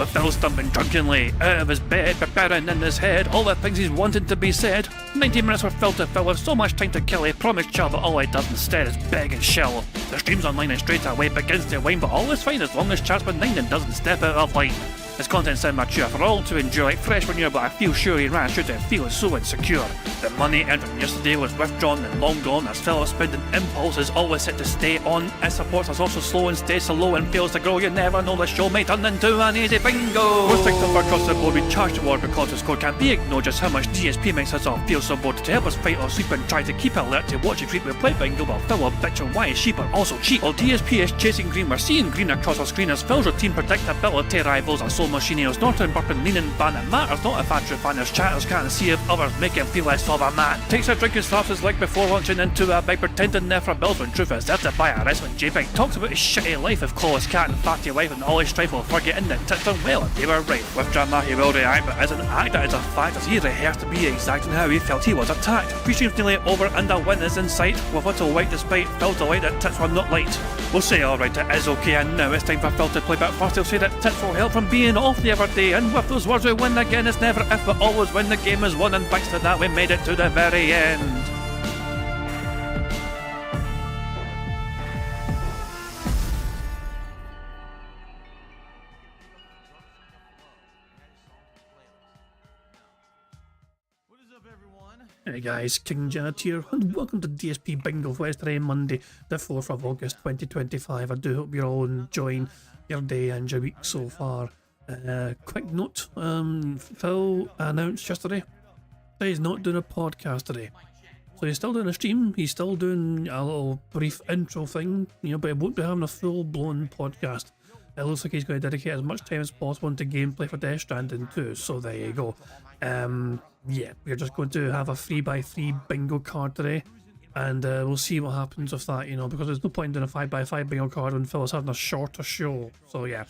with Phil stumbling drunkenly out of his bed, preparing in his head all the things he's wanted to be said. 90 minutes for Phil to fill with so much time to kill. He promised Chill, but all he does instead is beg and shill. The stream's online and straight away begins to wane, but all is fine as long as chat's benign and doesn't step out of line. His content's sound mature for all to enjoy, like fresh manure, but I feel sure he ran through to feel so insecure. The money earned from yesterday was withdrawn and long gone, as Phil's spending impulse is always set to stay on. His supports us also slow and stays so low and fails to grow. You never know, the show may turn into an easy bingo. We're sick of across the board, we charge the war because the score can't be ignored. Just how much DSP makes us all feel so bored. To help us fight or sleep and try to keep alert to watch it creep, we play bingo while Phil will bitch on why his sheep are also cheap. While DSP is chasing green, we're seeing green across our screen as Phil's routine predictability rivals our soul machineers. Norton, burping, leaning, ban, it matters not if Andrew fanners chatters can't see if others make him feel less of a man. Takes a drink and slaps his leg before launching into a bike, pretending there for bills when truth is there to buy a wrestling JPEG. Talks about his shitty life of Claw's cat and fatty wife and all his strife while forgetting that tits done well and they were right. With drama he will react, but as an actor it's a fact as he rehearsed to be exact in how he felt he was attacked. Pre-stream's nearly over and a win is in sight, with little white despite Phil's delight that tits were not light. We'll say alright, it is okay, and now it's time for Phil to play, but first he'll say that tits will help from being off the other day, and with those words we win again. It's never if but always when the game is won, and thanks to that we made it to the very end. Hey guys, King Janet here, and welcome to DSP Bingo for yesterday, Monday, the 4th of August 2025. I do hope you're all enjoying your day and your week so far. Quick note, Phil announced yesterday that he's not doing a podcast today. So he's still doing a stream, he's still doing a little brief intro thing, but he won't be having a full-blown podcast. It looks like he's going to dedicate as much time as possible into gameplay for Death Stranding too, so there you go. Yeah, we're just going to have a 3x3 bingo card today, and we'll see what happens with that, because there's no point in doing a 5x5 bingo card when Phil is having a shorter show. So yeah,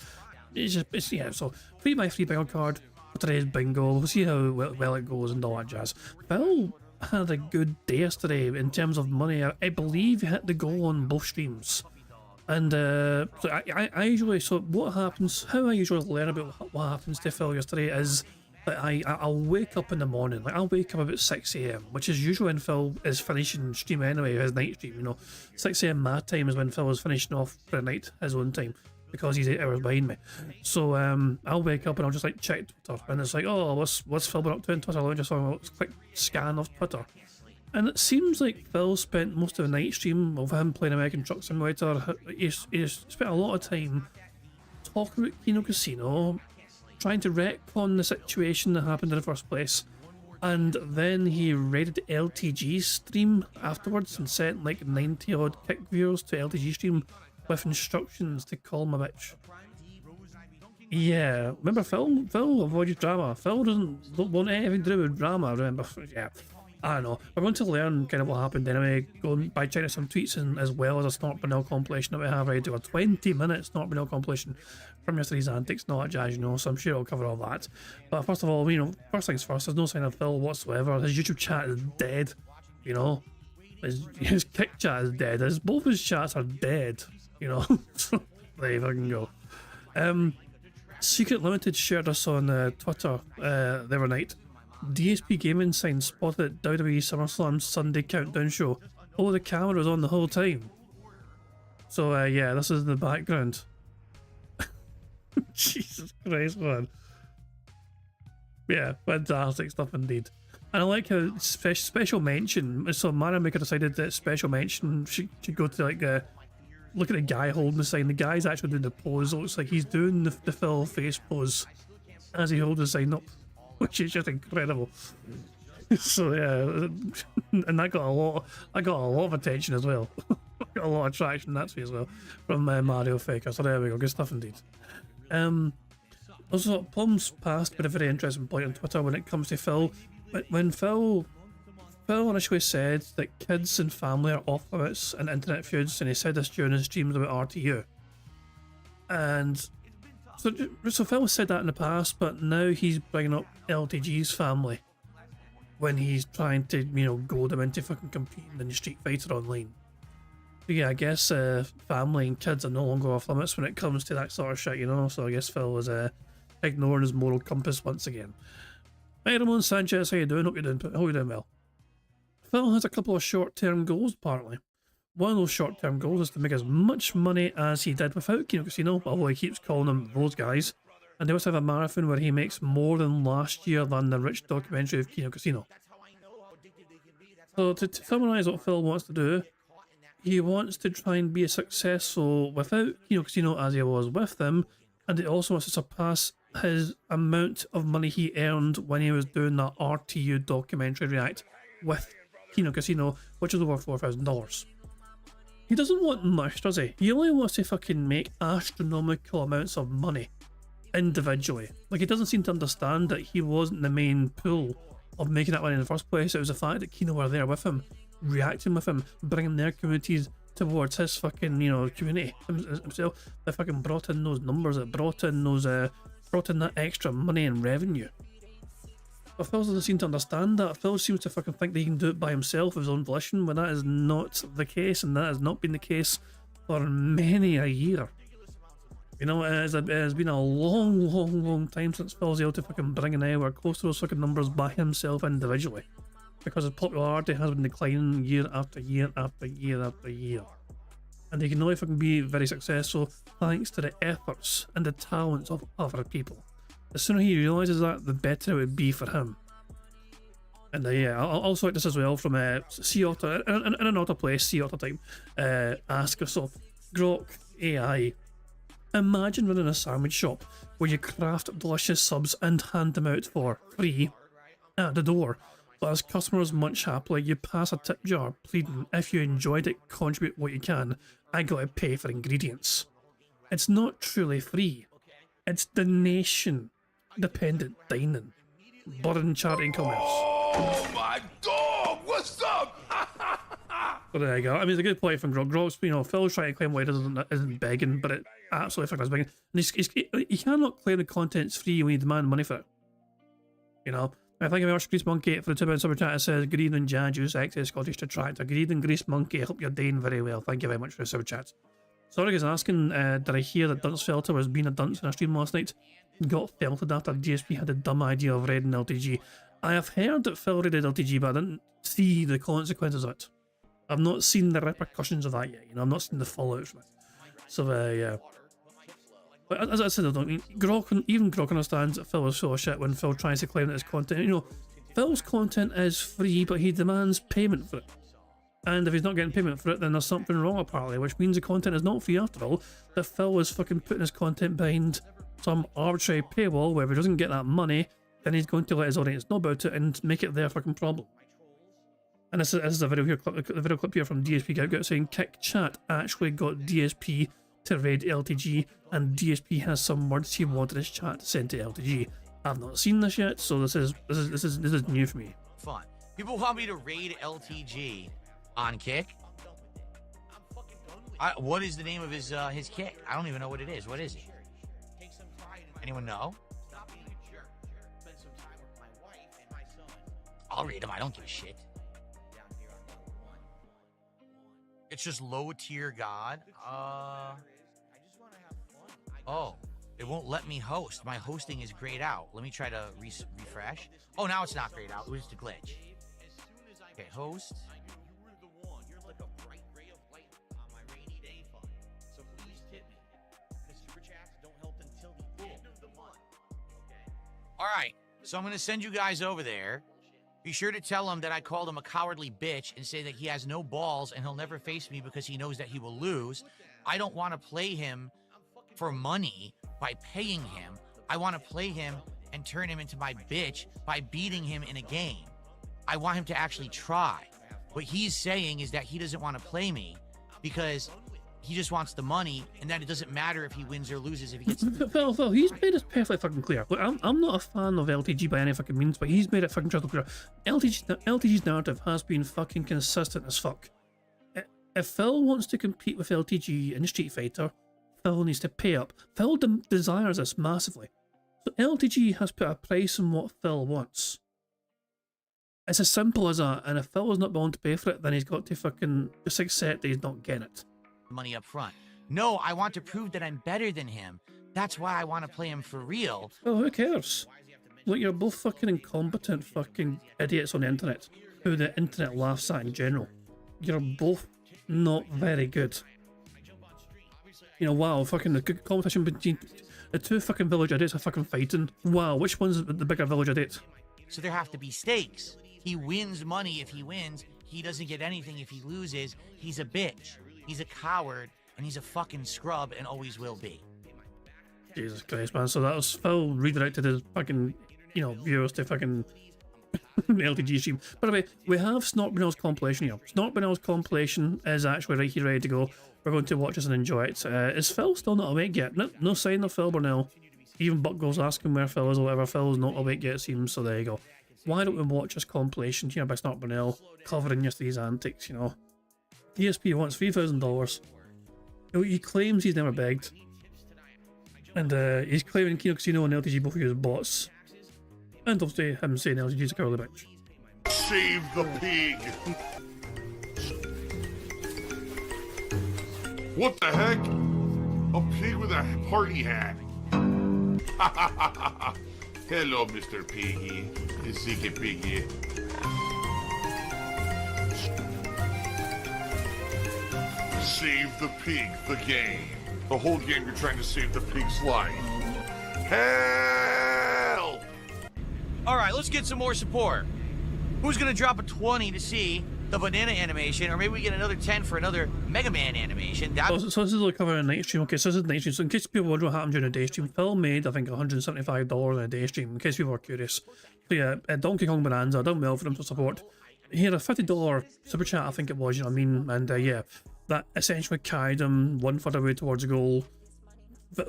so 3x3 bingo card for today's bingo. We'll see how well it goes and all that jazz. Phil had a good day yesterday in terms of money. I believe he hit the goal on both streams. And so I usually, so what happens, how I usually learn about what happens to Phil yesterday is that I'll wake up in the morning, like I'll wake up about 6 AM, which is usually when Phil is finishing stream anyway, his night stream, 6 AM my time is when Phil is finishing off for the night, his own time, because he's 8 hours behind me. So I'll wake up and I'll just like check Twitter, and it's like, oh, what's Phil been up to on Twitter? Let me just have a quick scan of Twitter. And it seems like Phil spent most of the night stream of him playing American Truck Simulator. He spent a lot of time talking about Kino Casino, trying to retcon the situation that happened in the first place, and then he raided LTG's stream afterwards and sent like 90 odd kick viewers to LTG stream with instructions to call him a bitch. Yeah, remember Phil avoided drama. Phil don't want anything to do with drama, remember? Yeah, I don't know. We're going to learn kind of what happened anyway, going by checking some tweets and as well as a Snort Vanilla compilation that we have ready to a 20-minute Snort Vanilla compilation from yesterday's antics, not a jazz, so I'm sure I'll cover all that. But first of all, first things first, there's no sign of Phil whatsoever. His YouTube chat is dead, His kick chat is dead. Both his chats are dead, So there you fucking go. Secret Limited shared us on Twitter the other night. DSP Gaming sign spotted at WWE SummerSlam Sunday Countdown show. Oh, the camera was on the whole time. So yeah, this is in the background. Jesus Christ, man. Yeah, fantastic stuff indeed. And I like how special mention, so Mario Maker decided that special mention should go to like look at the guy holding the sign. The guy's actually doing the pose. It looks like he's doing the Phil face pose as he holds the sign up, which is just incredible. So yeah, and I got a lot of attention as well. Got a lot of traction that way as well from Mario Faker. So there we go, good stuff indeed. Also, Plum's passed with a very interesting point on Twitter when it comes to Phil. When Phil initially said that kids and family are off limits in internet feuds, and he said this during his streams about RTU. And so Phil said that in the past, but now he's bringing up LTG's family when he's trying to, goad them into fucking competing in the Street Fighter online. So yeah, I guess family and kids are no longer off limits when it comes to that sort of shit, So I guess Phil was ignoring his moral compass once again. Hey Ramon Sanchez, how you doing? Hope you're doing well. Phil has a couple of short-term goals apparently. One of those short-term goals is to make as much money as he did without Kino Casino, although he keeps calling them those guys. And they also have a marathon where he makes more than last year than the rich documentary of Kino Casino. So to summarise what Phil wants to do, he wants to try and be as successful without Kino Casino as he was with them, and he also wants to surpass his amount of money he earned when he was doing that RTU documentary react with Kino Casino, which is over $4,000. He doesn't want much, does he? He only wants to fucking make astronomical amounts of money individually. Like, he doesn't seem to understand that he wasn't the main pool of making that money in the first place. It was the fact that Kino were there with him, reacting with him, bringing their communities towards his fucking, you know, community himself. They fucking brought in those numbers, that brought in that extra money and revenue. But Phil doesn't seem to understand that. Phil seems to fucking think that he can do it by himself of his own volition, when that is not the case, and that has not been the case for many a year. You know, it has been a long time since Phil's able to fucking bring an anywhere close to those fucking numbers by himself individually. Because his popularity has been declining year after year after year after year. And he can only fucking be very successful thanks to the efforts and the talents of other people. The sooner he realises that, the better it would be for him. And yeah, I'll also like this as well from Sea Otter, in an autoplay, Sea Otter time. Ask yourself, Grok AI, imagine running a sandwich shop where you craft delicious subs and hand them out for free at the door. But as customers munch happily, you pass a tip jar, pleading, if you enjoyed it, contribute what you can. I gotta pay for ingredients. It's not truly free. It's donation-dependent dining. Burden charity and commerce. Oh my dog! What's up? But there you go. I mean, it's a good point from Grog. Grog's, you know, Phil's trying to claim why he isn't begging, but it absolutely fucking is begging. And he cannot claim the content's free when you demand money for it. You know? Thank you very much, Grease Monkey, for the £2 super chat. It says, good evening, Jajus, ex-Scottish Detractor. Good evening, Grease Monkey. I hope you're doing very well. Thank you very much for the super chat. Sorry guys, asking, did I hear that Dunce Felter was being a dunce in our stream last night? Got felted after DSP had the dumb idea of raiding LTG. I have heard that Phil raided LTG, but I didn't see the consequences of it. I've not seen the repercussions of that yet, you know, I've not seen the fallout from it. So, yeah. But as I said, I don't mean, even Grok understands that Phil was full of shit when Phil tries to claim that his content, you know, Phil's content is free, but he demands payment for it. And if he's not getting payment for it, then there's something wrong apparently, which means the content is not free after all. That Phil is fucking putting his content behind some arbitrary paywall where if he doesn't get that money, then he's going to let his audience know about it and make it their fucking problem. And this is a video clip here from DSP Bingo saying, Kick Chat actually got DSP to raid LTG, and DSP has some words he wanted his chat sent to LTG. I've not seen this yet, so this is new for me. Fun. People want me to raid LTG on Kick. What is the name of his Kick? I don't even know what it is. What is it? Anyone know? I'll read him. I don't give a shit. It's just low tier god. Oh, it won't let me host. My hosting is grayed out. Let me try to refresh. Oh, now it's not grayed out. It was just a glitch. Okay, host. All right, so I'm going to send you guys over there. Be sure to tell him that I called him a cowardly bitch and say that he has no balls and he'll never face me because he knows that he will lose. I don't want to play him for money by paying him. I want to play him and turn him into my bitch by beating him in a game. I want him to actually try. What he's saying is that he doesn't want to play me because he just wants the money, and that it doesn't matter if he wins or loses if he gets... Phil, he's made it perfectly fucking clear. Look, I'm not a fan of LTG by any fucking means, but he's made it fucking crystal clear. LTG's narrative has been fucking consistent as fuck. If Phil wants to compete with LTG in Street Fighter, Phil needs to pay up. Phil desires this massively. So LTG has put a price on what Phil wants. It's as simple as that, and if Phil is not willing to pay for it, then he's got to fucking just accept that he's not getting it. Money up front. No, I want to prove that I'm better than him That's why I want to play him for real. Well, who cares? Look, you're both fucking incompetent fucking idiots on the internet, who the internet laughs at in general. You're both not very good. You know, wow, fucking the competition between the two fucking village idiots are fucking fighting. Wow, which one's the bigger village idiot? So there have to be stakes. He wins money if he wins. He doesn't get anything if he loses. He's a bitch. He's a coward. And he's a fucking scrub and always will be. Jesus Christ, man. So that was Phil redirected his fucking, you know, viewers to fucking LTG stream. By the way, we have Snort Brunel's compilation here. Snort Brunel's compilation is actually right here, ready to go. We're going to watch this and enjoy it. Is Phil still not awake yet? No sign of Phil Brunel. Even Buck goes asking where Phil is or whatever. Phil's not awake yet, it seems, so there you go. Why don't we watch this compilation here by Snort Brunel, covering yesterday's antics, you know? DSP wants $3,000. He claims he's never begged. And he's claiming Kino Casino and LTG both use bots. And obviously him saying LTG's a curly bitch. Save the pig! What the heck? A pig with a party hat. Hello, Mr. Piggy. Ziggy Piggy. Save the pig, the game. The whole game you're trying to save the pig's life. Help! All right, let's get some more support. Who's gonna drop a 20 to see the banana animation, or maybe we get another 10 for another Mega Man animation? So this is like covering a night stream. Okay, so this is night stream. So in case people wonder what happened during a day stream, Phil made, I think, $175 in a day stream, in case people are curious. So yeah, Donkey Kong Bonanza, done well for them to support. He had a $50 super chat, I think it was, you know what I mean? And yeah, that essentially carried him one further way towards a goal.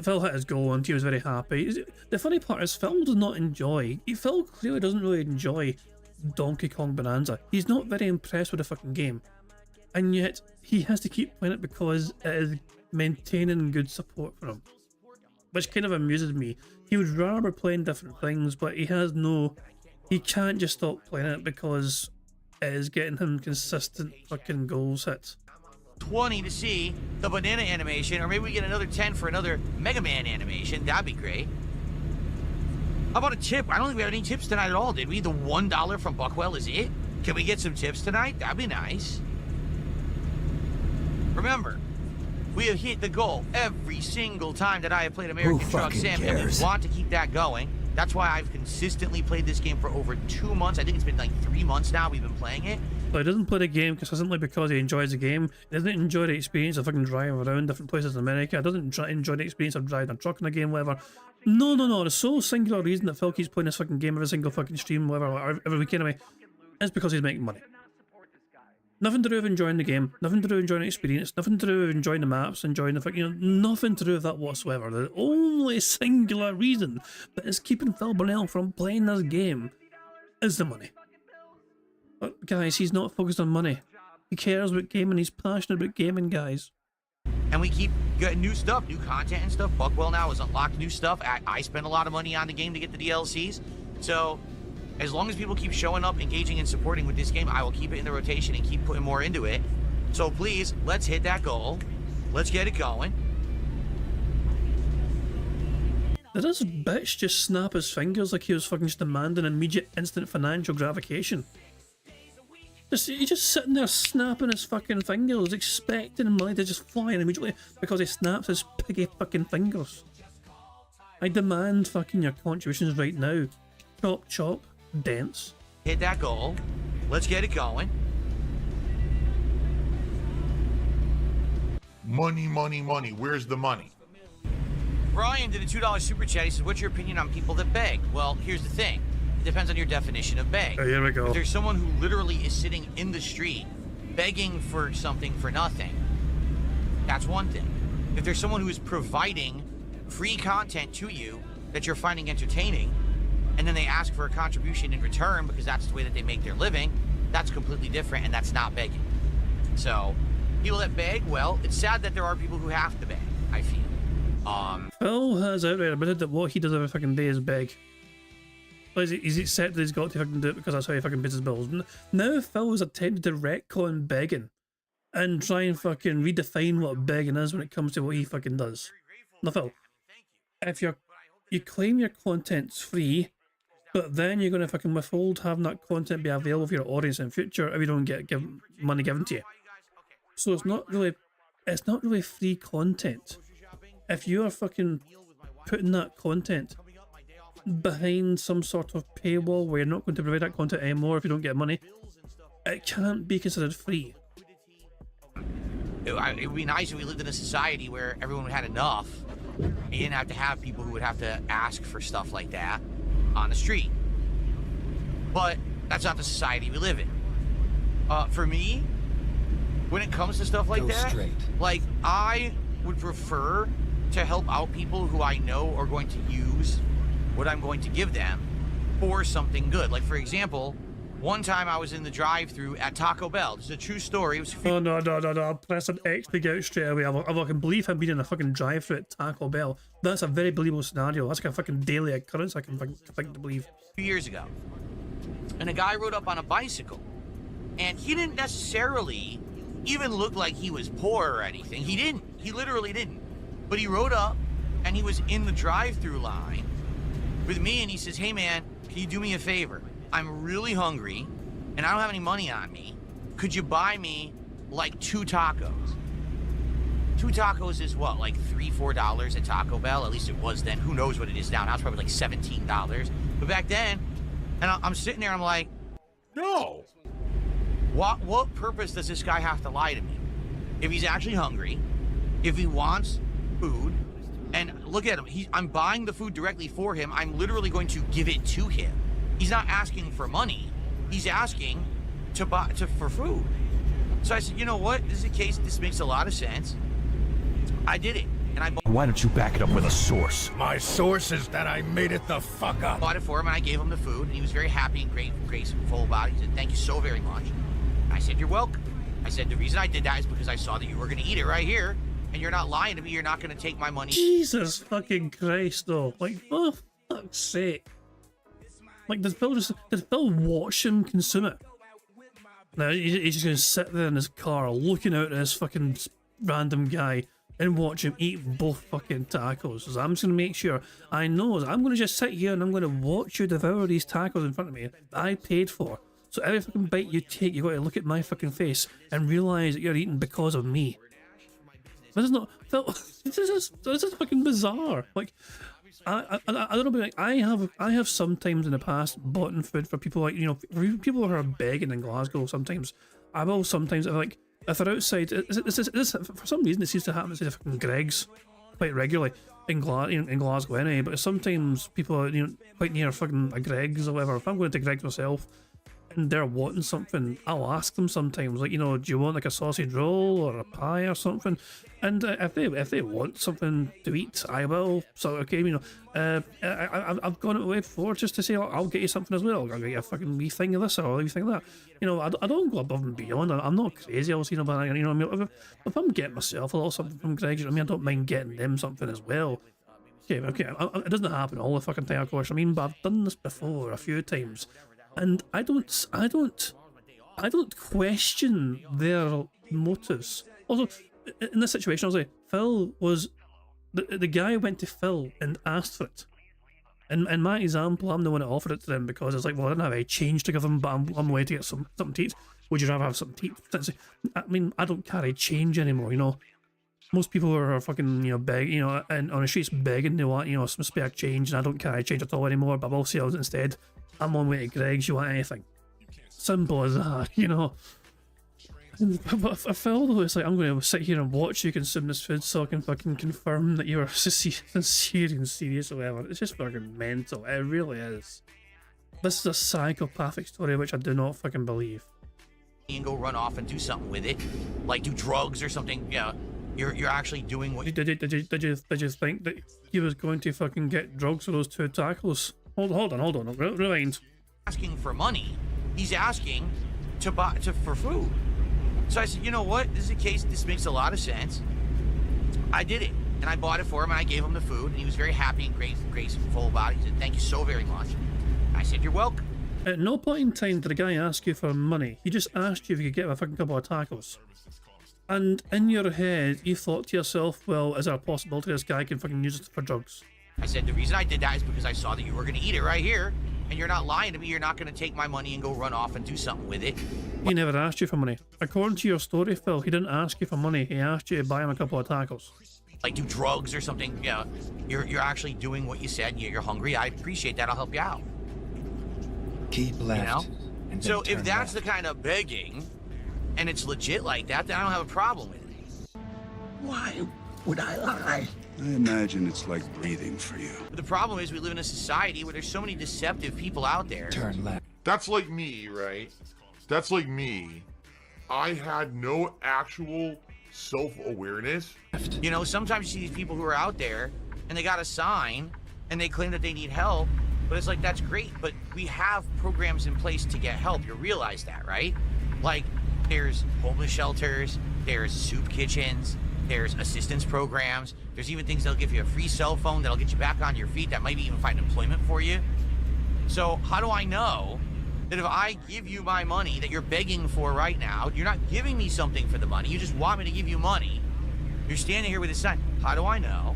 Phil hit his goal and he was very happy. The funny part is Phil does not enjoy, Phil clearly doesn't really enjoy Donkey Kong Bonanza. He's not very impressed with the fucking game. And yet, he has to keep playing it because it is maintaining good support for him. Which kind of amuses me. He would rather be playing different things, but he can't just stop playing it because it is getting him consistent fucking goals hit. 20 to see the banana animation, or maybe we get another 10 for another Mega Man animation. That'd be great. How about a tip? I don't think we have any tips tonight at all, did we? The $1 from Buckwell is it? Can we get some tips tonight? That'd be nice. Remember, we have hit the goal every single time that I have played American Truck Sim, and we want to keep that going. That's why I've consistently played this game for over 2 months. I think it's been like 3 months now we've been playing it. So he doesn't play the game consistently because he enjoys the game. He doesn't enjoy the experience of fucking driving around different places in America. He doesn't enjoy the experience of driving a truck in the game, whatever. No. The sole singular reason that Phil keeps playing this fucking game every single fucking stream, whatever, or every week anyway, is because he's making money. Nothing to do with enjoying the game, nothing to do with enjoying the experience, nothing to do with enjoying the maps, enjoying the fucking, you know, nothing to do with that whatsoever. The only singular reason that is keeping Phil Burnell from playing this game is the money. But guys, he's not focused on money. He cares about gaming, he's passionate about gaming, guys. And we keep getting new stuff, new content and stuff. Buckwell now has unlocked new stuff. I spent a lot of money on the game to get the DLCs. So as long as people keep showing up, engaging, and supporting with this game, I will keep it in the rotation and keep putting more into it. So please, let's hit that goal. Let's get it going. Did this bitch just snap his fingers like he was fucking just demanding immediate instant financial gratification? He's just sitting there snapping his fucking fingers, expecting money to just fly in immediately because he snaps his piggy fucking fingers. I demand fucking your contributions right now. Chop, chop, dance. Hit that goal. Let's get it going. Money, money, money. Where's the money? Brian did a $2 super chat. He says, what's your opinion on people that beg? Well, here's the thing. It depends on your definition of beg. Oh, here we go. If there's someone who literally is sitting in the street begging for something for nothing, that's one thing. If there's someone who is providing free content to you that you're finding entertaining, and then they ask for a contribution in return because that's the way that they make their living, that's completely different, and that's not begging. So, people that beg, well, it's sad that there are people who have to beg, I feel. Phil has outright admitted that what he does every fucking day is beg. He's accepted he's got to fucking do it because that's how he fucking pays his bills. Now Phil has attempted to retcon begging and try and fucking redefine what begging is when it comes to what he fucking does. No, Phil. if you claim your content's free, but then you're going to fucking withhold having that content be available for your audience in future if you don't get money given to you. So it's not really free content. If you are fucking putting that content behind some sort of paywall where you're not going to provide that content anymore if you don't get money, it can't be considered free. It would be nice if we lived in a society where everyone had enough. You didn't have to have people who would have to ask for stuff like that on the street. But that's not the society we live in. For me, when it comes to stuff like that, like, I would prefer to help out people who I know are going to use what I'm going to give them for something good. Like, for example, one time I was in the drive-thru at Taco Bell. This is a true story. It was Oh, no. I'm pressing X to get out straight away. I can believe him being in a fucking drive-thru at Taco Bell. That's a very believable scenario. That's like a fucking daily occurrence I can think to believe. 2 years ago. And a guy rode up on a bicycle. And he didn't necessarily even look like he was poor or anything. He didn't. He literally didn't. But he rode up, and he was in the drive-thru line with me, and he says, "Hey, man, can you do me a favor? I'm really hungry, and I don't have any money on me. Could you buy me, like, 2 tacos?" 2 tacos is what, like $3-4 at Taco Bell? At least it was then. Who knows what it is now? Now it's probably like $17. But back then, and I'm sitting there, I'm like, No! what purpose does this guy have to lie to me? If he's actually hungry, if he wants food, and look at him, I'm buying the food directly for him. I'm literally going to give it to him. He's not asking for money. He's asking for food. So I said, you know what? This is a case. This makes a lot of sense. I did it, and I Why don't you back it up with a source? My source is that I made it the fuck up. bought it for him, and I gave him the food, and he was very happy and grateful about it. He said, "Thank you so very much." I said, "You're welcome." I said, "The reason I did that is because I saw that you were going to eat it right here, and you're not lying to me. You're not going to take my money." Jesus fucking Christ, though. Like, for fuck's sake. Like, did Phil watch him consume it? No, he's just going to sit there in his car looking out at this fucking random guy and watch him eat both fucking tacos. So I'm just going to make sure I know. I'm going to just sit here and I'm going to watch you devour these tacos in front of me that I paid for. So every fucking bite you take, you got to look at my fucking face and realise that you're eating because of me. This is not Phil. This is fucking bizarre. Like, I don't know. But like, I have sometimes in the past bought food for people, like, you know, for people who are begging in Glasgow. Sometimes I will. Sometimes like if they're outside, for some reason it seems to happen to fucking Greg's quite regularly in Glasgow anyway. But sometimes people are, you know, quite near fucking a Greg's or whatever. If I'm going to Greg's myself and they're wanting something, I'll ask them sometimes, like, you know, do you want like a sausage roll or a pie or something? And if they want something to eat, I will. So okay, you know, I've gone away before just to say, I'll get you something as well. I'll get you a fucking wee thing of this or a wee thing of that. You know, I don't go above and beyond. I'm not crazy. I was, you know, but you know, I mean, if I'm getting myself a little something from Greg's, you know, I mean, I don't mind getting them something as well. Okay, it doesn't happen all the fucking time, of course. I mean, but I've done this before a few times. And I don't question their motives. Also, in this situation, I was like, Phil was the guy went to Phil and asked for it. And in my example, I'm the one that offered it to them because it's like, well, I didn't have any change to give them, but I'm way to get something to eat. Would you rather have something to eat? I mean, I don't carry change anymore, you know. Most people are fucking, you know, beg, you know, and on the streets begging, they want, you know, some spare change, and I don't carry change at all anymore. But I will say instead, I'm on way to Greg's. You want anything? Simple as that, you know. But I feel though, it's like, I'm going to sit here and watch you consume this food so I can fucking confirm that you're sincere and serious or whatever. It's just fucking mental. It really is. This is a psychopathic story which I do not fucking believe. And go run off and do something with it, like do drugs or something. Yeah, you're actually doing what. Did you think that he was going to fucking get drugs for those 2 tacos? Hold on. Rewind. Asking for money. He's asking for food. So I said, you know what? This is a case. This makes a lot of sense. I did it, and I bought it for him, and I gave him the food, and he was very happy and grateful about it. He said, "Thank you so very much." I said, "You're welcome." At no point in time did a guy ask you for money. He just asked you if you could get a fucking couple of tacos. And in your head, you thought to yourself, well, is there a possibility this guy can fucking use it for drugs? I said, the reason I did that is because I saw that you were going to eat it right here, and you're not lying to me. You're not going to take my money and go run off and do something with it. He never asked you for money. According to your story, Phil, he didn't ask you for money. He asked you to buy him a couple of tacos. Like do drugs or something. Yeah, you're actually doing what you said. You're hungry. I appreciate that. I'll help you out. Keep left. You know? And then So if turn that's left. the kind of begging, and it's legit like that, then I don't have a problem with it. Why would I lie? I imagine it's like breathing for you. But the problem is we live in a society where there's so many deceptive people out there. Turn left. That's like me, right? That's like me. I had no actual self-awareness. You know, sometimes you see these people who are out there and they got a sign and they claim that they need help, but it's like, that's great, but we have programs in place to get help. You realize that, right? Like, there's homeless shelters, there's soup kitchens, there's assistance programs, there's even things that'll give you a free cell phone that'll get you back on your feet, that might even find employment for you. So how do I know that if I give you my money that you're begging for right now, you're not giving me something for the money, you just want me to give you money, you're standing here with a sign, how do I know,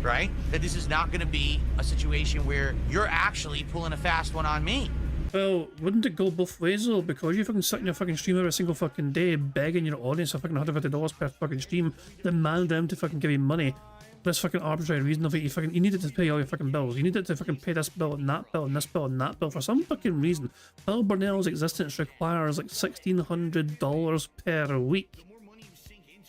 right, that this is not going to be a situation where you're actually pulling a fast one on me? Well, wouldn't it go both ways though? Because you fucking sit in your fucking stream every single fucking day begging your audience for fucking $150 per fucking stream, demand them to fucking give you money for this fucking arbitrary reason of it. You needed to pay all your fucking bills. You needed to fucking pay this bill and that bill and this bill and that bill for some fucking reason. Phil Burnell's existence requires like $1,600 per week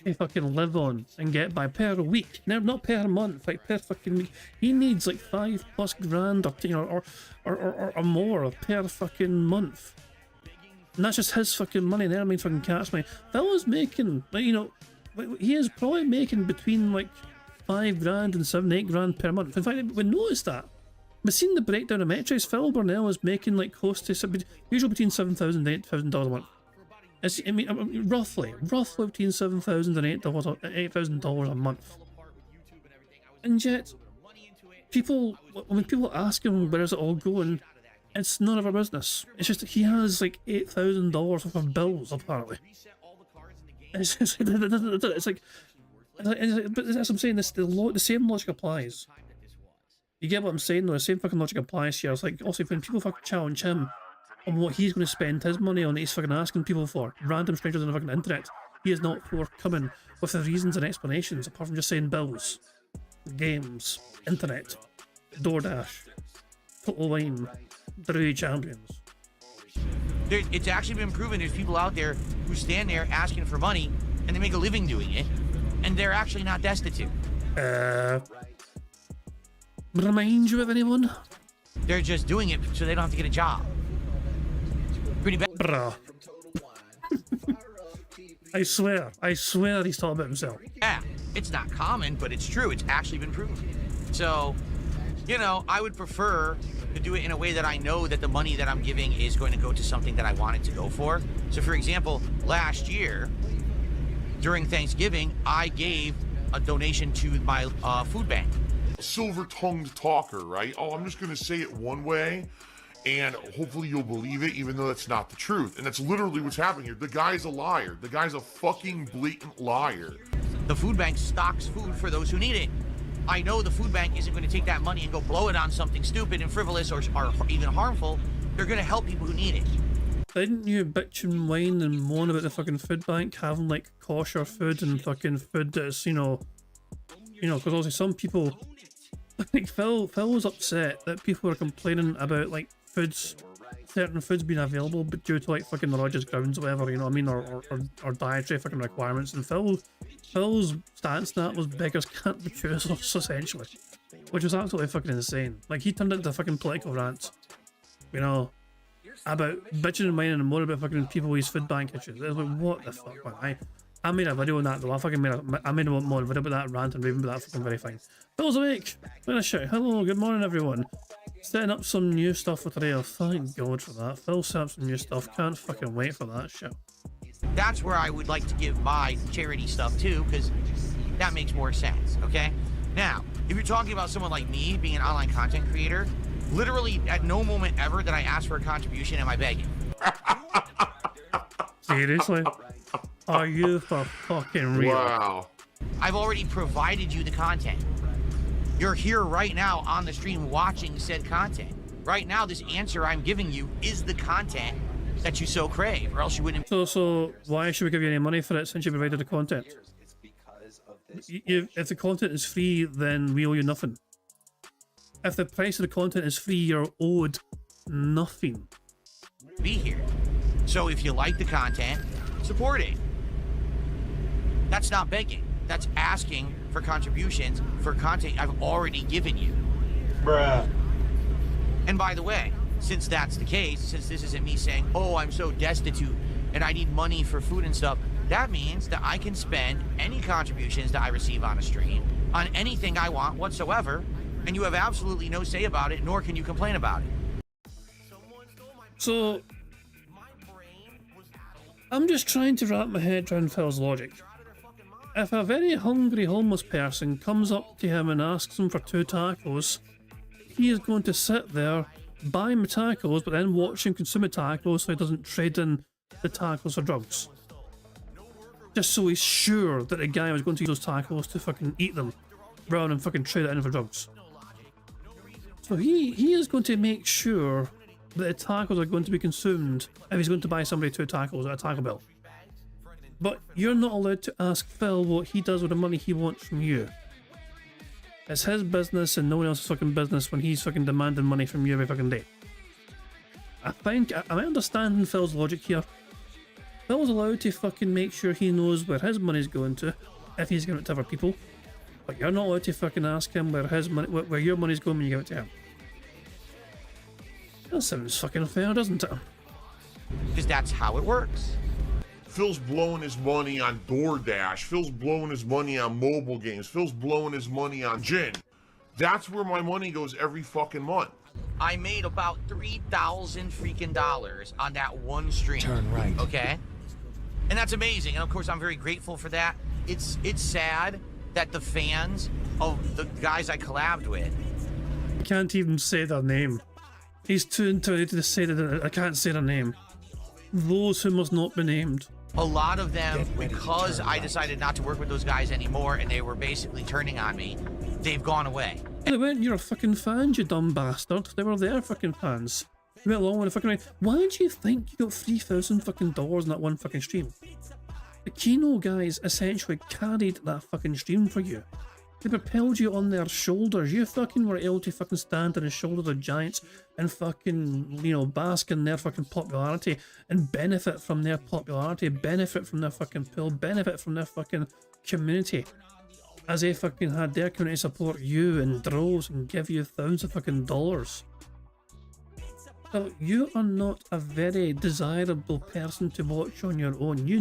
to fucking live on and get by per week. Now, not per month, like per fucking week. He needs like $5+ grand or, you know, or more per fucking month. And that's just his fucking money. There, I mean, fucking catch me. Phil is making, like, you know, he is probably making between like $5 grand and $7-8 grand per month. In fact, we noticed that. We've seen the breakdown of metrics. Phil Burnell is making like close to usually between $7,000 and $8,000 a month. I mean, roughly between $7,000 and $8,000 a month. And yet, when people ask him where's it all going, it's none of our business. It's just he has like $8,000 worth of bills apparently. It's like, but that's what I'm saying. The same logic applies. You get what I'm saying though? The same fucking logic applies here. It's like, also when people fucking challenge him on what he's going to spend his money on, he's fucking asking people for, random strangers on the fucking internet, he is not forthcoming with the reasons and explanations apart from just saying bills, games, internet, DoorDash, Total Wine, Drew Champions. It's actually been proven there's people out there who stand there asking for money and they make a living doing it, and they're actually not destitute. Remind you of anyone? They're just doing it so they don't have to get a job. Pretty bad. Bruh. I swear he's talking about himself. Yeah, it's not common, but it's true. It's actually been proven. So, you know, I would prefer to do it in a way that I know that the money that I'm giving is going to go to something that I want it to go for. So, for example, last year, during Thanksgiving, I gave a donation to my food bank. Silver-tongued talker, right? Oh, I'm just going to say it one way, and hopefully you'll believe it, even though that's not the truth. And that's literally what's happening here. The guy's a liar. The guy's a fucking blatant liar. The food bank stocks food for those who need it. I know the food bank isn't going to take that money and go blow it on something stupid and frivolous or even harmful. They're going to help people who need it. Didn't you bitch and whine and moan about the fucking food bank having like kosher food and fucking food that's, you know, because obviously some people, like Phil was upset that people were complaining about like certain foods being available, but due to like fucking religious grounds or whatever, you know what I mean, or dietary fucking requirements. And Phil's stance on that was beggars can't be choosers, essentially, which was absolutely fucking insane. Like he turned it into a fucking political rant, you know, about bitching and whining and more about fucking people with food bank issues. It was like, what the fuck, man? I made a video on that though. I made a more video about that rant and raving about that fucking very fine. Phil's awake. Let us shout. Hello, good morning everyone. Setting up some new stuff for today. Oh, thank God for that. Phil set up some new stuff. Can't fucking wait for that shit. That's where I would like to give my charity stuff too, because that makes more sense, okay? Now, if you're talking about someone like me being an online content creator, literally at no moment ever did I ask for a contribution. Am I begging? Seriously? Are you for fucking real? Wow. I've already provided you the content. You're here right now on the stream watching said content. Right now, this answer I'm giving you is the content that you so crave, or else you wouldn't. So why should we give you any money for it since you provided the content? If the content is free, then we owe you nothing. If the price of the content is free, you're owed nothing. Be here. So if you like the content, support it. That's not begging. That's asking for contributions for content I've already given you. Bruh. And by the way, since that's the case, since this isn't me saying, oh, I'm so destitute and I need money for food and stuff, that means that I can spend any contributions that I receive on a stream on anything I want whatsoever, and you have absolutely no say about it, nor can you complain about it. So, I'm just trying to wrap my head around Phil's logic. If a very hungry homeless person comes up to him and asks him for 2 tacos, he is going to sit there, buy him tacos, but then watch him consume the tacos so he doesn't trade in the tacos for drugs. Just so he's sure that the guy was going to use those tacos to fucking eat them, rather than fucking trade it in for drugs. So he is going to make sure that the tacos are going to be consumed if he's going to buy somebody 2 tacos at a Taco Bell. But you're not allowed to ask Phil what he does with the money he wants from you. It's his business and no one else's fucking business when he's fucking demanding money from you every fucking day. I think, am I understanding Phil's logic here? Phil's allowed to fucking make sure he knows where his money's going to if he's giving it to other people. But you're not allowed to fucking ask him where his money, where your money's going when you give it to him. That sounds fucking fair, doesn't it? Because that's how it works. Phil's blowing his money on DoorDash. Phil's blowing his money on mobile games. Phil's blowing his money on gin. That's where my money goes every fucking month. I made about $3,000 freaking dollars on that one stream. Turn right. Okay? And that's amazing. And of course, I'm very grateful for that. It's sad that the fans of the guys I collabed with. I can't even say their name. He's too intimidated to say that I can't say their name. Those who must not be named. A lot of them, because I decided not to work with those guys anymore and they were basically turning on me, they've gone away. They weren't your fucking fans, you dumb bastard. They were their fucking fans. You went along with the fucking right. Why do you think you got $3,000 fucking dollars in that one fucking stream? The Kino guys essentially carried that fucking stream for you. They propelled you on their shoulders. You fucking were able to fucking stand on the shoulders of giants and fucking, you know, bask in their fucking popularity and benefit from their popularity, benefit from their fucking pull, benefit from their fucking community. As they fucking had their community support you in droves and give you thousands of fucking dollars. So you are not a very desirable person to watch on your own. You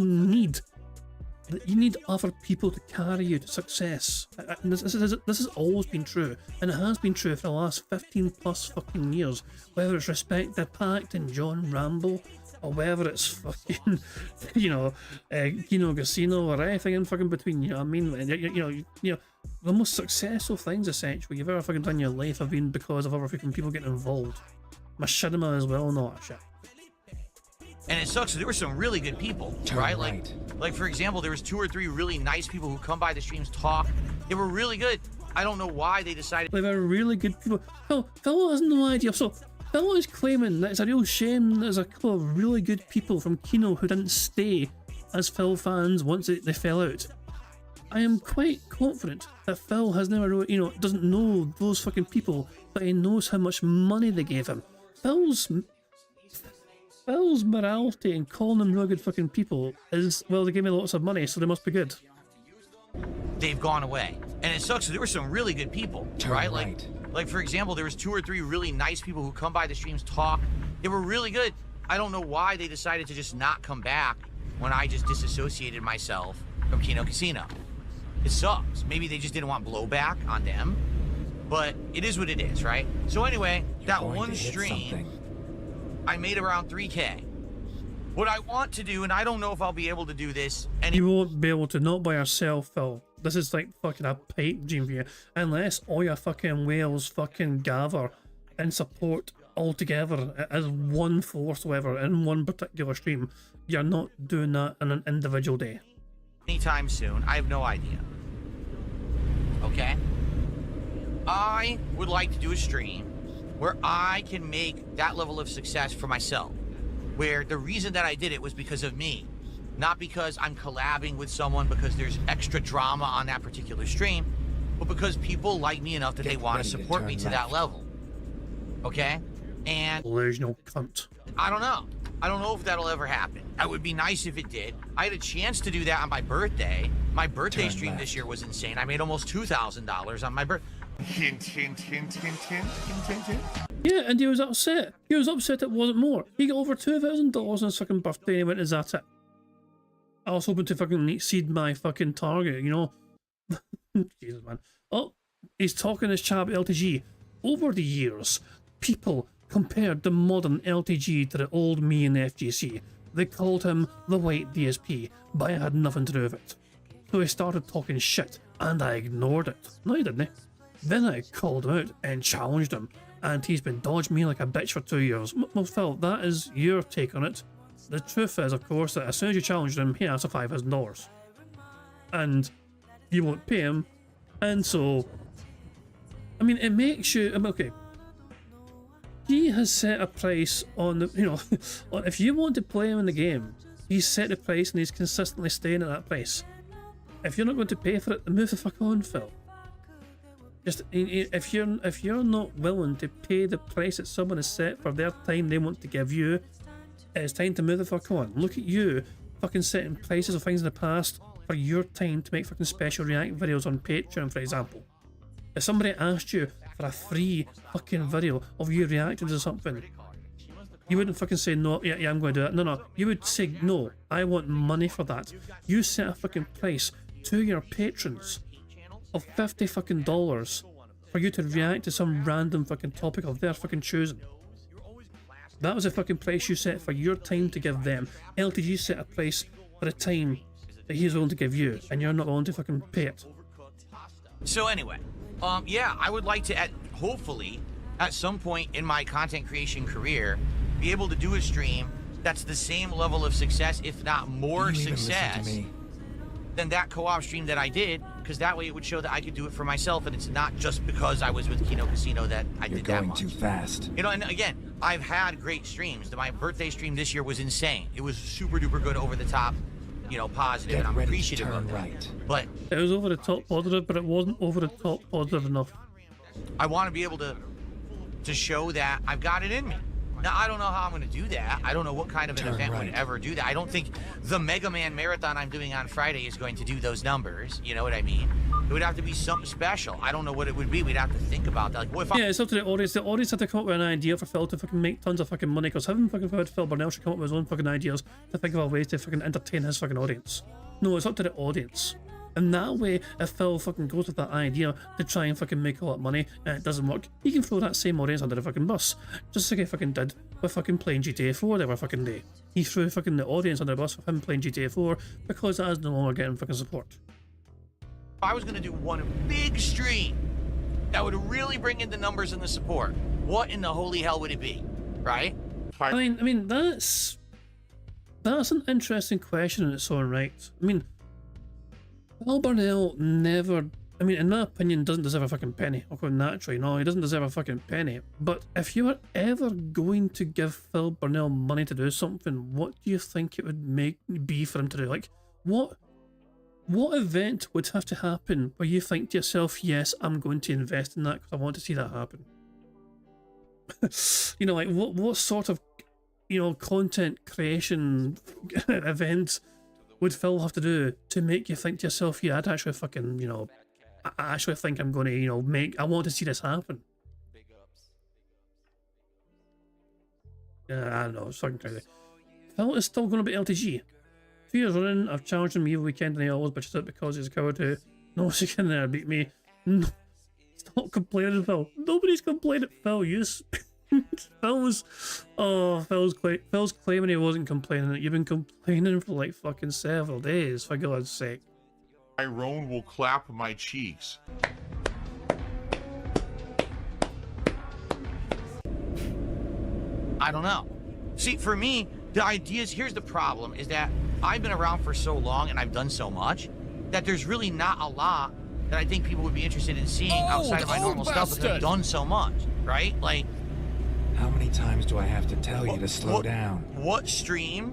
need other people to carry you to success. And this has always been true, and it has been true for the last 15 plus fucking years. Whether it's Respect the Pact and John Rambo, or whether it's fucking, you know, Kino Casino or anything in fucking between. You know what I mean? You know, the most successful things essentially you've ever fucking done in your life have been because of other fucking people getting involved. Machinima as well, and all that shit. And it sucks. There were some really good people, right? Like for example, there was 2 or 3 really nice people who come by the streams, talk. They were really good. I don't know why they decided. They were really good people. Phil has no idea. So Phil is claiming that it's a real shame there's a couple of really good people from Kino who didn't stay as Phil fans once they fell out. I am quite confident that Phil has never really, you know, doesn't know those fucking people, but he knows how much money they gave him. Phil's morality in calling them really good fucking people is, well, they gave me lots of money, so they must be good. They've gone away. And it sucks. There were some really good people, right? Like for example, there was 2 or 3 really nice people who come by the streams, talk. They were really good. I don't know why they decided to just not come back when I just disassociated myself from Kino Casino. It sucks. Maybe they just didn't want blowback on them, but it is what it is, right? So anyway, that one stream, I made around 3K. What I want to do, and I don't know if I'll be able to do this, and you won't be able to, not by yourself, Phil. This is like fucking a pipe dream for you. Unless all your fucking whales fucking gather and support all together as one force, whatever, in one particular stream, you're not doing that on an individual day. Anytime soon, I have no idea. Okay? I would like to do a stream where I can make that level of success for myself, where the reason that I did it was because of me, not because I'm collabing with someone because there's extra drama on that particular stream, but because people like me enough that they want to support me to that level. Okay? And Delusional cunt. I don't know. I don't know if that'll ever happen. It would be nice if it did. I had a chance to do that on my birthday. My birthday stream this year was insane. I made almost $2,000 on my birthday. Hint, hint, hint, hint, hint, hint, hint, hint. Yeah, and he was upset. He was upset it wasn't more. He got over $2,000 on his fucking birthday and he went, is that it? I was hoping to fucking exceed my fucking target, you know? Jesus, man. Oh, he's talking his chap LTG. Over the years, people compared the modern LTG to the old me in the FGC. They called him the white DSP, but I had nothing to do with it. So he started talking shit, and I ignored it. No, he didn't. Then I called him out and challenged him, and he's been dodging me like a bitch for 2 years. Well, Phil, that is your take on it. The truth is, of course, that as soon as you challenged him, he asked for $5,000. And you won't pay him, and so... I mean, it makes you... I mean, okay. He has set a price on the... You know, if you want to play him in the game, he's set a price and he's consistently staying at that price. If you're not going to pay for it, then move the fuck on, Phil. Just if you're not willing to pay the price that someone has set for their time they want to give you, it's time to move the fuck on. Look at you fucking setting prices of things in the past for your time to make fucking special react videos on Patreon, for example. If somebody asked you for a free fucking video of you reacting to something, you wouldn't fucking say no, yeah, I'm going to do that. No, you would say no, I want money for that. You set a fucking price to your patrons of $50 fucking for you to react to some random fucking topic of their fucking choosing. That was a fucking price you set for your time to give them. LTG set a price for the time that he's willing to give you, and you're not willing to fucking pay it. So anyway, yeah, I would like to, hopefully, at some point in my content creation career, be able to do a stream that's the same level of success, if not more success, than that co-op stream that I did, because that way it would show that I could do it for myself, and it's not just because I was with Kino Casino that I did that much. You're going too fast. You know, and again, I've had great streams. My birthday stream this year was insane. It was super duper good, over the top, you know, positive, and I'm appreciative of that. Right. But it was over the top positive, but it wasn't over the top positive enough. I want to be able to show that I've got it in me. Now, I don't know how I'm going to do that. I don't know what kind of an event would ever do that. I don't think the Mega Man Marathon I'm doing on Friday is going to do those numbers. You know what I mean? It would have to be something special. I don't know what it would be. We'd have to think about that. Like, what if yeah, it's up to the audience. The audience had to come up with an idea for Phil to fucking make tons of fucking money, because having fucking Phil Burnell should come up with his own fucking ideas to think of ways to fucking entertain his fucking audience. No, it's up to the audience. And that way, if Phil fucking goes with that idea to try and fucking make a lot of money and it doesn't work, he can throw that same audience under the fucking bus. Just like he fucking did with fucking playing GTA 4 the other fucking day. He threw fucking the audience under the bus with him playing GTA 4 because that is no longer getting fucking support. If I was going to do one big stream that would really bring in the numbers and the support, what in the holy hell would it be? Right? I mean that's an interesting question in its own right. I mean, Phil Burnell never, I mean, in my opinion, doesn't deserve a fucking penny. I'll go naturally, no, he doesn't deserve a fucking penny. But if you were ever going to give Phil Burnell money to do something, what do you think it would be for him to do? Like, what event would have to happen where you think to yourself, yes, I'm going to invest in that because I want to see that happen? You know, like, what sort of, you know, content creation event would Phil have to do to make you think to yourself, yeah, I'd actually fucking, you know, I actually think I'm going to, you know, I want to see this happen. Yeah, I don't know, it's fucking crazy. Phil is still going to be LTG. 2 years running, I've challenged him every weekend and he always bitches out because he's a coward who knows he can beat me. No, stop complaining, Phil. Nobody's complaining, Phil. Phil's claiming he wasn't complaining. You've been complaining for like fucking several days, for God's sake. Tyrone will clap my cheeks. I don't know. See, for me, the ideas, here's the problem, is that I've been around for so long and I've done so much that there's really not a lot that I think people would be interested in seeing outside of my normal stuff because I've done so much, right? Like, How many times do I have to tell you to slow down? What stream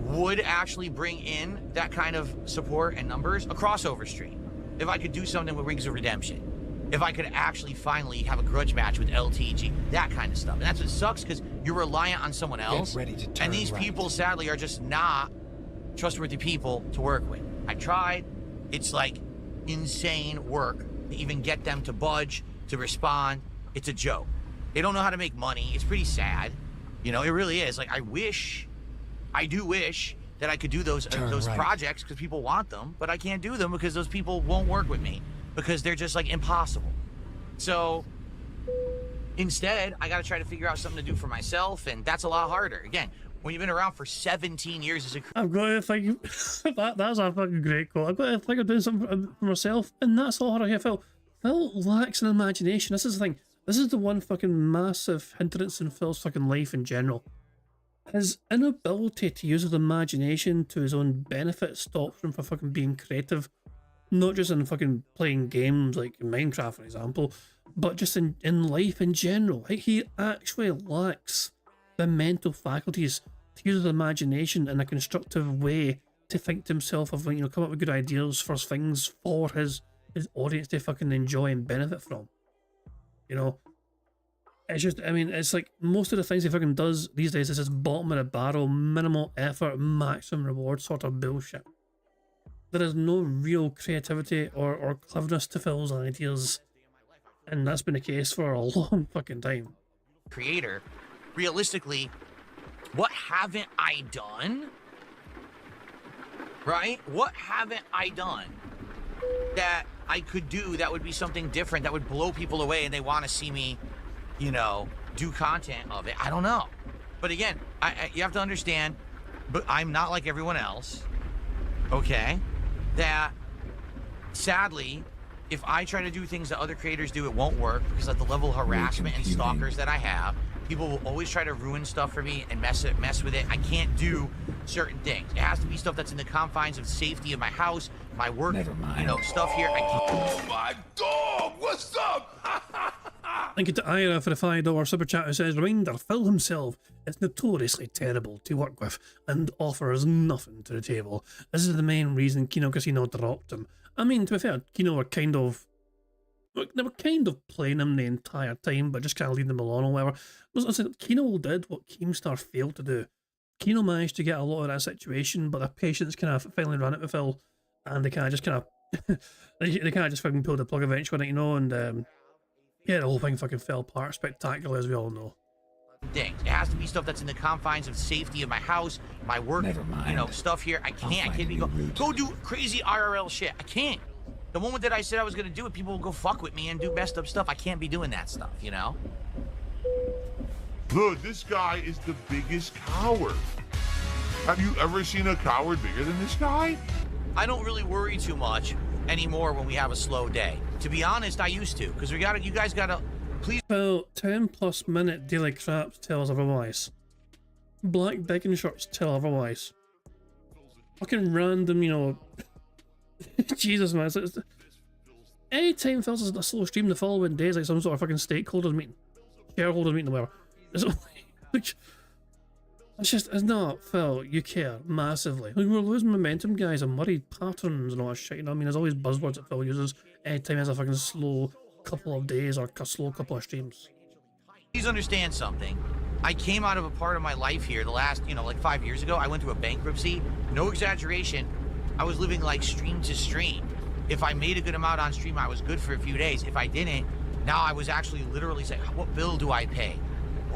would actually bring in that kind of support and numbers? A crossover stream. If I could do something with Rings of Redemption. If I could actually finally have a grudge match with LTG. That kind of stuff. And that's what sucks, because you're reliant on someone else. Get ready to turn and these right. people, sadly, are just not trustworthy people to work with. I tried. It's like insane work to even get them to budge, to respond. It's a joke. They don't know how to make money. It's pretty sad. You know, it really is. Like, I do wish that I could do those right. projects because people want them, but I can't do them because those people won't work with me because they're just like impossible. So instead, I got to try to figure out something to do for myself, and that's a lot harder. Again, when you've been around for 17 years as a I've got to think that's a fucking great quote. I've got to think of doing something for myself, and that's all I feel. Phil lacks an imagination. This is the thing. This is the one fucking massive hindrance in Phil's fucking life in general. His inability to use his imagination to his own benefit stops him from fucking being creative. Not just in fucking playing games like Minecraft, for example, but just in life in general. Like, he actually lacks the mental faculties to use his imagination in a constructive way to think to himself of, you know, come up with good ideas for things for his audience to fucking enjoy and benefit from. You know, it's just, I mean, it's like most of the things he fucking does these days is just bottom of the barrel, minimal effort, maximum reward sort of bullshit. There is no real creativity or cleverness to Phil's ideas, and that's been the case for a long fucking time. creator, realistically, what haven't I done? Right? What haven't I done that I could do that would be something different, that would blow people away and they want to see me, you know, do content of it? I don't know. But again, you have to understand, but I'm not like everyone else, okay? That, sadly, if I try to do things that other creators do, it won't work because of the level of harassment and stalkers that I have. People will always try to ruin stuff for me and mess with it. I can't do certain things. It has to be stuff that's in the confines of safety of my house, my work, Never mind. you know, stuff here. I can't. Oh my dog! What's up? Thank you to Ira for the $5 super chat who says, reminder, Phil himself is notoriously terrible to work with and offers nothing to the table. This is the main reason Kino Casino dropped him. I mean, to be fair, Kino were kind of playing him the entire time, but just kind of leaving him alone or whatever. Listen, Kino did what Keemstar failed to do. Kino managed to get a lot of that situation, but the patience kind of finally ran it with Phil, and they kind of just they kind of just fucking pulled the plug eventually, you know, and yeah, the whole thing fucking fell apart spectacularly, as we all know. Things. It has to be stuff that's in the confines of safety of my house, my work, Never mind. you know, stuff here. I can't be go do crazy IRL shit. I can't. The moment that I said I was gonna do it, people will go fuck with me and do messed up stuff. I can't be doing that stuff, you know? Look, this guy is the biggest coward. Have you ever seen a coward bigger than this guy? I don't really worry too much anymore when we have a slow day. To be honest, I used to, because you guys gotta, please. Well, 10+ minute daily craps tell us otherwise. Black begging shirts tell otherwise. Fucking random, you know. Jesus, man. Anytime Phil's a slow stream the following day is like some sort of fucking stakeholders meeting, shareholders meeting, or whatever. It's not, Phil, you care massively. Like, we're losing momentum, guys, and worried patterns and all that shit, you know what I mean? There's always buzzwords that Phil uses anytime he has a fucking slow couple of days or a slow couple of streams. Please understand something. I came out of a part of my life here the last, you know, like 5 years ago. I went through a bankruptcy. No exaggeration. I was living like stream to stream. If I made a good amount on stream, I was good for a few days. If I didn't, now I was actually literally saying, what bill do I pay?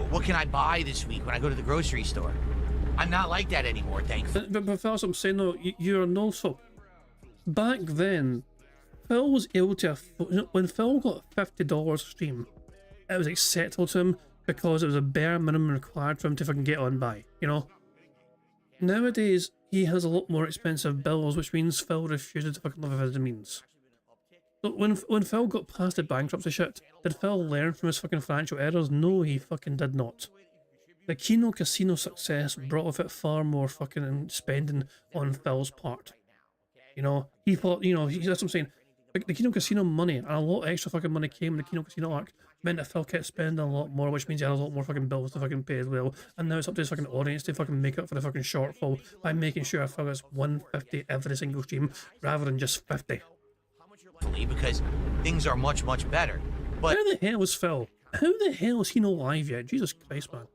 What can I buy this week when I go to the grocery store? I'm not like that anymore, thankfully. But Phil, I'm saying, though, you're no so. Back then, Phil was able to afford, when Phil got $50 a stream, it was acceptable to him because it was a bare minimum required for him to fucking get on by, you know? Nowadays, he has a lot more expensive bills, which means Phil refuses to fucking live within his means. So when Phil got past the bankruptcy shit, did Phil learn from his fucking financial errors? No, he fucking did not. The Kino Casino success brought with it far more fucking spending on Phil's part. You know, he thought, you know, that's what I'm saying. like the Kino Casino money and a lot of extra fucking money came in the Kino Casino arc meant that Phil kept spending a lot more, which means he had a lot more fucking bills to fucking pay as well. And now it's up to his fucking audience to fucking make up for the fucking shortfall by making sure Phil gets 150 every single stream rather than just 50. Because things are much, much better. But How the hell is Phil? How the hell is he not live yet? Jesus Christ, man.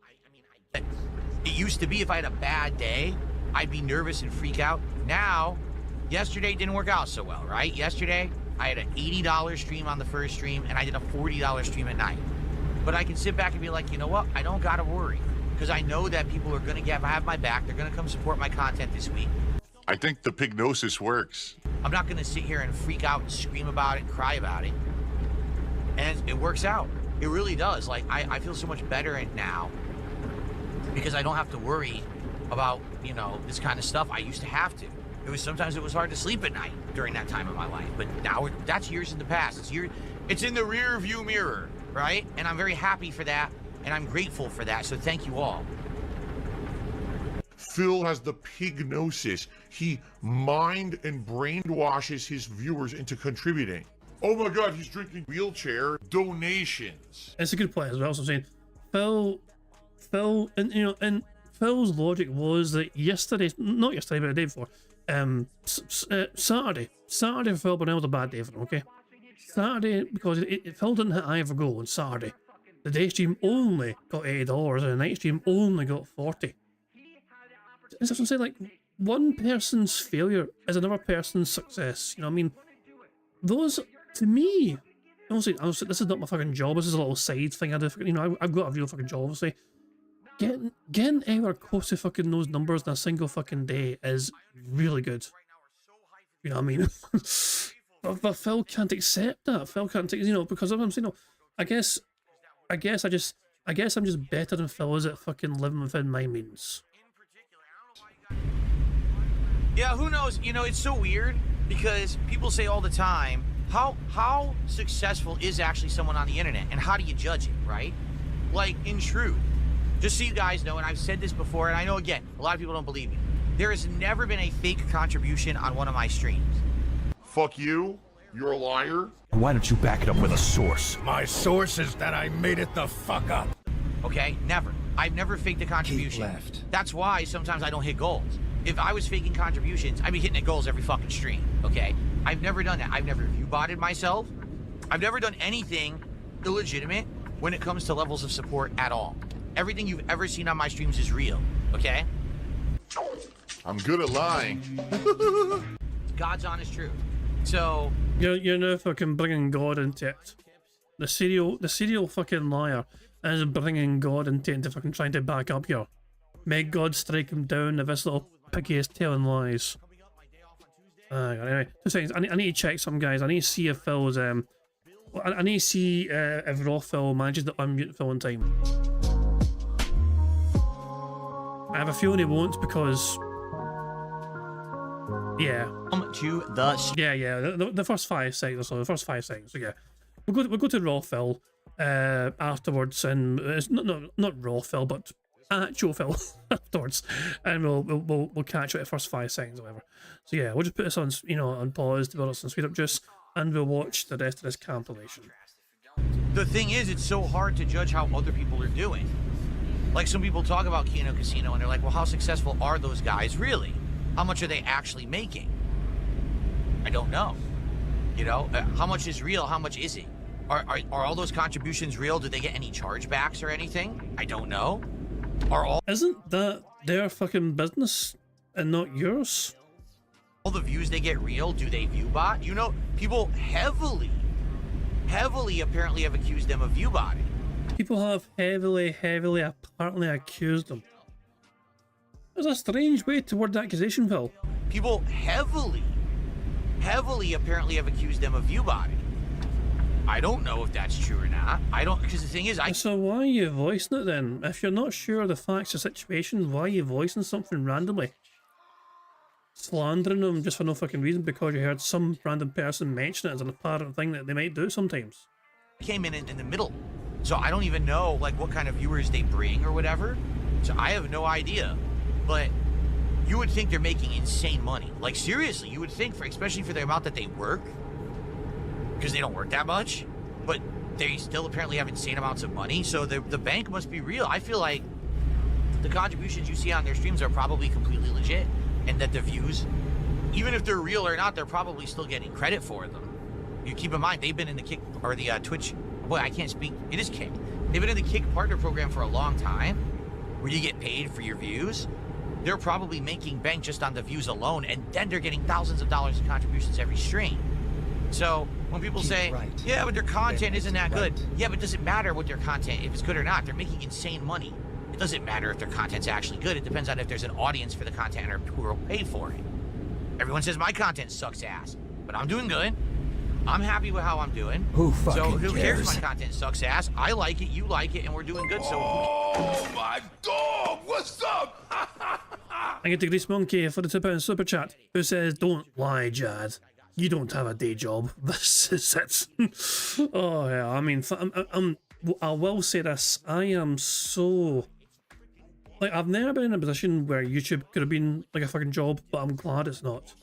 it used to be if I had a bad day, I'd be nervous and freak out. Now, yesterday didn't work out so well, right? Yesterday, I had an $80 stream on the first stream, and I did a $40 stream at night. But I can sit back and be like, you know what? I don't gotta worry, because I know that people are gonna have my back. They're gonna come support my content this week. I think the pignosis works. I'm not gonna sit here and freak out and scream about it and cry about it. And it works out. It really does. Like, I feel so much better now because I don't have to worry about, you know, this kind of stuff. I used to have to. Sometimes it was hard to sleep at night during that time of my life, but now that's years in the past. It's in the rear view mirror, right? And I'm very happy for that, and I'm grateful for that, so thank you all. Phil has the pignosis. He mind and brainwashes his viewers into contributing. Oh my god, he's drinking wheelchair donations. It's a good point as well. So I'm saying, Phil, and you know, and Phil's logic was that not yesterday, but the day before, Saturday for Phil Burnell was a bad day for him. Okay, Saturday because Phil didn't hit either goal on Saturday. The day stream only got $80 and the night stream only got 40. That's what I'm saying. Like, one person's failure is another person's success. You know what I mean? Those, to me, honestly, this is not my fucking job. This is a little side thing I do. You know, I've got a real fucking job, obviously. Getting anywhere close to fucking those numbers in a single fucking day is really good. You know what I mean? but Phil can't accept that. Phil can't take, you know, because I'm saying, I guess I'm just better than Phil is at fucking living within my means. Yeah, who knows? You know, it's so weird because people say all the time, how successful is actually someone on the internet and how do you judge it, right? Like, in truth, just so you guys know, and I've said this before, and I know, again, a lot of people don't believe me. There has never been a fake contribution on one of my streams. Fuck you. You're a liar. Why don't you back it up with a source? My source is that I made it the fuck up. Okay? Never. I've never faked a contribution. Keep left. That's why sometimes I don't hit goals. If I was faking contributions, I'd be hitting at goals every fucking stream, okay? I've never done that. I've never view-botted myself. I've never done anything illegitimate when it comes to levels of support at all. Everything you've ever seen on my streams is real, okay? I'm good at lying. God's honest truth. So You're now fucking bringing God into it. The serial fucking liar is bringing God into it, into fucking trying to back up here. May God strike him down if this little piggy is telling lies. Anyway, 2 seconds. I need to check some, guys. I need to see if Phil's I need to see if Raw Phil manages to unmute Phil in time. I have a feeling he won't because, yeah. to the Yeah. The first 5 seconds or so. The first 5 seconds. So yeah, we'll go to Raw Phil afterwards, and it's not Raw Phil, but actual Phil afterwards, and we'll catch it at the first 5 seconds or whatever. So yeah, we'll just put this on, you know, on pause, develop some speed up juice, and we'll watch the rest of this compilation. The thing is, it's so hard to judge how other people are doing. Like, some people talk about Kino Casino and they're like, well, how successful are those guys really? How much are they actually making? I don't know. You know, how much is real? How much is it? Are all those contributions real? Do they get any chargebacks or anything? I don't know. Isn't that their fucking business and not yours? All the views they get real? Do they view bot? You know, people heavily apparently have accused them of view botting. People have heavily apparently accused them. There's a strange way to word the accusation, Phil. People heavily apparently have accused them of view botting. I don't know if that's true or not. I don't, because the thing is, So why are you voicing it then? If you're not sure of the facts of the situation, why are you voicing something randomly? Slandering them just for no fucking reason because you heard some random person mention it as an apparent thing that they might do sometimes. came in the middle. So I don't even know, like, what kind of viewers they bring or whatever. So I have no idea. But you would think they're making insane money. Like, seriously, you would think, especially for the amount that they work, because they don't work that much, but they still apparently have insane amounts of money. So the bank must be real. I feel like the contributions you see on their streams are probably completely legit, and that the views, even if they're real or not, they're probably still getting credit for them. You keep in mind, they've been in the Kick, or the Twitch, boy, I can't speak, it is Kick. They've been in the Kick partner program for a long time, where you get paid for your views. They're probably making bank just on the views alone, and then they're getting thousands of dollars in contributions every stream. So when people say, yeah, but their content isn't that good. Yeah, but does it matter what their content, if it's good or not? They're making insane money. It doesn't matter if their content's actually good. It depends on if there's an audience for the content or who will pay for it. Everyone says my content sucks ass, but I'm doing good. I'm happy with how I'm doing. Who fucking So who cares if cares? my content sucks ass? I like it, you like it, and we're doing good. So Oh my dog! What's up? I get to Grease Monkey for the £2 super chat, who says, "Don't lie, Jad. You don't have a day job. This is it." Oh yeah, I mean, I will say this: I am so, like, I've never been in a position where YouTube could have been like a fucking job, but I'm glad it's not.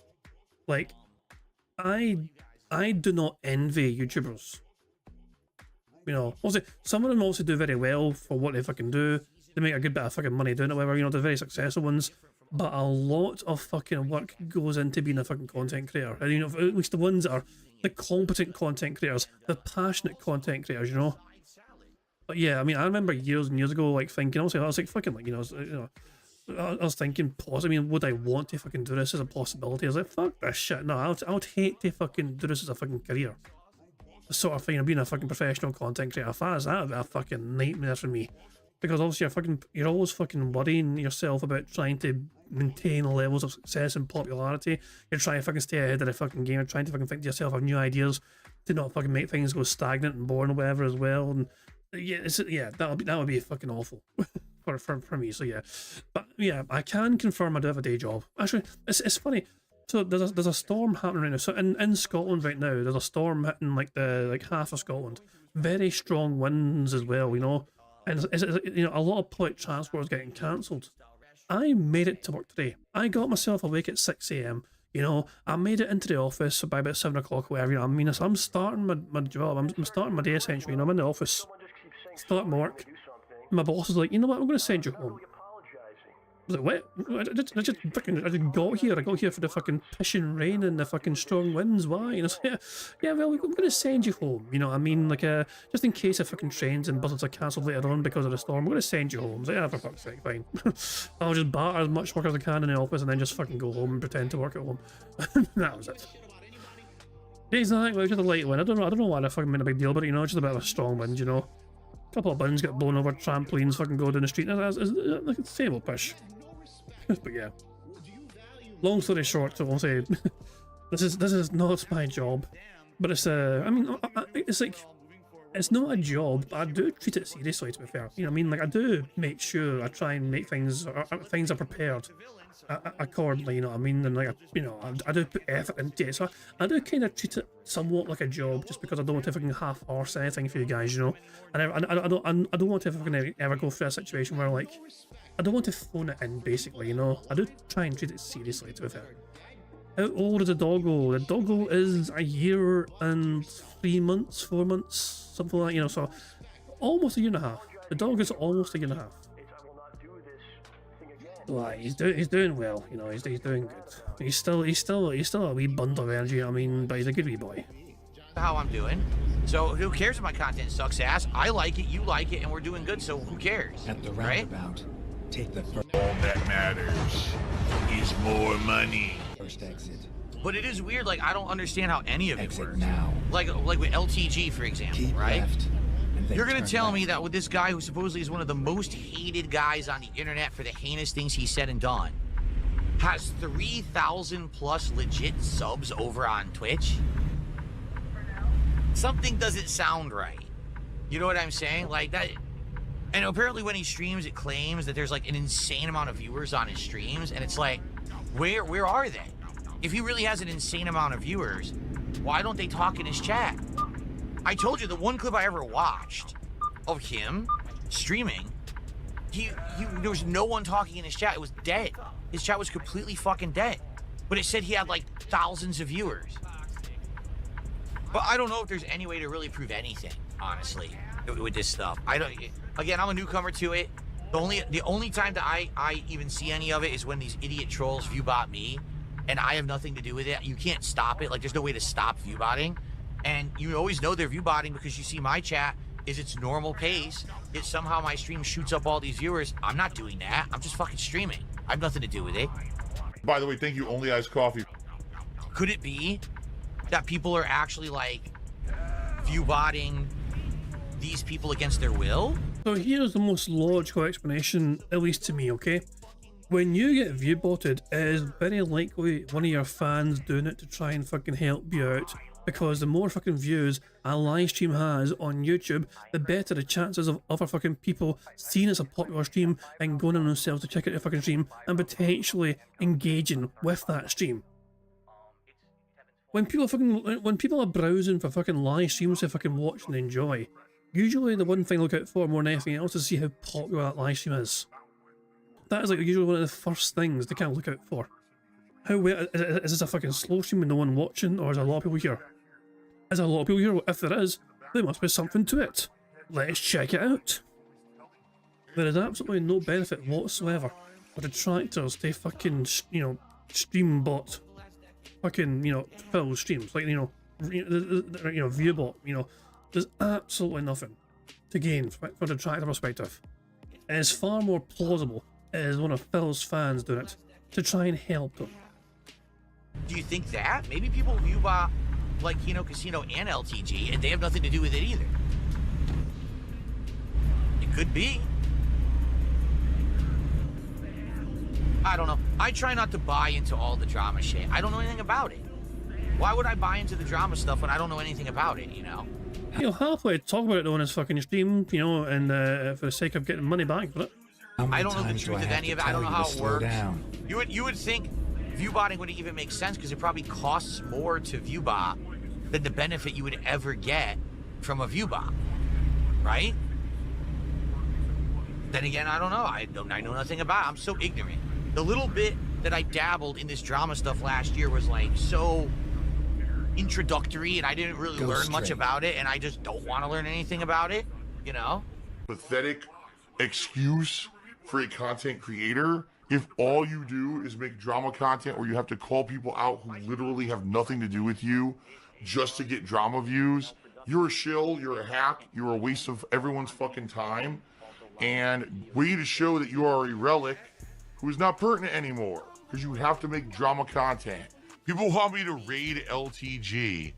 Like, I do not envy YouTubers. You know, obviously some of them also do very well for what they fucking do. They make a good bit of fucking money doing it, whatever, you know, they're very successful ones. But a lot of fucking work goes into being a fucking content creator. And, you know, at least the ones that are the competent content creators, the passionate content creators, you know. But yeah, I mean, I remember years and years ago, like, thinking, also, I was like, fucking, like, I was thinking, I mean, would I want to fucking do this as a possibility? I was like, fuck this shit. No, I would hate to fucking do this as a fucking career. The sort of thing of being a fucking professional content creator. That would be a fucking nightmare for me. Because obviously you're always fucking worrying yourself about trying to maintain levels of success and popularity. You're trying to fucking stay ahead of the fucking game. You're trying to fucking think to yourself of new ideas to not fucking make things go stagnant and boring or whatever as well. And yeah, that would be fucking awful for me. So yeah, but yeah, I can confirm I do have a day job. Actually, it's funny. So there's a storm happening right now. So in Scotland right now, there's a storm hitting like half of Scotland. Very strong winds as well, you know. And it's, you know, a lot of public transport is getting cancelled. I made it to work today. I got myself awake at 6 AM. You know, I made it into the office by about 7 o'clock, whatever. You know, I mean, so I'm starting my job. I'm starting my day essentially. You know, I'm in the office, starting my work. My boss is like, you know what? I'm going to send you home. I was like, what? I just got here. I got here for the fucking pissing rain and the fucking strong winds. Why? And I was like, yeah, well, I'm going to send you home. You know what I mean? Like, just in case the fucking trains and buses are cancelled later on because of the storm, we're going to send you home. I was like, yeah, for fuck's sake, fine. I'll just batter as much work as I can in the office and then just fucking go home and pretend to work at home. That was it. Exactly, it was just a light wind. I don't know why they fucking made a big deal, but you know, just a bit of a strong wind, you know. A couple of buns get blown over, trampolines fucking go down the street. It's like the same old pish. But yeah, long story short, so I'll say this is not my job, but it's I mean, it's like, it's not a job, but I do treat it seriously, to be fair. You know what I mean? Like, I do make sure I try and make things are prepared accordingly, you know what I mean? And like, you know, I do put effort into it, so I do kind of treat it somewhat like a job, just because I don't want to fucking half-arse anything for you guys, you know. And I don't want to fucking ever go through a situation where, like, I don't want to phone it in, basically, you know. I do try and treat it seriously, to be fair. How old is the doggo? The doggo is a year and 3 months, 4 months, something like that, you know, so almost a year and a half. The dog is almost a year and a half. Like, he's doing well, you know, he's doing good. He's still a wee bundle of energy, I mean, but he's a good wee boy. how I'm doing. So who cares if my content sucks ass? I like it, you like it, and we're doing good, so who cares? At the right? roundabout, take the All that matters is more money. first exit. But it is weird, like, I don't understand how any of it Exit works. now. Like with LTG, for example, Keep right? left. And then You're gonna turn tell left. me that with this guy who supposedly is one of the most hated guys on the internet for the heinous things he said and done, has 3,000 plus legit subs over on Twitch? Something doesn't sound right. You know what I'm saying? Like that. And apparently when he streams, it claims that there's like an insane amount of viewers on his streams, and it's like, where are they? If he really has an insane amount of viewers, why don't they talk in his chat? I told you, the one clip I ever watched of him streaming, there was no one talking in his chat. It was dead. His chat was completely fucking dead. But it said he had like thousands of viewers. But I don't know if there's any way to really prove anything, honestly, with this stuff. Again, I'm a newcomer to it. The only time that I even see any of it is when these idiot trolls viewbot me, and I have nothing to do with it. You can't stop it. Like, there's no way to stop viewbotting. And you always know they're viewbotting because you see my chat is its normal pace. Yet somehow my stream shoots up all these viewers. I'm not doing that. I'm just fucking streaming. I have nothing to do with it. By the way, thank you, Only Iced Coffee. Could it be that people are actually, like, viewbotting these people against their will? So here's the most logical explanation, at least to me, okay? When you get viewbotted, it is very likely one of your fans doing it to try and fucking help you out. Because the more fucking views a live stream has on YouTube, the better the chances of other fucking people seeing it's a popular stream and going on themselves to check out the fucking stream and potentially engaging with that stream. When people are browsing for fucking live streams to fucking watch and enjoy, usually the one thing to look out for more than anything else is to see how popular that live stream is. That is like usually one of the first things they kind of look out for. How well is this a fucking slow stream with no one watching, or is there a lot of people here? Is there a lot of people here? If there is, there must be something to it. Let's check it out. There is absolutely no benefit whatsoever for detractors to fucking, stream bot, fucking, fill streams, like, view bot, there's absolutely nothing to gain from a detractor perspective. It is far more plausible as one of Phil's fans doing it to try and help them. Do you think that? Maybe people viewbot like Kino Casino and LTG and they have nothing to do with it either. It could be. I don't know. I try not to buy into all the drama shit. I don't know anything about it. Why would I buy into the drama stuff when I don't know anything about it, Halfway talk about it on his fucking stream, and for the sake of getting money back for it. I don't know the truth of any of it. I don't know how it works. You would think viewbotting would even make sense because it probably costs more to viewbot than the benefit you would ever get from a viewbot, right? Then again, I don't know. I know nothing about it. I'm so ignorant. The little bit that I dabbled in this drama stuff last year was like so introductory, and I didn't really learn much about it, and I just don't want to learn anything about it, Pathetic excuse for a content creator if all you do is make drama content where you have to call people out who literally have nothing to do with you just to get drama views. You're a shill, you're a hack, you're a waste of everyone's fucking time, and way to show that you are a relic who is not pertinent anymore because you have to make drama content. People want me to raid LTG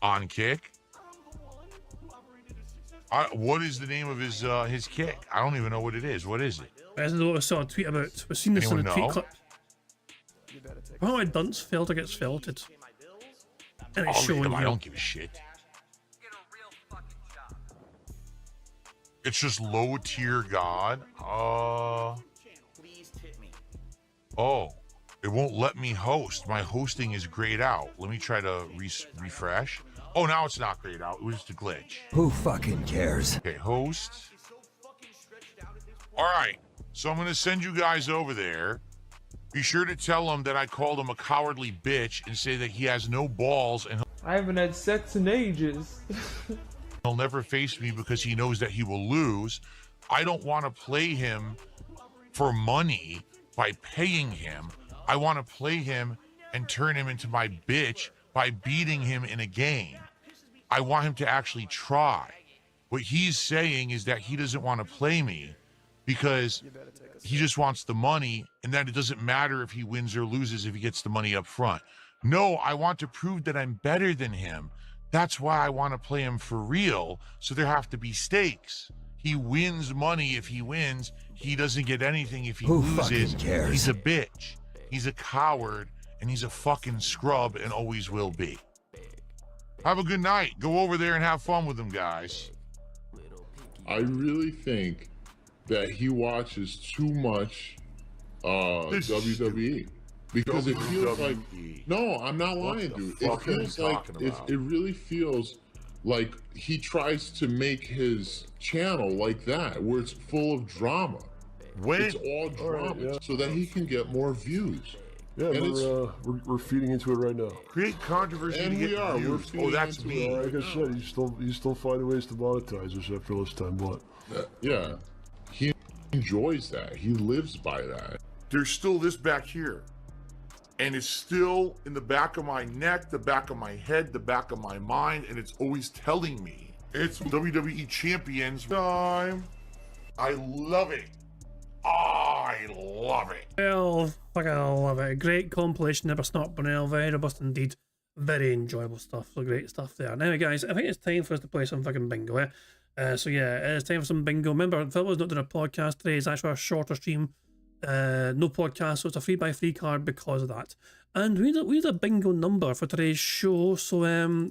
on Kick. What is the name of his kick? I don't even know what it is. What is it? I don't know what I saw a tweet about. We've seen this in the tweet clip. Oh, a dunce filter gets filtered. And it's showing I don't give a shit. It's just low tier god. Oh, it won't let me host. My hosting is grayed out. Let me try to refresh. Oh, now it's not grayed out. It was just a glitch. Who fucking cares? Okay, host. All right, so I'm going to send you guys over there. Be sure to tell him that I called him a cowardly bitch and say that he has no balls and I haven't had sex in ages. he'll never face me because he knows that he will lose. I don't want to play him for money by paying him. I want to play him and turn him into my bitch by beating him in a game. I want him to actually try. What he's saying is that he doesn't want to play me because he just wants the money, and that it doesn't matter if he wins or loses if he gets the money up front. No, I want to prove that I'm better than him. That's why I want to play him for real, so there have to be stakes. He wins money if he wins. He doesn't get anything if he loses. He's a bitch. He's a coward, and he's a fucking scrub and always will be. Have a good night. Go over there and have fun with them, guys. I really think that he watches too much WWE. Because it feels like, no, I'm not lying, dude. It feels like, it really feels like he tries to make his channel like that, where it's full of drama. It's all drama, so that he can get more views. Yeah, And we're feeding into it right now. Create controversy And to we get are. We're views. feeding Oh, that's into me. it. Like I said, he's still finding ways to monetize us after all this time. What? Yeah, he enjoys that. He lives by that. There's still this back here. And it's still in the back of my neck, the back of my head, the back of my mind, and it's always telling me. It's WWE Champions time. I love it. I love it. Well, fucking love it. Great compilation, Never Snort Brunel. Very robust indeed. Very enjoyable stuff. So great stuff there. Now, guys, I think it's time for us to play some fucking bingo, so yeah, it's time for some bingo. Remember, Phil was not doing a podcast today. It's actually a shorter stream. No podcast, so it's a 3x3 card because of that. And we need a bingo number for today's show. So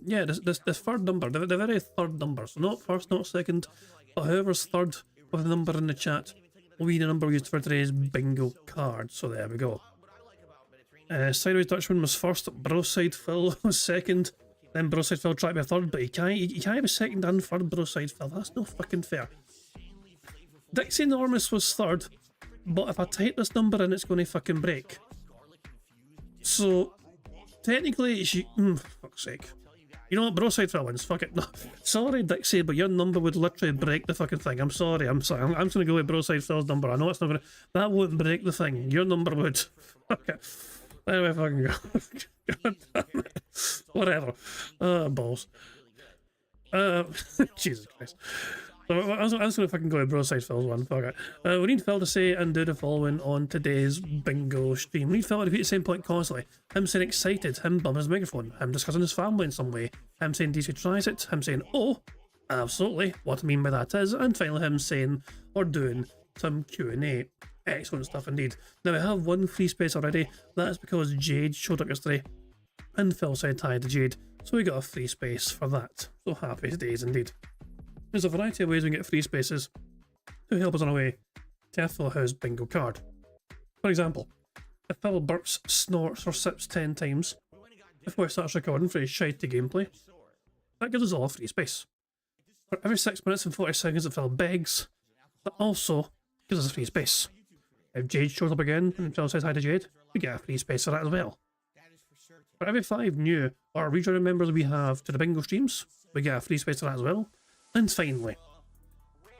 yeah, this third number, the very third number. So not first, not second, but whoever's third with the number in the chat will be the number used for today's bingo card. So there we go. Sideways Dutchman was first, Broside Phil was second, then Broside Phil tried to be third, but he can't be second and third, Broside Phil. That's no fucking fair. Dixie Enormous was third, but if I type this number in, it's going to fucking break. So, technically, fuck's sake. You know what, Broside Phil wins, fuck it. No, sorry, Dixie, but your number would literally break the fucking thing. I'm sorry. I'm just going to go with Broside Phil's number. I know it's not going to... That won't break the thing. Your number would. Fuck it. There we fucking go. God damn it. Whatever. Balls. Jesus Christ. So I was going to fucking go with Broside Phil's one. Fuck it. We need Phil to say and do the following on today's bingo stream. We need Phil to repeat the same point constantly. Him saying excited, him bumming his microphone, him discussing his family in some way, him saying DSP tries it, him saying, oh, absolutely, what I mean by that is, and finally him saying or doing some Q&A. Excellent stuff indeed. Now we have one free space already. That is because Jade showed up yesterday and Phil said hi to Jade. So we got a free space for that. So happy days indeed. There's a variety of ways we can get free spaces to help us on our way to a Full House bingo card. For example, if Phil burps, snorts or sips 10 times before he starts recording for his shitey gameplay, that gives us all a free space. For every 6 minutes and 40 seconds that Phil begs, that also gives us a free space. If Jade shows up again and Phil says hi to Jade, we get a free space for that as well. For every 5 new or rejoining members we have to the bingo streams, we get a free space for that as well. And finally,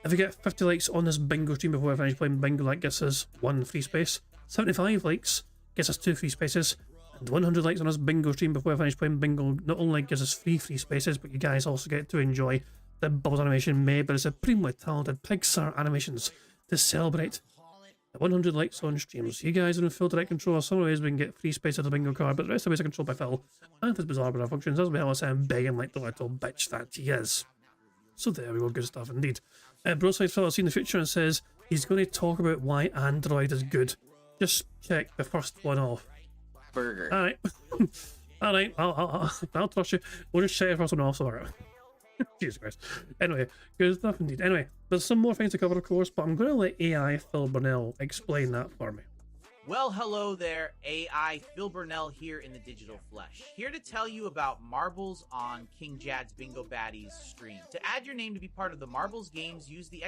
if we get 50 likes on this bingo stream before we finish playing bingo, that gets us 1 free space. 75 likes gets us 2 free spaces. And 100 likes on this bingo stream before we finish playing bingo not only gives us 3 free spaces, but you guys also get to enjoy the Bubbles animation made by the supremely talented Pixar Animations to celebrate the 100 likes on streams. You guys are in full direct control of some ways we can get free space of the bingo card, but the rest of the ways are controlled by Phil and his bizarre bizarre functions, as well as him begging like the little bitch that he is. So there we go, good stuff indeed. Broside Phil has seen the future and says he's going to talk about why Android is good. Just check the first one off. Burger. Alright. Alright, I'll trust you. We'll just check the first one off, so alright. Jesus Christ. Anyway, good stuff indeed. Anyway, there's some more things to cover, of course, but I'm going to let AI Phil Burnell explain that for me. Well, hello there, AI. Phil Burnell here in the digital flesh. Here to tell you about marbles on King Jad's Bingo Baddies stream. To add your name to be part of the marbles games, use the !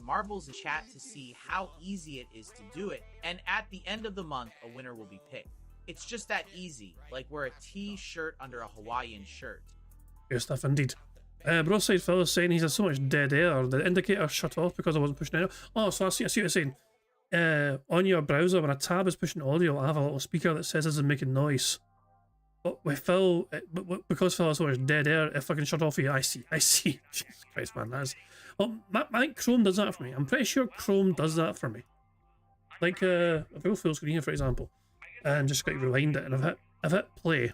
marbles in chat to see how easy it is to do it. And at the end of the month, a winner will be picked. It's just that easy, like wear a t-shirt under a Hawaiian shirt. Good stuff indeed. Broside Phil is saying he's had so much dead air. The indicator shut off because I wasn't pushing it. Oh, so I see what you're saying. On your browser, when a tab is pushing audio, I have a little speaker that says this is making noise. But with Phil, because Phil has so much dead air, if I can shut off for you, I see. Jesus Christ, man, that's... Well, I think Chrome does that for me. I'm pretty sure Chrome does that for me. Like, if I go full screen here, for example, and just got to rewind it, and I've hit play.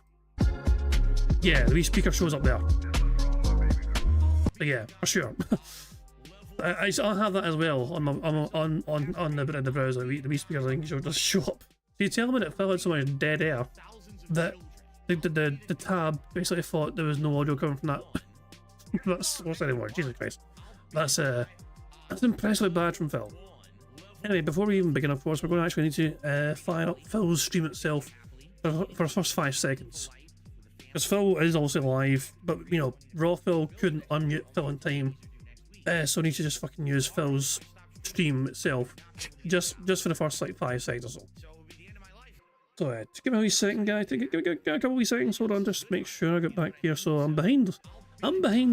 Yeah, the wee speaker shows up there. But yeah, for sure. I'll have that as well on my on the browser. The wee speaker thing will just show up. So you tell me that Phil had so much dead air that the tab basically thought there was no audio coming from that source anymore. Jesus Christ, that's impressively bad from Phil. Anyway, before we even begin, of course, we're going to actually need to fire up Phil's stream itself for the first 5 seconds. Because Phil is also live, but you know, Raw Phil couldn't unmute Phil in time. So I need to just fucking use Phil's stream itself, just for the first like 5 seconds or so. So just give me a wee second, guys. Give me a couple wee seconds. Hold on, just make sure I get back here. So I'm behind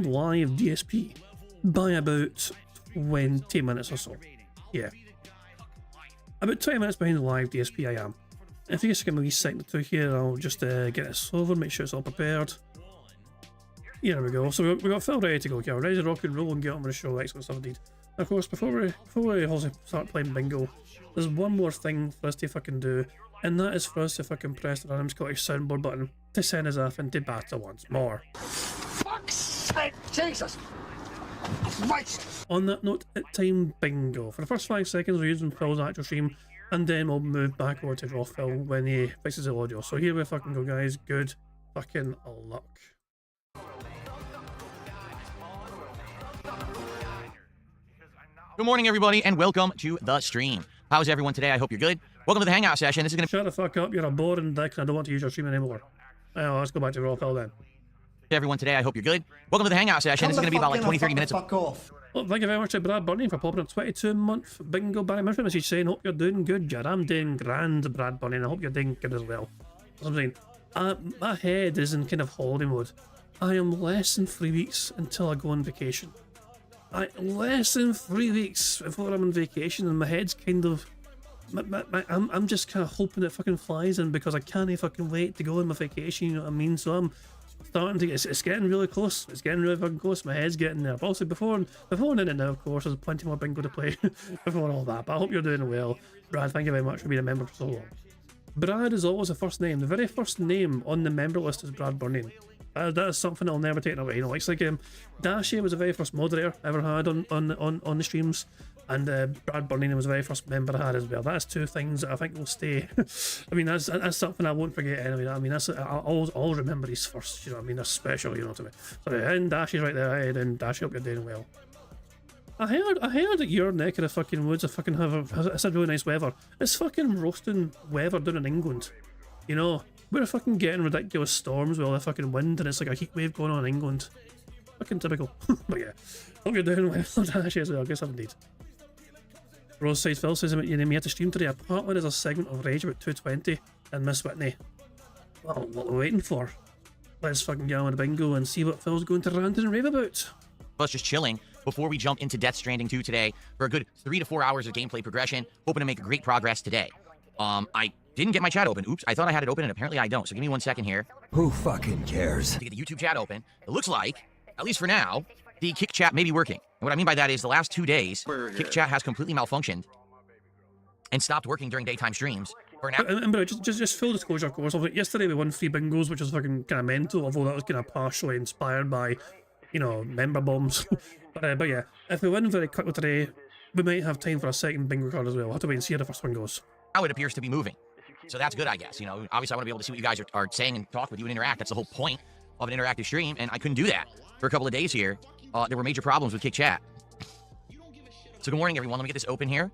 live DSP by about 20 minutes or so. Yeah. About 20 minutes behind the live DSP I am. If you just give me a wee second or two here, I'll just get this over, make sure it's all prepared. Yeah, there we go. So we've got Phil ready to go. Okay, we're ready to rock and roll and get on with the show. Excellent stuff indeed. Of course, before we also start playing bingo, there's one more thing for us to fucking do, and that is for us to fucking press the random Scottish soundboard button to send us off into battle once more. Fuck's sake, Jesus! Christ! On that note, it's time bingo. For the first 5 seconds, we're using Phil's actual stream, and then we'll move back over to draw Phil when he fixes the audio. So here we fucking go, guys. Good fucking luck. Good morning, everybody, and welcome to the stream. How's everyone today? I hope you're good. Welcome to the Hangout session. This is going to... Shut the fuck up. You're a boring dick, and I don't want to use your stream anymore. Oh, let's go back to Raw Phil then. Everyone today, I hope you're good. Welcome to the Hangout session. This is going to be about like 20-30 minutes. Fuck off. Well, thank you very much to Brad Burney for popping a 22-month bingo Barry Murphy message saying, hope you're doing good, Jad. I'm doing grand, Brad Burney, and I hope you're doing good as well. That's what I'm saying. My head is in kind of holiday mode. I am less than 3 weeks until I go on vacation. Less than 3 weeks before I'm on vacation, and my head's kind of... I'm just kind of hoping it fucking flies in because I can't fucking wait to go on my vacation, you know what I mean? So I'm starting to get... It's getting really close. It's getting really fucking close. My head's getting there. But also before then and now, of course, there's plenty more bingo to play before all that. But I hope you're doing well. Brad, thank you very much for being a member for so long. Brad is always the first name. The very first name on the member list is Brad Burning. That is something I'll never take away. You know, it's like Dashy was the very first moderator I ever had on the streams, and Brad Burning was the very first member I had as well. That's two things that I think will stay. I mean, that's something I won't forget anyway. I mean, I'll always remember these first. You know, what I mean, they're special. You know what I mean? So and Dashy's right there. Hey, then Dashy, hope you're doing well. I heard that your neck of the fucking woods has had really nice weather. It's fucking roasting weather down in England. You know. We're fucking getting ridiculous storms with all the fucking wind, and it's like a heat wave going on in England. Fucking typical. But yeah, hope you're doing well. Dash as well, I guess indeed. Rose says, Phil says you had to stream today. Apparently there's a segment of Rage about 220 and Miss Whitney. Well, what we're waiting for. Let's fucking get on with the bingo and see what Phil's going to rant and rave about. Us just chilling before we jump into Death Stranding 2 today for a good 3 to 4 hours of gameplay progression. Hoping to make great progress today. I didn't get my chat open. Oops, I thought I had it open, and apparently I don't. So give me 1 second here. Who fucking cares? To get the YouTube chat open. It looks like, at least for now, the Kick chat may be working. And what I mean by that is the last 2 days, Kick chat has completely malfunctioned and stopped working during daytime streams. For now. But just full disclosure, of course. Yesterday we won 3 bingos, which was fucking kind of mental, although that was kind of partially inspired by, you know, member bombs. but yeah, if we win very quickly today, we might have time for a second bingo card as well. We'll have to wait and see how the first one goes. Now it appears to be moving. So that's good, I guess. You know, obviously I want to be able to see what you guys are saying and talk with you and interact. That's the whole point of an interactive stream, and I couldn't do that for a couple of days here. There were major problems with Kick Chat. So good morning, everyone. Let me get this open here.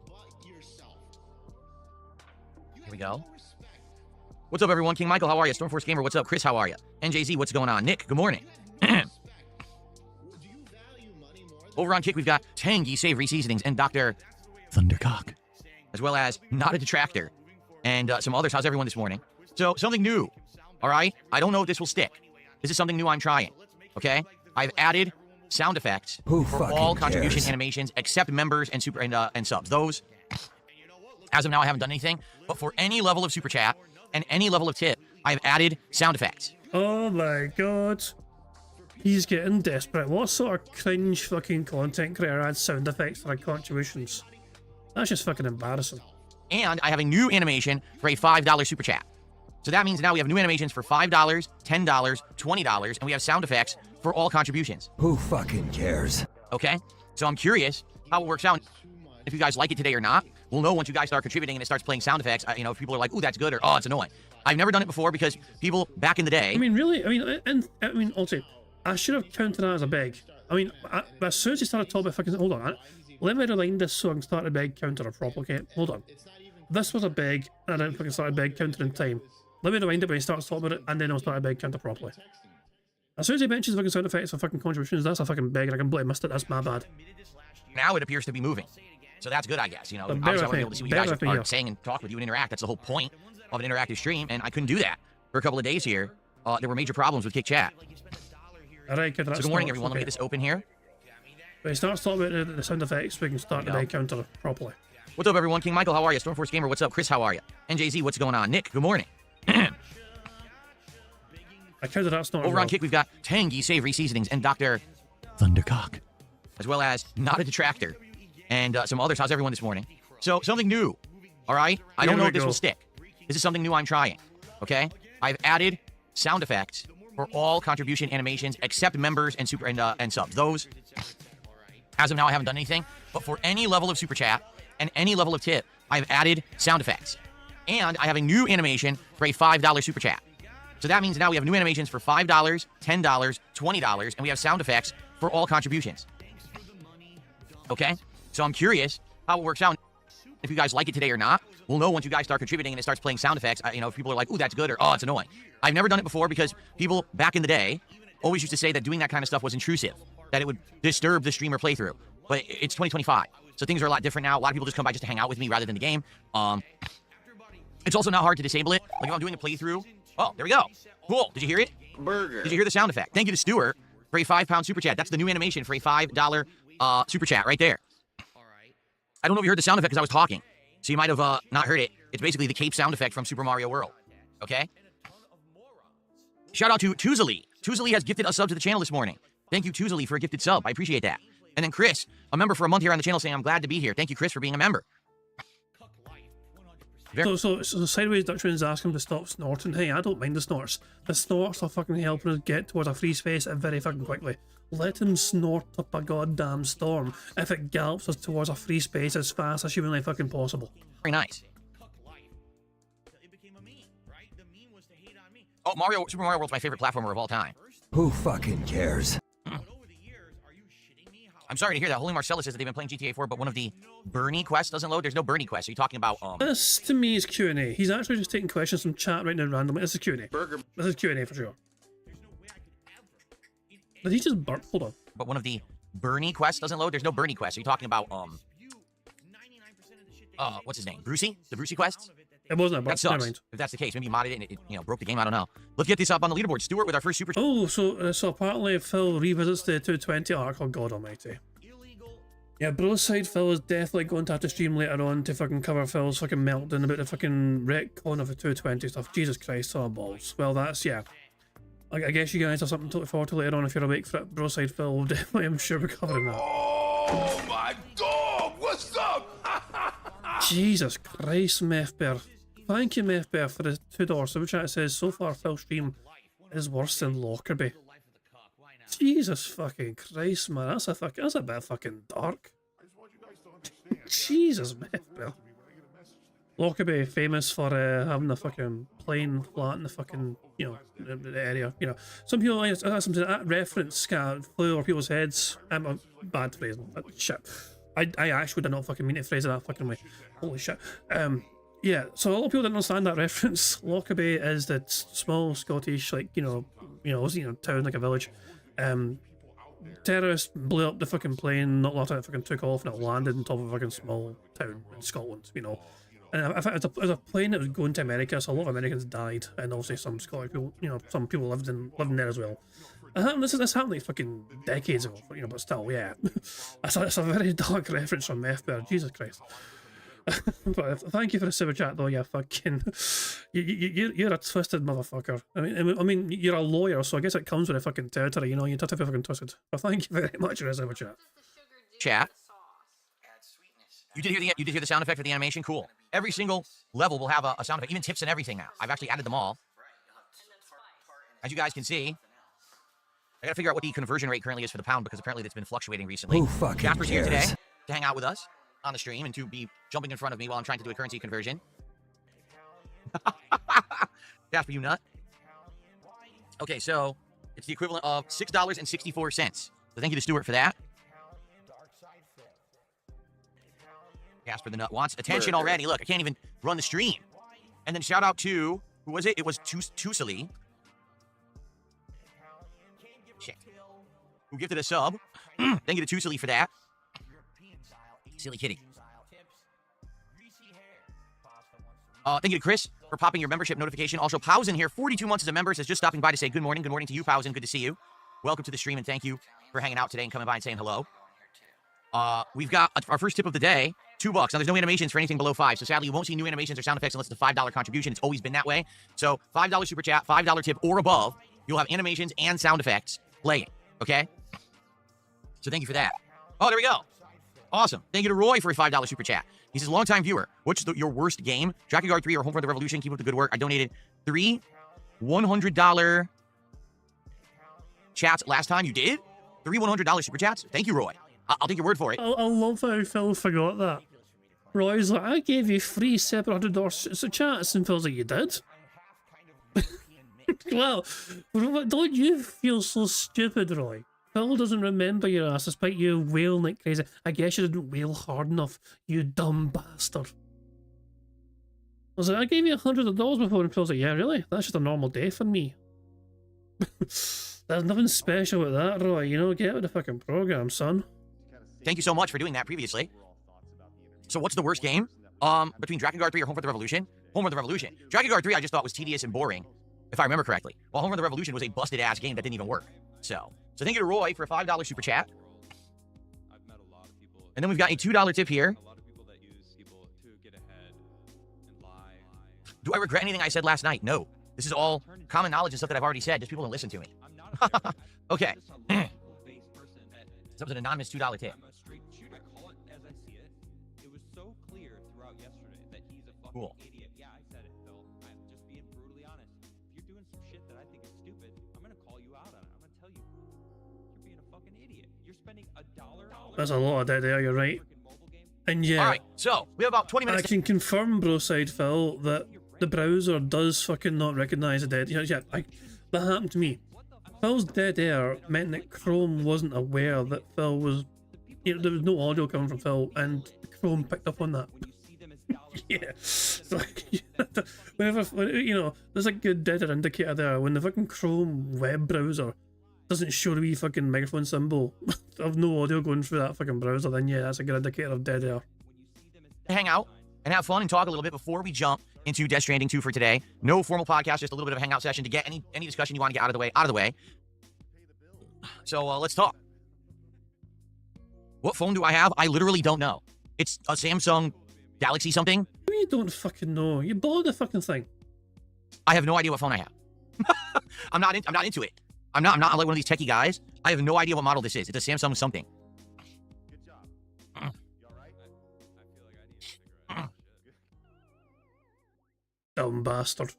Here we go. What's up, everyone? King Michael, how are you? Stormforce Gamer, what's up? Chris, how are you? NJZ, what's going on? Nick, good morning. Over on Kick, we've got Tangy Save Reseasonings and Dr. Thundercock, as well as Not a Detractor, and some others. How's everyone this morning? So, something new, all right? I don't know if this will stick. This is something new I'm trying, okay? I've added sound effects for all contribution animations except members and super and subs. Those, as of now, I haven't done anything, but for any level of super chat and any level of tip, I've added sound effects. Oh my god. He's getting desperate. What sort of cringe fucking content creator adds sound effects for their contributions? That's just fucking embarrassing. And I have a new animation for a $5 super chat. So that means now we have new animations for $5, $10, $20, and we have sound effects for all contributions. Who fucking cares? Okay? So I'm curious how it works out. If you guys like it today or not, we'll know once you guys start contributing and it starts playing sound effects. You know, if people are like, ooh, that's good, or oh, it's annoying. I've never done it before because people back in the day... I mean, really? I mean, also, I should have counted that as a beg. I mean, as soon as you started talking about fucking... Hold on, let me rewind this so I can start a beg counter a proper, okay? Hold on. This was a beg, and I didn't fucking start a beg counter in time. Let me rewind it when he starts talking about it, and then I'll start a beg counter properly. As soon as he mentions fucking sound effects for fucking contributions, that's a fucking beg, and I completely missed it. That's my bad. Now it appears to be moving. So that's good, I guess. You know, obviously I want to be able to see what you guys are saying and talk with you and interact. That's the whole point of an interactive stream, and I couldn't do that for a couple of days here. There were major problems with Kick Chat. Alright, so good morning, everyone. Let me get this open here. When it starts talking about the sound effects, we can start the counter properly. What's up, everyone? King Michael, how are you? Stormforce Gamer, what's up? Chris, how are you? NJZ, what's going on? Nick, good morning. I counted that snort. Over on Kick, we've got Tangy Savory Seasonings and Dr. Thundercock, as well as Not a Detractor, and some others. How's everyone this morning? So, something new, all right? I don't know if this will stick. This is something new I'm trying, okay? I've added sound effects for all contribution animations except members and super and subs. Those, as of now, I haven't done anything. But for any level of super chat and any level of tip, I've added sound effects. And I have a new animation for a $5 super chat. So that means now we have new animations for $5, $10, $20, and we have sound effects for all contributions. Okay? So I'm curious how it works out. If you guys like it today or not, we'll know once you guys start contributing and it starts playing sound effects. If people are like, ooh, that's good, or oh, it's annoying. I've never done it before because people back in the day always used to say that doing that kind of stuff was intrusive, that it would disturb the streamer playthrough. But it's 2025, so things are a lot different now. A lot of people just come by just to hang out with me rather than the game. It's also not hard to disable it. Like if I'm doing a playthrough, oh, there we go. Cool. Did you hear it? Burger. Did you hear the sound effect? Thank you to Stuart for a £5 super chat. That's the new animation for a $5 super chat right there. I don't know if you heard the sound effect because I was talking, so you might have not heard it. It's basically the cape sound effect from Super Mario World. Okay? Shout out to Tuzali. Tuzali has gifted a sub to the channel this morning. Thank you, Tuzali, for a gifted sub. I appreciate that. And then Chris, a member for a month here on the channel, saying, I'm glad to be here. Thank you, Chris, for being a member. So Sideways Dutchman is asking to stop snorting. Hey, I don't mind the snorts. The snorts are fucking helping us get towards a free space very fucking quickly. Let him snort up a goddamn storm if it gallops us towards a free space as fast as humanly fucking possible. Very nice. Oh, Super Mario World's my favorite platformer of all time. Who fucking cares? I'm sorry to hear that. Holy Marcellus says that they've been playing GTA 4, but one of the Bernie quests doesn't load. There's no Bernie quest. Are you talking about This to me is Q&A. He's actually just taking questions from chat right now randomly. This is Q&A. This is Q&A for sure. Did he just burp? Hold on. But one of the Bernie quests doesn't load. There's no Bernie quest. Are you talking about what's his name? Brucey? The Brucey quests? It wasn't a burp. That sucks. Never mind. If that's the case, maybe you modded it and it broke the game. I don't know. Let's get this up on the leaderboard. Stuart with our first super. Oh, so apparently Phil revisits the 220 arc. Oh God Almighty. Yeah, Broside Phil is definitely going to have to stream later on to fucking cover Phil's fucking meltdown about the fucking retcon of the 220 stuff. Jesus Christ, oh balls. Well, that's, yeah. I guess you guys have something to look forward to later on if you're awake for it. Broside Phil will definitely, I'm sure, be covering that. Oh my dog, what's up? Jesus Christ, Methbear. Thank you, Methbear, for the $2 super chat. It says, so far Phil's stream is worse than Lockerbie. Jesus fucking Christ, man. That's a bit fucking dark. Jesus, Methbear. Lockerbie famous for having the fucking plane flat in the fucking, the area. Some people, that reference kind of flew over people's heads. I'm a bad phrase. Shit. I actually did not fucking mean to phrase it that fucking way. Holy shit. Yeah, so a lot of people didn't understand that reference. Lockerbie is the small Scottish, town, like a village. Terrorists blew up the fucking plane, not a lot of it fucking took off, and it landed on top of a fucking small town in Scotland, And I think it was a plane that was going to America, so a lot of Americans died, and obviously some Scottish people, some people lived in there as well. And this happened like fucking decades ago, but still, yeah. That's a very dark reference from Methbear, Jesus Christ. But thank you for the super chat though, you fucking... You're a twisted motherfucker. I mean, you're a lawyer, so I guess it comes with a fucking territory, you have to be fucking twisted. But thank you very much for the super chat. Chat. You did hear the sound effect for the animation? Cool. Every single level will have a sound effect, even tips and everything now. I've actually added them all. As you guys can see, I gotta figure out what the conversion rate currently is for the pound because apparently it's been fluctuating recently. Who fucking Jasper's here cares? today to hang out with us on the stream and to be jumping in front of me while I'm trying to do a currency conversion. Jasper, you nut. Okay, so it's the equivalent of $6.64. So thank you to Stuart for that. Jasper the Nut wants attention already. Look, I can't even run the stream. And then shout out to, who was it? It was Tusali. Shit. Who gifted a sub. Thank you to Tusali for that. Silly kitty. Thank you to Chris for popping your membership notification. Also, Pausen here, 42 months as a member, says just stopping by to say good morning. Good morning to you, Pausen. Good to see you. Welcome to the stream, and thank you for hanging out today and coming by and saying hello. We've got our first tip of the day, $2. Now, there's no animations for anything below 5, so sadly, you won't see new animations or sound effects unless it's a $5 contribution. It's always been that way. So, $5 super chat, $5 tip or above, you'll have animations and sound effects playing, okay? So thank you for that. Oh, there we go. Awesome. Thank you to Roy for a $5 super chat. He says, longtime viewer, what's your worst game? Drakengard 3 or Home for the Revolution? Keep up the good work. I donated 3 $100 chats last time. You did? 3 $100 super chats? Thank you, Roy. I'll take your word for it. I love how Phil forgot that. Roy's like, I gave you 3 separate $100 chats, and Phil's like, you did? Well, don't you feel so stupid, Roy? Phil doesn't remember your ass despite you wailing like crazy. I guess you didn't wail hard enough, you dumb bastard. I was like, I gave you $100 before, and Phil's like, yeah, really? That's just a normal day for me. There's nothing special with that, Roy. You know, get with the fucking program, son. Thank you so much for doing that previously. So what's the worst game? Between Drakengard 3 or Home for the Revolution? Home for the Revolution. Drakengard 3 I just thought was tedious and boring, if I remember correctly. While Home for the Revolution was a busted-ass game that didn't even work. So thank you to Roy for a $5 super chat. And then we've got a $2 tip here. Do I regret anything I said last night? No. This is all common knowledge and stuff that I've already said. Just people don't listen to me. Okay. That was an anonymous $2 tip. Cool. Yeah, I said it, Phil. I'm just being brutally honest. If you're doing some shit that I think is stupid, I'm gonna call you out on it. I'm gonna tell you you're being a fucking idiot. You're spending $1. That's a lot of dead there, you're right. And yeah, alright, so we have about 20 minutes. I can confirm, bro side Phil, that the browser does fucking not recognise the dead. Yeah, that happened to me. Phil's dead air meant that Chrome wasn't aware that Phil was, you know, there was no audio coming from Phil, and Chrome picked up on that. Yeah, so, whenever, you know, there's a good dead air indicator there. When the fucking Chrome web browser doesn't show the wee fucking microphone symbol of no audio going through that fucking browser, then yeah, that's a good indicator of dead air. Hang out and have fun and talk a little bit before we jump into Death Stranding 2 for today. No formal podcast, just a little bit of a hangout session to get any discussion you want to get out of the way. So let's talk. What phone do I have? I literally don't know. It's a Samsung Galaxy something. You don't fucking know. You bought the fucking thing. I have no idea what phone I have. I'm not into it. I'm not like one of these techie guys. I have no idea what model this is. It's a Samsung something. Good job. You all right? I feel like I need to figure out shit. Dumb bastard.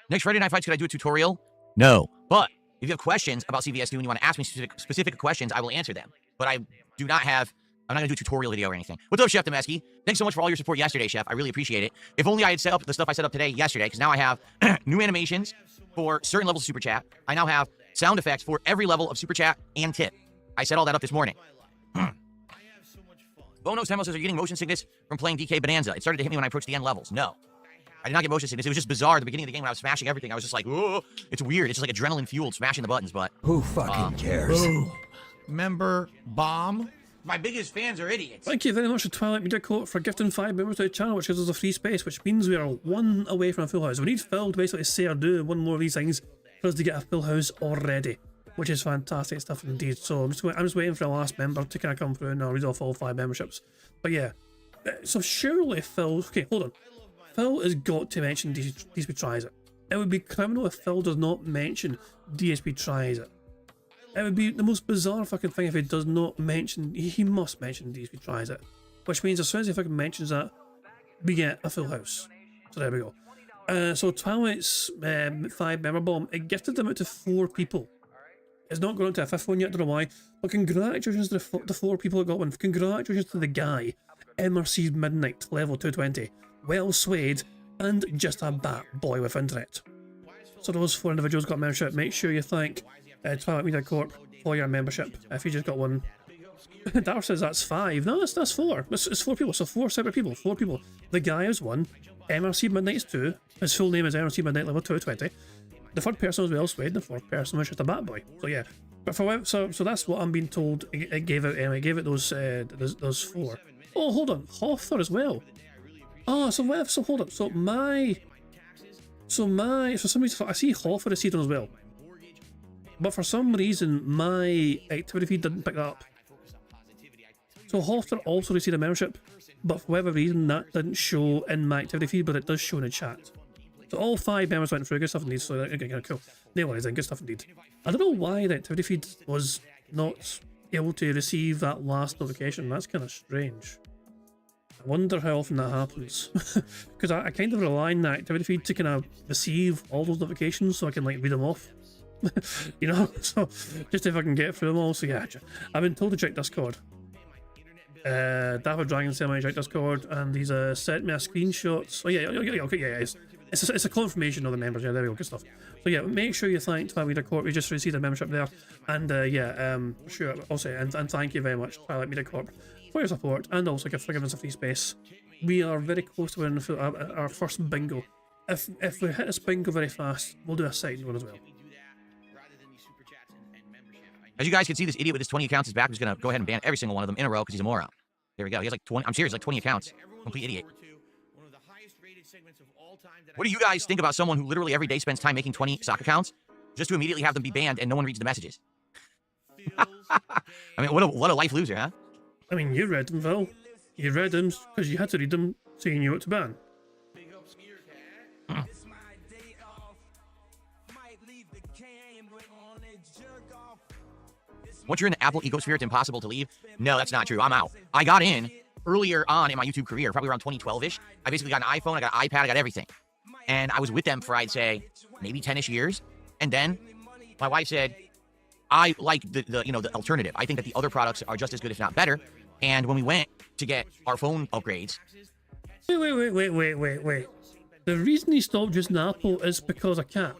Next Friday Night Fights, could I do a tutorial? No. But if you have questions about CVS2 and you want to ask me specific questions, I will answer them. But I'm not going to do a tutorial video or anything. What's up, Chef Demesky? Thanks so much for all your support yesterday, Chef. I really appreciate it. If only I had set up the stuff I set up today yesterday, because now I have new animations for certain levels of Super Chat. I now have sound effects for every level of Super Chat and tip. I set all that up this morning. Bonos Temo says, are you getting motion sickness from playing DK Bonanza? It started to hit me when I approached the end levels. No. I did not get motion sickness. It was just bizarre at the beginning of the game when I was smashing everything. I was just like, oh, it's weird. It's just like adrenaline fueled smashing the buttons, but... Who fucking cares? Member bomb. My biggest fans are idiots. Thank you very much to Twilight Media Court for gifting 5 members to the channel, which gives us a free space, which means we are 1 away from a full house. We need Phil to basically say or do one more of these things for us to get a full house already, which is fantastic stuff indeed. So I'm just waiting for the last member to kind of come through, and I'll read off all 5 memberships. But yeah, so surely Phil... Okay, hold on. Phil has got to mention DSP Tries It. It would be criminal if Phil does not mention DSP Tries It. It would be the most bizarre fucking thing if he does not mention... He must mention DSP Tries It. Which means as soon as he fucking mentions that, we get a full house. So there we go. So Twilight's 5 member bomb, it gifted them out to 4 people. It's not going to a 5th one yet, I don't know why. But congratulations to the 4 people that got one. Congratulations to the guy, MRC Midnight, level 220. Well swayed, and just a bat boy with internet. So those 4 individuals got membership. Make sure you thank Twilight Media Corp for your membership. If you just got one. Dar says that's 5. No, that's 4. It's 4 people, so 4 separate people. 4 people. The guy is 1. MRC Midnight is 2. His full name is MRC Midnight level 220. The 3rd person was well swayed, the 4th person was just a bat boy. So yeah. But so that's what I'm being told it gave out anyway. It gave it those 4. Oh, hold on. Hoffer as well. Oh, so hold up. So my So for some reason, I see Hoffer is seated as well. But for some reason, my activity feed didn't pick that up. So Hoffer also received a membership, but for whatever reason, that didn't show in my activity feed, but it does show in the chat. So all 5 members went through, good stuff indeed, so okay, cool. No worries then, good stuff indeed. I don't know why the activity feed was not able to receive that last notification, that's kind of strange. I wonder how often that happens. Because I kind of rely on the activity feed to kind of receive all those notifications so I can like read them off. You know, so just if I can get through them all. So yeah, I've been told to check Discord. Dapper Dragon said I check Discord, and he's sent me a screenshot. Oh yeah, okay, yeah, it's a confirmation of the members. Yeah, there we go, good stuff. So yeah, make sure you thank Twilight Corp. We just received a membership there, and sure, also and thank you very much, Twilight Media Corp, for your support, and also for giving us a free space. We are very close to winning our first bingo. If we hit this bingo very fast, we'll do a second one as well. As you guys can see, this idiot with his 20 accounts is back. I'm just going to go ahead and ban every single one of them in a row because he's a moron. There we go. He has like 20. I'm serious, like 20 accounts. Complete idiot. What do you guys think about someone who literally every day spends time making 20 sock accounts just to immediately have them be banned and no one reads the messages? I mean, what a life loser, huh? I mean, you read them, Phil. You read them because you had to read them so you knew what to ban. Once you're in the Apple ecosphere, it's impossible to leave. No, that's not true. I'm out. I got in earlier on in my YouTube career, probably around 2012-ish. I basically got an iPhone, I got an iPad, I got everything. And I was with them for, I'd say, maybe 10-ish years. And then my wife said, I like the alternative. I think that the other products are just as good, if not better. And when we went to get our phone upgrades... Wait. The reason he stopped using Apple is because of Cat.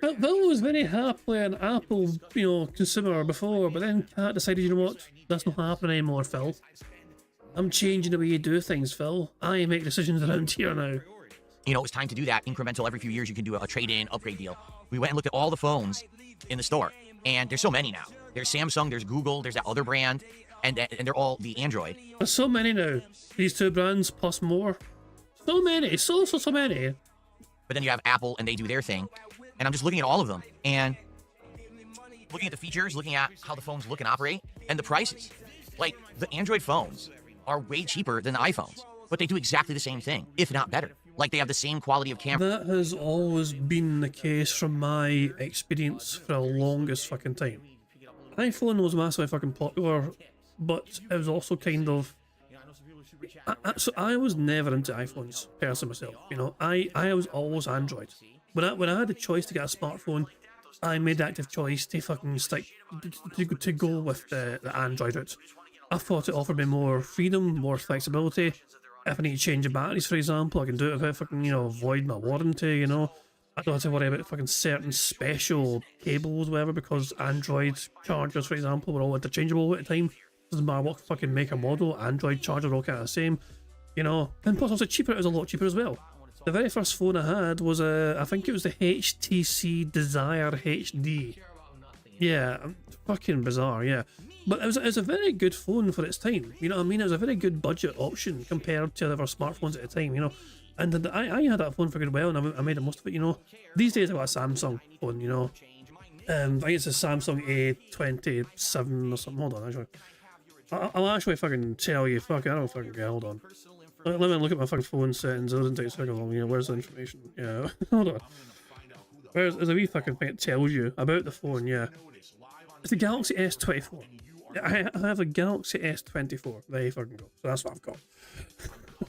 Phil was very happily an Apple, consumer before, but then Cat decided, you know what, that's not happening anymore, Phil. I'm changing the way you do things, Phil. I make decisions around here now. You know, it's time to do that incremental. Every few years, you can do a trade-in upgrade deal. We went and looked at all the phones in the store, and there's so many now. There's Samsung, there's Google, there's that other brand, and they're all the Android. There's so many now. These 2 brands plus more. So many, so many. But then you have Apple, and they do their thing. And I'm just looking at all of them, and looking at the features, looking at how the phones look and operate, and the prices. Like, the Android phones are way cheaper than the iPhones, but they do exactly the same thing, if not better. Like, they have the same quality of camera. That has always been the case from my experience for the longest fucking time. iPhone was massively fucking popular, but it was also kind of... So I was never into iPhones, personally myself, I was always Android. When I had the choice to get a smartphone, I made the active choice to fucking stick to go with the Android route. I thought it offered me more freedom, more flexibility. If I need to change the batteries, for example, I can do it without fucking, void my warranty, I don't have to worry about fucking certain special cables, whatever, because Android chargers, for example, were all interchangeable at the time. Doesn't matter what fucking make or model, Android chargers are all kind of the same, And plus, also cheaper, it was a lot cheaper as well. The very first phone I had was I think it was the HTC Desire HD. Yeah, fucking bizarre, yeah. But it was a very good phone for its time, you know what I mean? It was a very good budget option compared to other smartphones at the time, And I had that phone for good while, and I made the most of it, These days I got a Samsung phone, I think it's a Samsung A27 or something. Hold on, actually. I'll actually fucking tell you, I don't fucking care, hold on. Let me look at my fucking phone settings. It doesn't take so long. Where's the information? Yeah, hold on. There's a wee fucking thing that tells you about the phone. Yeah, it's the Galaxy S24. I have a Galaxy S24. There you fucking go. So that's what I've got.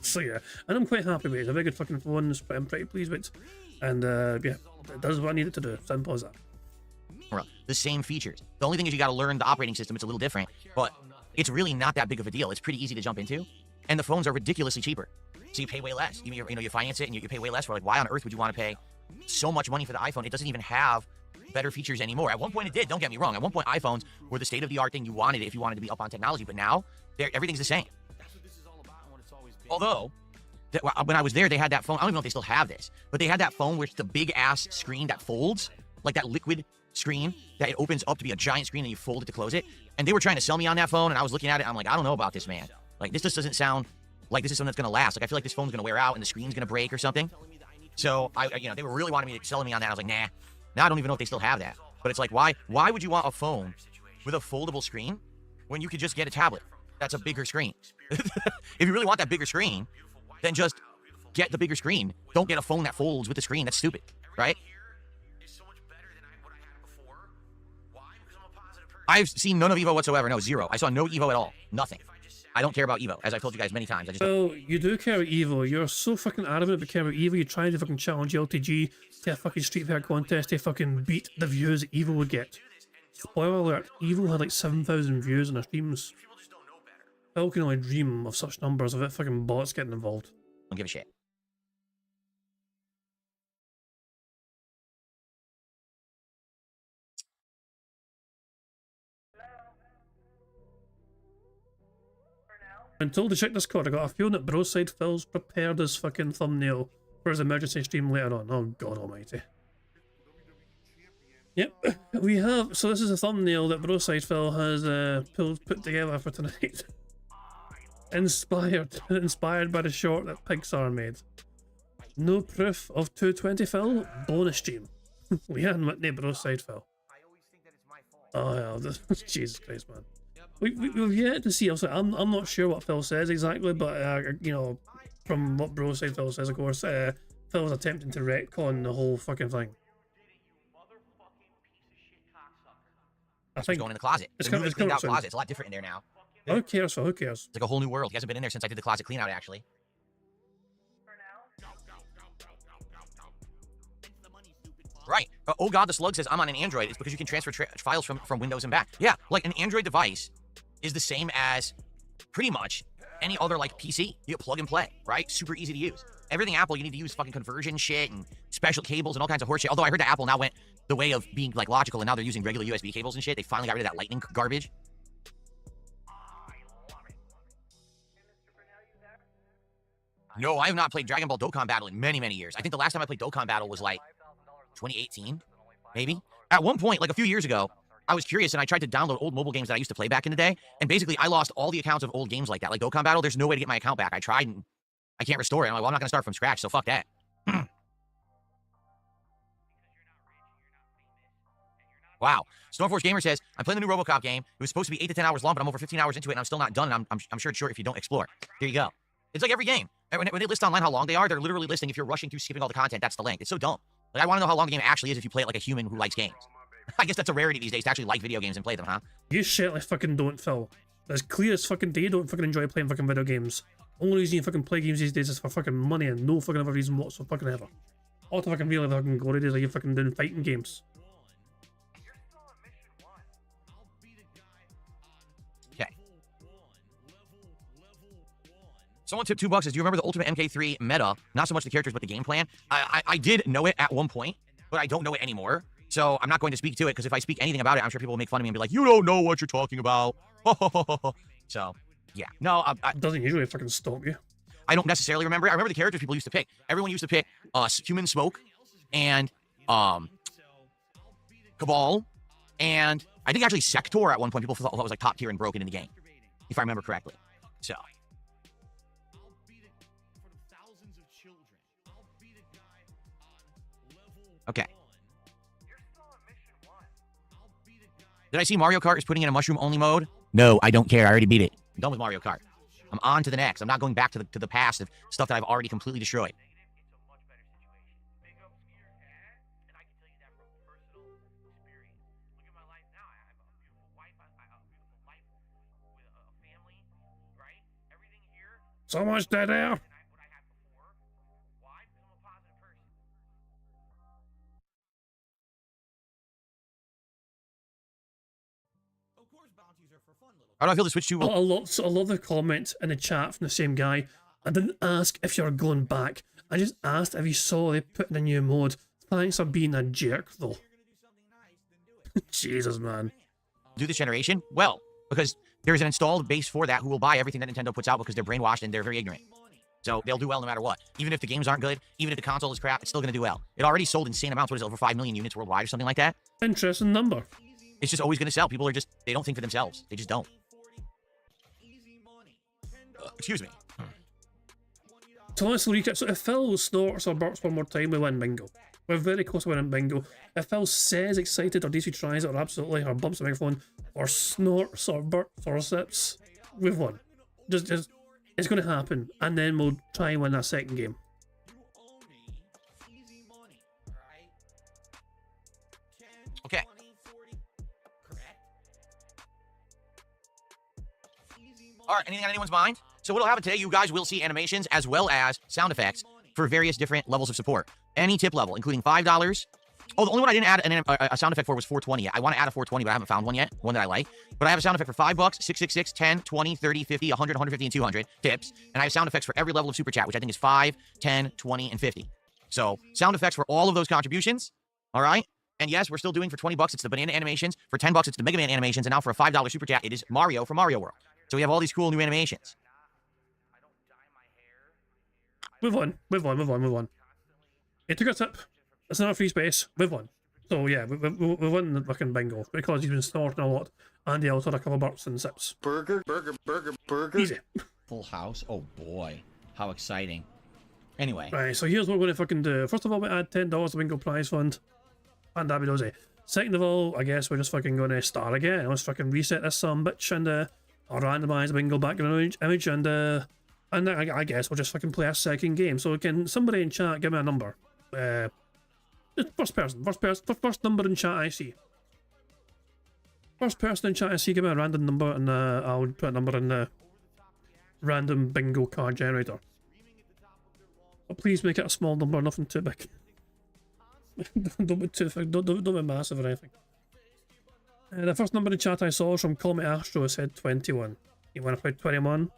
So yeah, and I'm quite happy with it. It's a very good fucking phone. I'm pretty pleased with it. And yeah, it does what I need it to do. Simple as that. The same features. The only thing is you got to learn the operating system. It's a little different, but it's really not that big of a deal. It's pretty easy to jump into. And the phones are ridiculously cheaper, so you pay way less. You finance it and you pay way less. For like, why on earth would you want to pay so much money for the iPhone? It doesn't even have better features anymore. At one point it did. Don't get me wrong. At one point iPhones were the state of the art thing you wanted if you wanted to be up on technology. But now everything's the same. Although when I was there, they had that phone. I don't even know if they still have this, but they had that phone with the big ass screen that folds, like that liquid screen that it opens up to be a giant screen and you fold it to close it. And they were trying to sell me on that phone, and I was looking at it. I'm like, I don't know about this, man. Like, this just doesn't sound like this is something that's going to last. Like I feel like this phone's going to wear out and the screen's going to break or something. So they were really wanting me to selling me on that. I was like, nah. Now I don't even know if they still have that. But it's like, why would you want a phone with a foldable screen when you could just get a tablet that's a bigger screen? If you really want that bigger screen, then just get the bigger screen. Don't get a phone that folds with the screen. That's stupid, right? I've seen none of Evo whatsoever. No, zero. I saw no Evo at all. Nothing. I don't care about Evo, as I've told you guys many times. Well, you do care about Evo. You're so fucking adamant about caring about Evo. You're trying to fucking challenge LTG to a fucking Street Fighter contest to fucking beat the views that Evo would get. Spoiler alert, Evo had like 7,000 views on their streams. Phil can only dream of such numbers without fucking bots getting involved. Don't give a shit. I'm told to check Discord. I got a feeling that Broside Phil's prepared his fucking thumbnail for his emergency stream later on. Oh god almighty. Yep, we have. So this is a thumbnail that Broside Phil has put together for tonight. Inspired by the short that Pixar made. No proof of 220 Phil? Bonus stream. Leanne Whitney, Broside Phil. Oh yeah, Jesus Christ, man. We've yet to see. Also, I'm not sure what Phil says exactly, but you know, from what Broside Phil says, of course, Phil's attempting to retcon the whole fucking thing. I think going in the closet. It's cleaned out closet. It's a lot different in there now. Yeah. Who cares? Who cares? It's like a whole new world. He hasn't been in there since I did the closet clean out, actually. Right. Oh god, the slug says I'm on an Android. It's because you can transfer files from Windows and back. Yeah, like an Android device is the same as pretty much any other like PC. You plug and play, right? Super easy to use. Everything Apple, you need to use fucking conversion shit and special cables and all kinds of horseshit. Although I heard that Apple now went the way of being like logical and now they're using regular USB cables and shit. They finally got rid of that lightning garbage. No, I have not played Dragon Ball Dokkan Battle in many, many years. I think the last time I played Dokkan Battle was like 2018, maybe. At one point, like a few years ago, I was curious and I tried to download old mobile games that I used to play back in the day. And basically, I lost all the accounts of old games like that. Like Dokkan Battle, there's no way to get my account back. I tried and I can't restore it. I'm like, well, I'm not going to start from scratch, so fuck that. Wow. Stormforce Gamer says, I'm playing the new RoboCop game. It was supposed to be 8 to 10 hours long, but I'm over 15 hours into it and I'm still not done. And I'm sure it's short if you don't explore. There you go. It's like every game. When they list online how long they are, they're literally listing if you're rushing through skipping all the content, that's the length. It's so dumb. Like, I want to know how long the game actually is if you play it like a human who likes games. I guess that's a rarity these days to actually like video games and play them, huh? You certainly fucking don't, Phil. As clear as fucking day, you don't fucking enjoy playing fucking video games. Only reason you fucking play games these days is for fucking money and no fucking other reason whatsoever. All the fucking really fucking glory days are you fucking doing fighting games. Someone tipped $2 says, do you remember the Ultimate MK3 meta? Not so much the characters, but the game plan. I did know it at one point, but I don't know it anymore. So I'm not going to speak to it, because if I speak anything about it, I'm sure people will make fun of me and be like, you don't know what you're talking about. So, yeah. No, it doesn't usually fucking stop you. I don't necessarily remember it. I remember the characters people used to pick. Everyone used to pick Human Smoke and Cabal. And I think actually Sector at one point people thought was like top tier and broken in the game, if I remember correctly. So... Okay. Did I see Mario Kart is putting in a mushroom-only mode? No, I don't care. I already beat it. I'm done with Mario Kart. I'm on to the next. I'm not going back to the past of stuff that I've already completely destroyed. So much dead air. How do I feel the Switch 2 will... I love the comment in the chat from the same guy. I didn't ask if you were going back. I just asked if you saw they put in a new mode. Thanks for being a jerk, though. Jesus, man. Do this generation? Well, because there's an installed base for that who will buy everything that Nintendo puts out because they're brainwashed and they're very ignorant. So they'll do well no matter what. Even if the games aren't good, even if the console is crap, it's still going to do well. It already sold insane amounts. What is it, over 5 million units worldwide or something like that? Interesting number. It's just always going to sell. People are just, they don't think for themselves. They just don't. Excuse me. to honestly recap, so if Phil snorts or burps one more time, we win bingo. We're very close to winning bingo. If Phil says excited or DC tries it or absolutely or bumps the microphone or snorts or burps or sips, we've won. Just it's going to happen, and then we'll try and win that second game. Okay. All right, anything on anyone's mind? So what'll happen today, you guys will see animations as well as sound effects for various different levels of support. Any tip level, including $5. Oh, the only one I didn't add a sound effect for was 420 yet. I want to add a 420, but I haven't found one yet, one that I like. But I have a sound effect for $5, 666, 10, 20, 30, 50, 100, 150, and 200 tips. And I have sound effects for every level of super chat, which I think is 5, 10, 20, and 50. So sound effects for all of those contributions. All right. And yes, we're still doing for $20, it's the banana animations. For $10, it's the Mega Man animations. And now for a $5 super chat, it is Mario from Mario World. So we have all these cool new animations. We've won. It took a tip. It's not a free space. We've won. So yeah, we won the fucking bingo because he's been snorting a lot and he also had a couple of burps and sips. Burger. Easy. Full house. Oh boy, how exciting. Anyway. Right, so here's what we're going to fucking do. First of all, we add $10 to bingo prize fund. And that'd be those. Second of all, I guess we're just fucking going to start again. Let's fucking reset this some bitch and I'll randomize the bingo background image and I guess we'll just fucking play a second game. So can somebody in chat give me a number? First number in chat I see. First person in chat I see, give me a random number and I'll put a number in the random bingo card generator. But please make it a small number, nothing too big. don't be massive or anything. The first number in chat I saw was from Call Me Astro, said 21. You want to play 21?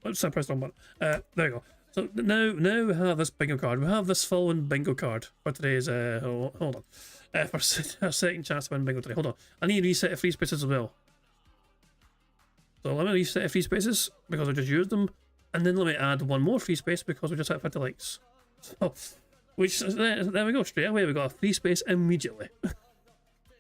Let's press number. There we go. So now we have this bingo card. We have this following bingo card for today's. Hold on. For a second chance to win bingo today. Hold on. I need to reset the free spaces as well. So let me reset the free spaces because I just used them, and then let me add one more free space because we just hit 50 likes. So, there we go. Straight away we got a free space immediately.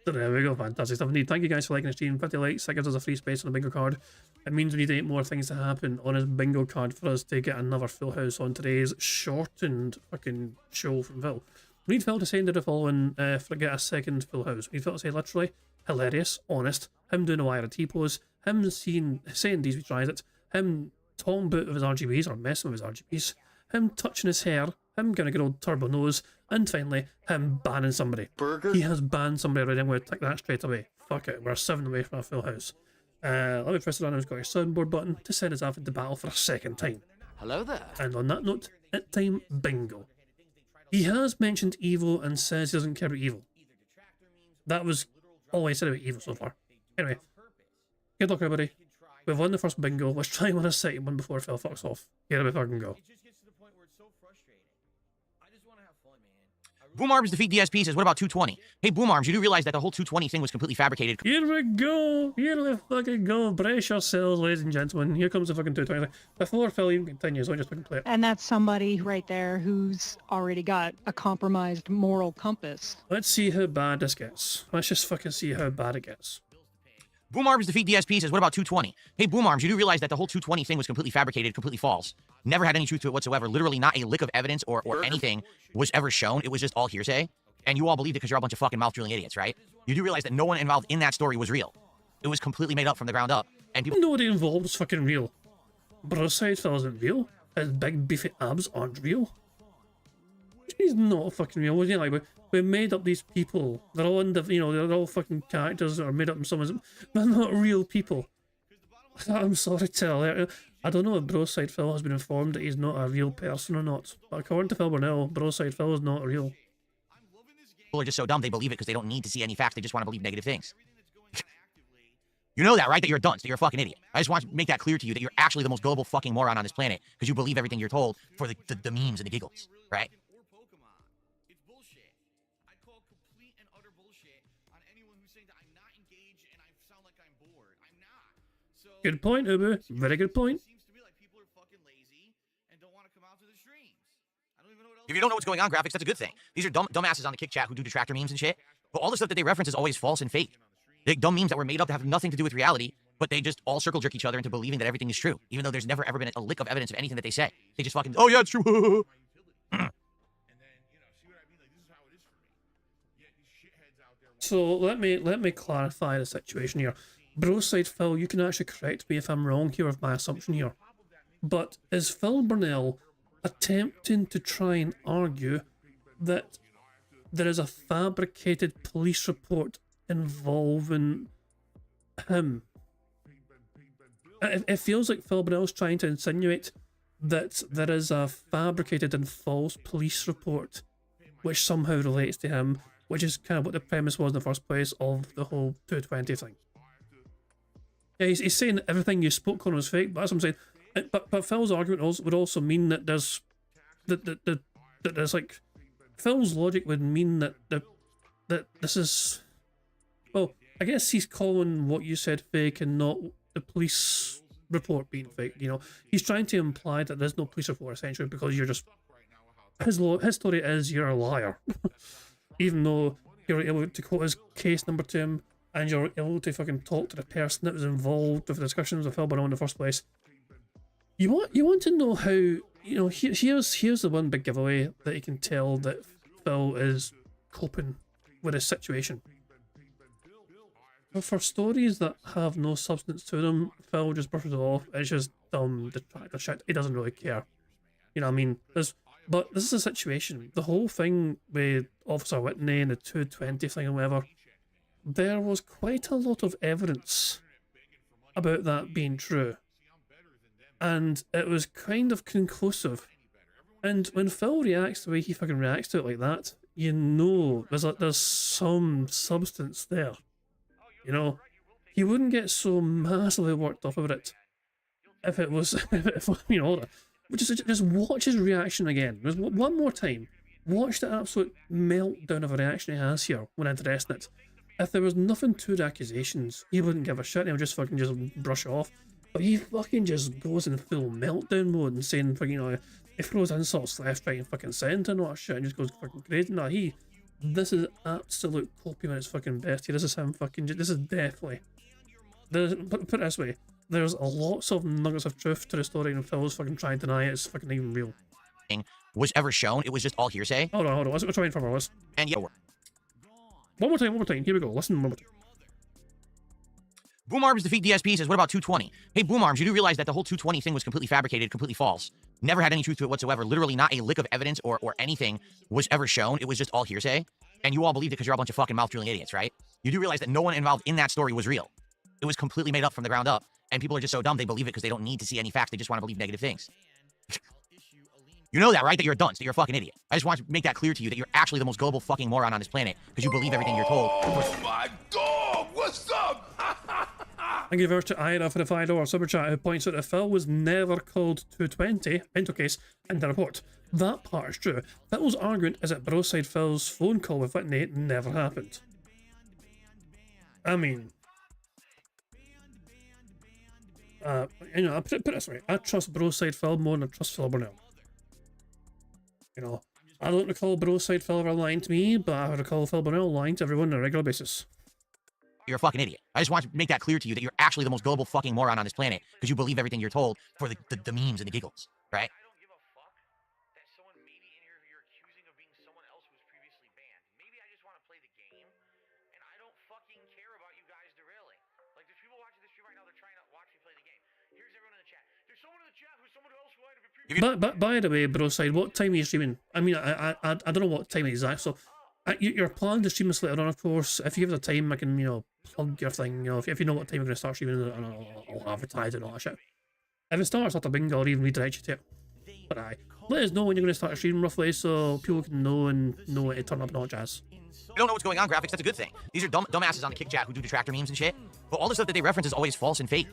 So there we go, fantastic stuff indeed. Thank you guys for liking the stream. 50 likes, that gives us a free space on the bingo card. It means we need 8 more things to happen on his bingo card for us to get another full house on today's shortened fucking show from Phil. We need Phil to say into the following, get a second full house. We need Phil to say literally, hilarious, honest, him doing a wire pose, him saying these we tries it, him talking about with his RGBs or messing with his RGBs, him touching his hair, him getting a good old turbo nose, and finally, him banning somebody. Burger? He has banned somebody already. I'm going to take that straight away. Fuck it, we're 7 away from a full house. Let me press the random got your soundboard button to send us off into battle for a second time. Hello there. And on that note, it's time bingo. He has mentioned evil and says he doesn't care about evil. That was all I said about evil so far. Anyway, good luck everybody. We've won the first bingo. Let's try and win a second one before Phil fucks off. Get it before I can go. Boom Arms defeat DSP says, what about 220? Hey, Boom Arms, you do realize that the whole 220 thing was completely fabricated. Here we go. Here we fucking go. Brace yourselves, ladies and gentlemen. Here comes the fucking 220. Before Phil even continues, I'll just fucking play it. And that's somebody right there who's already got a compromised moral compass. Let's see how bad this gets. Let's just fucking see how bad it gets. Boom Arms defeat DSP says, what about 220? Hey, Boom Arms, you do realize that the whole 220 thing was completely fabricated, completely false. Never had any truth to it whatsoever. Literally not a lick of evidence or anything was ever shown. It was just all hearsay. And you all believed it because you're a bunch of fucking mouth-drilling idiots, right? You do realize that no one involved in that story was real. It was completely made up from the ground up. And people... Nobody involved was fucking real. Broadside Phil isn't real. His big beefy abs aren't real. He's not fucking real. You know, like, we made up these people. They're all they're all fucking characters that are made up in someone's... They're not real people. I'm sorry to tell you. I don't know if Broadside Phil has been informed that he's not a real person or not. But according to Phil Burnell, Broadside Phil is not real. People are just so dumb they believe it because they don't need to see any facts. They just want to believe negative things. You know that, right? That you're a dunce, that you're a fucking idiot. I just want to make that clear to you that you're actually the most gullible fucking moron on this planet because you believe everything you're told for the memes and the giggles, right? Good point, Ubu. Very good point. If you don't know what's going on, graphics, that's a good thing. These are dumbasses on the Kick Chat who do detractor memes and shit. But all the stuff that they reference is always false and fake. Like dumb memes that were made up that have nothing to do with reality. but they just all circle jerk each other into believing that everything is true, even though there's never ever been a lick of evidence of anything that they say. They just fucking, oh yeah, it's true. So let me clarify the situation here. Broside Phil, you can actually correct me if I'm wrong here with my assumption here. But is Phil Burnell attempting to try and argue that there is a fabricated police report involving him? It feels like Phil Burnell's trying to insinuate that there is a fabricated and false police report which somehow relates to him, which is kind of what the premise was in the first place of the whole 220 thing. Yeah, he's saying that everything you spoke on was fake, but that's what I'm saying. But Phil's argument would also mean that there's that there's like Phil's logic would mean that this is, well, I guess he's calling what you said fake and not the police report being fake. You know, he's trying to imply that there's no police report essentially because you're just his story is you're a liar, even though you're able to quote his case number to him and you're able to fucking talk to the person that was involved with the discussions with Phil Burnell in the first place. You want to know how, you know, here's the one big giveaway that you can tell that Phil is coping with his situation. But for stories that have no substance to them, Phil just brushes it off. It's just dumb, distracted shit. He doesn't really care. You know what I mean? But this is a situation. The whole thing with Officer Whitney and the 220 thing and whatever, there was quite a lot of evidence about that being true. And it was kind of conclusive. And when Phil reacts the way he fucking reacts to it like that, you know there's some substance there. You know, he wouldn't get so massively worked up about it if it was, you know, just watch his reaction again. Just one more time. Watch the absolute meltdown of a reaction he has here when addressing it. If there was nothing to the accusations, he wouldn't give a shit. He would just fucking just brush it off. But he fucking just goes in full meltdown mode and saying, fucking, you know, he throws insults left, right, and fucking centre and all that shit and just goes fucking crazy. No, this is absolute copium at its fucking best here. This is him fucking, this is definitely, put it this way, there's lots of nuggets of truth to the story and Phil's fucking trying to deny it. It's fucking even real. Was ever shown, it was just all hearsay. Hold on, let's try and from our list. And yeah. One more time, here we go, listen one more time. Boom Arms defeat DSP says, what about 220? Hey, Boom Arms, you do realize that the whole 220 thing was completely fabricated, completely false. Never had any truth to it whatsoever. Literally not a lick of evidence or anything was ever shown. It was just all hearsay. And you all believed it because you're a bunch of fucking mouth-drilling idiots, right? You do realize that no one involved in that story was real. It was completely made up from the ground up. And people are just so dumb they believe it because they don't need to see any facts. They just want to believe negative things. You know that, right? That you're a dunce, that you're a fucking idiot. I just want to make that clear to you that you're actually the most gullible fucking moron on this planet because you believe everything you're told. Oh my dog! What's up? Thank you very much to Ira for the $5 super chat who points out that Phil was never called 220, mental case, in the report. That part is true. Phil's argument is that Broside Phil's phone call with Whitney never happened. I mean, you know, put it this way, I trust Broside Phil more than I trust Phil Burnell. You know, I don't recall Broside Phil ever lying to me, but I recall Phil Burnell lying to everyone on a regular basis. You're a fucking idiot. I just want to make that clear to you that you're actually the most gullible fucking moron on this planet because you believe everything you're told for the memes and the giggles, right? But by the way, Broside, what time are you streaming? I mean, I don't know what time exactly, so you're planning to stream this later on, of course. If you give it a time, I can, you know, plug your thing. You know, if you know what time you're going to start streaming, I'll advertise it and all that shit. If it starts after bingo, I'll even redirect you to it. But let us know when you're going to start streaming roughly so people can know and know when to turn up and all that jazz. You don't know what's going on, graphics, that's a good thing. These are dumbasses on the kick chat who do detractor memes and shit. But all the stuff that they reference is always false and fake.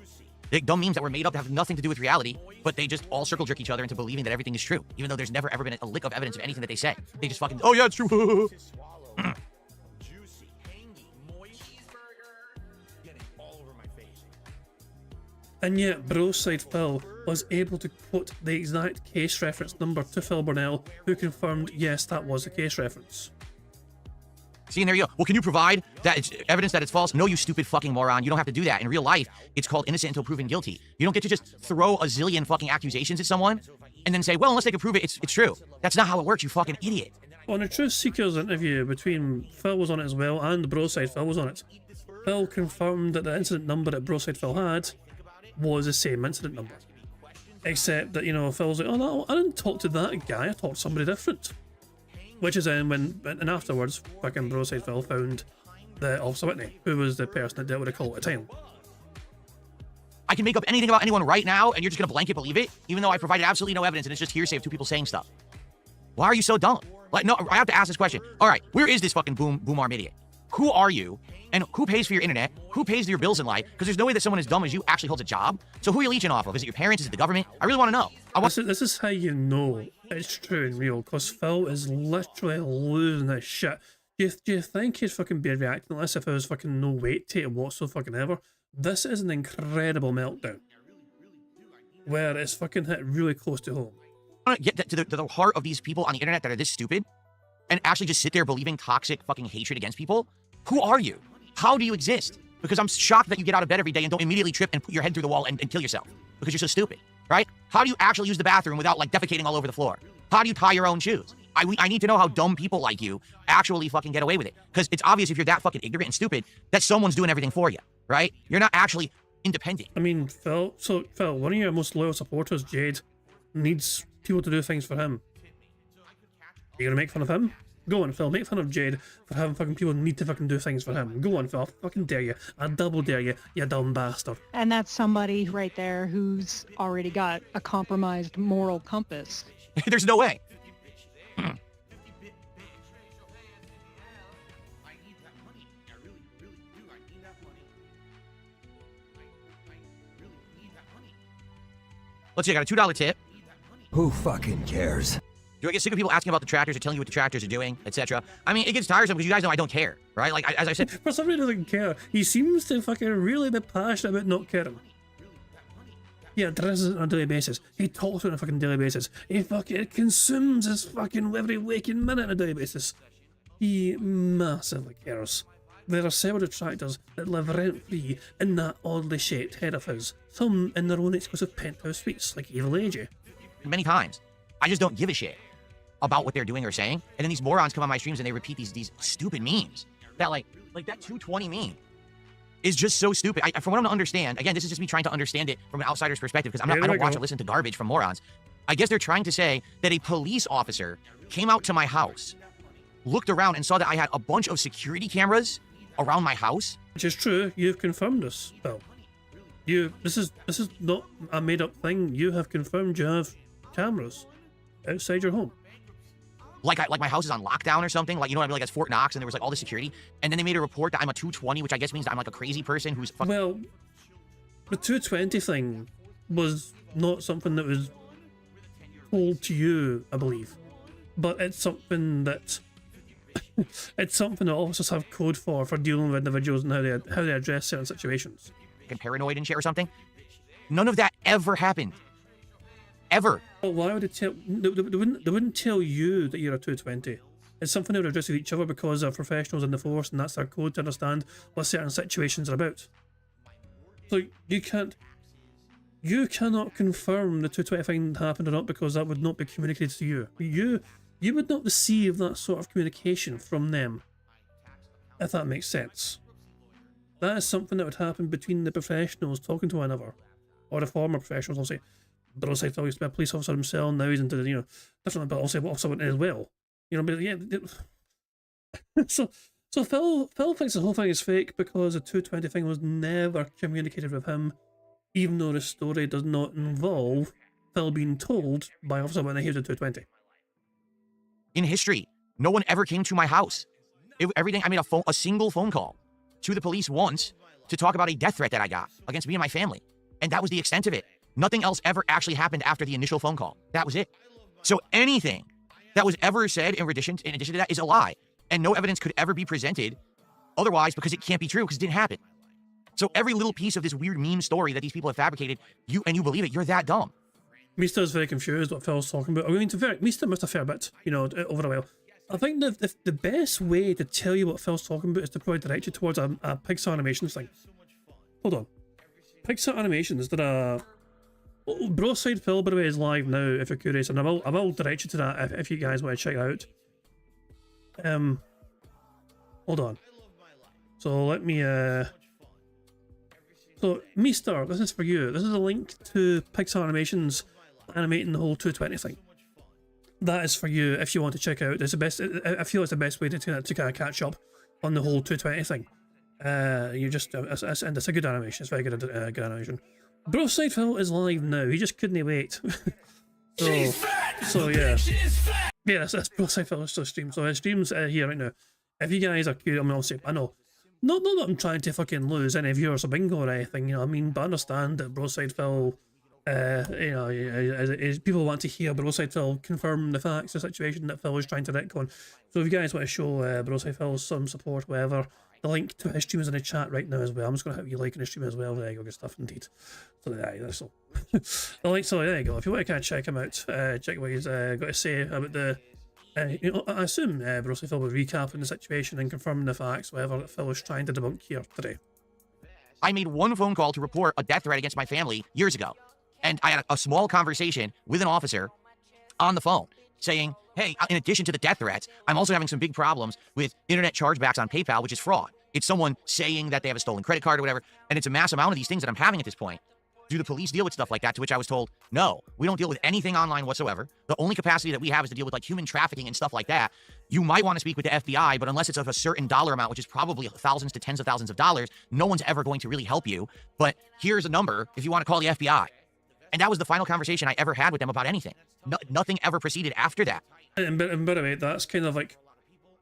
They're dumb memes that were made up that have nothing to do with reality, but they just all circle jerk each other into believing that everything is true, even though there's never ever been a lick of evidence of anything that they say. They just fucking, oh yeah, it's true. And yet, Broside Phil was able to quote the exact case reference number to Phil Burnell, who confirmed, yes, that was the case reference. See, and there you go. Well, can you provide that it's evidence that it's false? No, you stupid fucking moron. You don't have to do that. In real life, it's called innocent until proven guilty. You don't get to just throw a zillion fucking accusations at someone and then say, well, unless they can prove it, it's true. That's not how it works, you fucking idiot. On a Truth Seekers interview between Phil was on it as well, and Broside Phil was on it, Phil confirmed that the incident number that Broside Phil had was the same incident number. Except that, you know, Phil's like, oh no, I didn't talk to that guy, I talked to somebody different. Which is then and afterwards, fucking Broside Phil found the Officer Whitney, who was the person that dealt with the call at the time. I can make up anything about anyone right now, and you're just gonna blanket believe it, even though I provided absolutely no evidence, and it's just hearsay of two people saying stuff. Why are you so dumb? Like, no, I have to ask this question. All right, where is this fucking boom arm idiot? Who are you? And who pays for your internet? Who pays your bills in life? Because there's no way that someone as dumb as you actually holds a job. So who are you leeching off of? Is it your parents? Is it the government? I really want to know. This is how you know it's true and real, because Phil is literally losing his shit. Do you think he'd fucking be reacting like this if there was fucking no weight to it whatsoever? This is an incredible meltdown. Where it's fucking hit really close to home. I want to get to the heart of these people on the internet that are this stupid and actually just sit there believing toxic fucking hatred against people. Who are you? How do you exist? Because I'm shocked that you get out of bed every day and don't immediately trip and put your head through the wall and kill yourself because you're so stupid, right? How do you actually use the bathroom without like defecating all over the floor? How do you tie your own shoes? I need to know how dumb people like you actually fucking get away with it. Because it's obvious if you're that fucking ignorant and stupid that someone's doing everything for you, right? You're not actually independent. I mean, Phil, one of your most loyal supporters, Jade, needs people to do things for him. You gonna make fun of him? Go on, Phil, make fun of Jade for having fucking people need to fucking do things for him. Go on, Phil, I fucking dare you. I double dare you, you dumb bastard. And that's somebody right there who's already got a compromised moral compass. There's no way. Let's see, I got a $2 tip. Who fucking cares? Do I get sick of people asking about the tractors or telling you what the tractors are doing, etc.? I mean, it gets tiresome because you guys know I don't care, right? Like, as I said... For somebody who doesn't care, he seems to fucking really be passionate about not caring. He addresses it on a daily basis. He talks on a fucking daily basis. He fucking consumes his fucking every waking minute on a daily basis. He massively cares. There are several detractors that live rent-free in that oddly shaped head of his. Some in their own exclusive penthouse suites, like Evil AJ. Many times. I just don't give a shit about what they're doing or saying. And then these morons come on my streams and they repeat these stupid memes. That like that 220 meme is just so stupid. From what I'm to understand, again, this is just me trying to understand it from an outsider's perspective because I don't watch or listen to garbage from morons. I guess they're trying to say that a police officer came out to my house, looked around and saw that I had a bunch of security cameras around my house. Which is true. You've confirmed this, Bill. This is not a made-up thing. You have confirmed you have cameras outside your home. Like my house is on lockdown or something. Like, you know what I mean? Like it's Fort Knox and there was like all this security. And then they made a report that I'm a 220, which I guess means that I'm like a crazy person who's fucking... Well, the 220 thing was not something that was told to you, I believe. But it's something that... it's something that officers have code for dealing with individuals and how they address certain situations. Paranoid and shit or something. None of that ever happened. Ever. Well, why would they tell... They wouldn't tell you that you're a 220. It's something they would address with each other because they're professionals in the force and that's their code to understand what certain situations are about. So you cannot confirm the 220 thing happened or not because that would not be communicated to you. You would not receive that sort of communication from them, if that makes sense. That is something that would happen between the professionals talking to one another, or the former professionals. I'll say, Broside Phil used to be a police officer himself, now he's into the, different, but I'll say what officer went in as well. But yeah. So Phil thinks the whole thing is fake because the 220 thing was never communicated with him, even though the story does not involve Phil being told by Officer Whitney he was a 220. In history, no one ever came to my house. Everything, I made a single phone call to the police once to talk about a death threat that I got against me and my family. And that was the extent of it. Nothing else ever actually happened after the initial phone call. That was it. So anything that was ever said in addition to that is a lie. And no evidence could ever be presented otherwise because it can't be true because it didn't happen. So every little piece of this weird meme story that these people have fabricated, you believe it, you're that dumb. Mista's very confused what Phil's talking about. I mean, Mista missed a fair bit, over a while. I think the best way to tell you what Phil's talking about is to probably direct you towards a Pixar Animations thing. Hold on. Pixar Animations did a... Broside Phil, by the way, is live now, if you're curious, and I will direct you to that if you guys want to check it out. Hold on. So let me, So, Meester, this is for you. This is a link to Pixar Animations animating the whole 220 thing. That is for you if you want to check out. It's the best. I feel it's the best way to kind of catch up on the whole 220 thing. You just and it's a good animation. It's very good, good animation. Broside Phil is live now. He just couldn't wait. so yeah, that's Broside Phil's stream. So his stream's here right now. If you guys are curious, I mean, obviously, I know. Not that I'm trying to fucking lose any viewers of Bingo or anything, you know what I mean? But I understand that Broside Phil, you know, people want to hear Broside Phil confirm the facts, the situation that Phil is trying to retcon. So if you guys want to show Broside Phil some support, whatever, the link to his stream is in the chat right now as well. I'm just going to have you liking his stream as well. There you go, good stuff indeed. So yeah, that's all. The link, so there you go. If you want to kind of check him out, check what he's got to say about the... you know, I assume Broside Phil will recap on the situation and confirming the facts, whatever that Phil is trying to debunk here today. I made one phone call to report a death threat against my family years ago. And I had a small conversation with an officer on the phone saying, hey, in addition to the death threats, I'm also having some big problems with internet chargebacks on PayPal, which is fraud. It's someone saying that they have a stolen credit card or whatever, and it's a mass amount of these things that I'm having at this point. Do the police deal with stuff like that? To which I was told, no, we don't deal with anything online whatsoever. The only capacity that we have is to deal with like human trafficking and stuff like that. You might want to speak with the FBI, but unless it's of a certain dollar amount, which is probably thousands to tens of thousands of dollars, no one's ever going to really help you. But here's a number if you want to call the FBI. And that was the final conversation I ever had with them about anything. Nothing ever proceeded after that. And by the way, that's kind of like,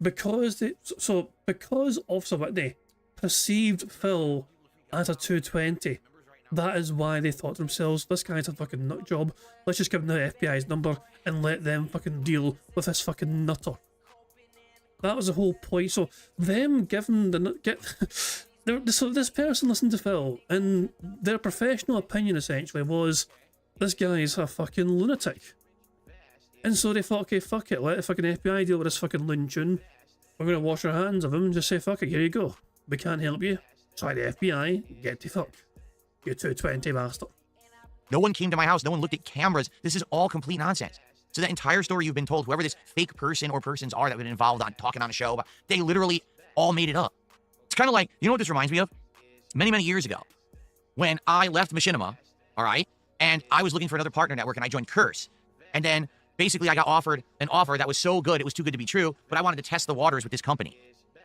because Officer Whitney perceived Phil as a 220, that is why they thought to themselves, this guy's a fucking nut job. Let's just give him the FBI's number and let them fucking deal with this fucking nutter. That was the whole point. So them giving so this person listened to Phil, and their professional opinion essentially was, this guy's a fucking lunatic. And so they thought, okay, fuck it, let the fucking FBI deal with this fucking loon tune. We're going to wash our hands of him and just say, fuck it, here you go. We can't help you. Try the FBI, get to fuck. You 220 bastard. No one came to my house. No one looked at cameras. This is all complete nonsense. So that entire story you've been told, whoever this fake person or persons are that have been involved on talking on a show, they literally all made it up. It's kind of like, you know what this reminds me of? Many, many years ago, when I left Machinima, all right, and I was looking for another partner network, and I joined Curse. And then basically I got offered an offer that was so good, it was too good to be true, but I wanted to test the waters with this company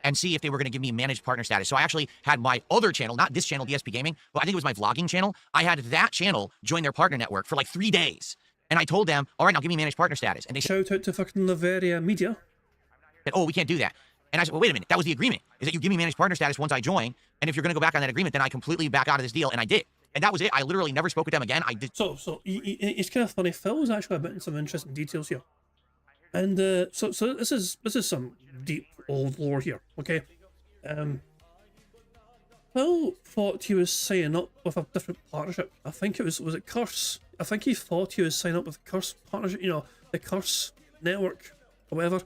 and see if they were going to give me managed partner status. So I actually had my other channel, not this channel, DSP Gaming, but I think it was my vlogging channel. I had that channel join their partner network for like 3 days. And I told them, all right, now give me managed partner status. And they shout out to fucking Laveria Media. Said, oh, we can't do that. And I said, well, wait a minute. That was the agreement, is that you give me managed partner status once I join. And if you're going to go back on that agreement, then I completely back out of this deal. And I did. And that was it. I literally never spoke with them again. I did. So it's kind of funny. Phil was actually admitting some interesting details here. And so this is some deep old lore here, okay? Phil thought he was signing up with a different partnership. I think was it Curse? I think he thought he was signing up with the Curse partnership, you know, the Curse network or whatever.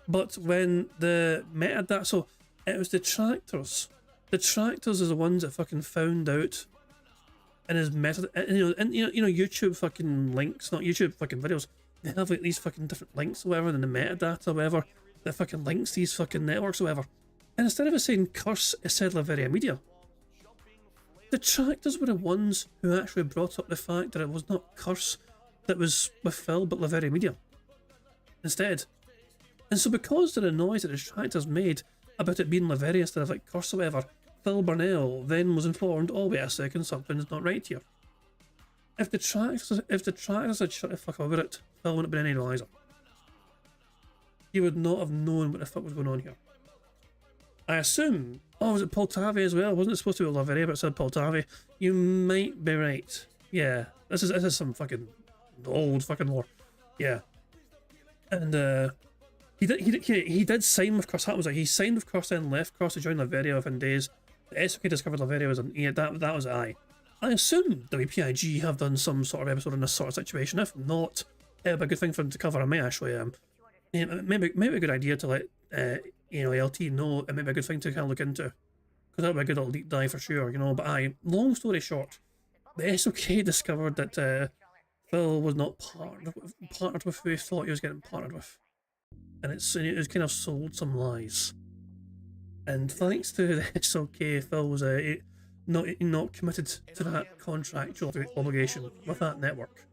But when the Meta that, so it was the Tractors. The Tractors is the ones that fucking found out in his meta, you know, YouTube fucking links, not YouTube fucking videos. They have like these fucking different links or whatever in the metadata or whatever that fucking links these fucking networks or whatever. And instead of it saying Curse, it said Laveria Media. The Tractors were the ones who actually brought up the fact that it was not Curse that was with Phil, but Laveria Media instead. And so because of the noise that the Tractors made about it being Laveria instead of like Curse or whatever, Phil Burnell then was informed, oh wait a second, something's not right here. If the Tractors had shut the fuck up about it, Phil wouldn't have been any wiser. He would not have known what the fuck was going on here. I assume, oh, was it Poltave as well? Wasn't it supposed to be Laveria, but it said Poltave? You might be right. Yeah, this is some fucking old fucking lore. Yeah. And he did sign with Curse. That was it. He signed with Curse and left Curse to join Laveria within days. The SOK discovered Laveria was that was I assume WPIG have done some sort of episode in this sort of situation. If not, it'd be a good thing for them to cover. I might actually Yeah, maybe a good idea to let you know, LT know. It might be a good thing to kind of look into, because that would be a good little deep dive for sure, you know. But long story short, the SOK discovered that Phil was not partnered with who he thought he was getting partnered with, and it was kind of sold some lies. And thanks to the SOK, Phil was not committed to that contractual obligation with that network.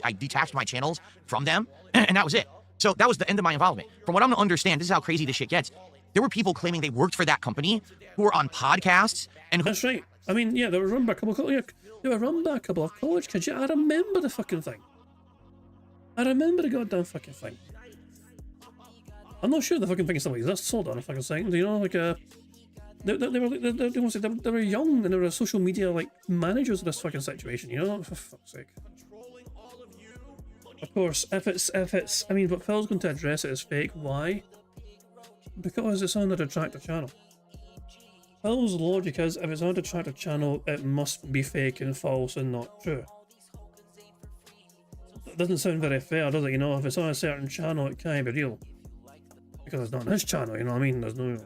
I detached my channels from them, and that was it. So that was the end of my involvement. From what I'm to understand, this is how crazy this shit gets. There were people claiming they worked for that company who were on podcasts and That's right. I mean, yeah, they were run by a couple of college kids. Yeah, I remember the fucking thing. I remember the goddamn fucking thing. I'm not sure the fucking thing still exists. Hold on a fucking second. You know, like they were young and they were social media like managers of this fucking situation. You know, for fuck's sake. Of course, if it's, I mean, but Phil's going to address it as fake. Why? Because it's on the detractor channel. Phil's logic is, if it's on a detractor channel, it must be fake and false and not true. That doesn't sound very fair, does it? You know, if it's on a certain channel, it can't be real. Because it's not on his channel, you know what I mean? There's no...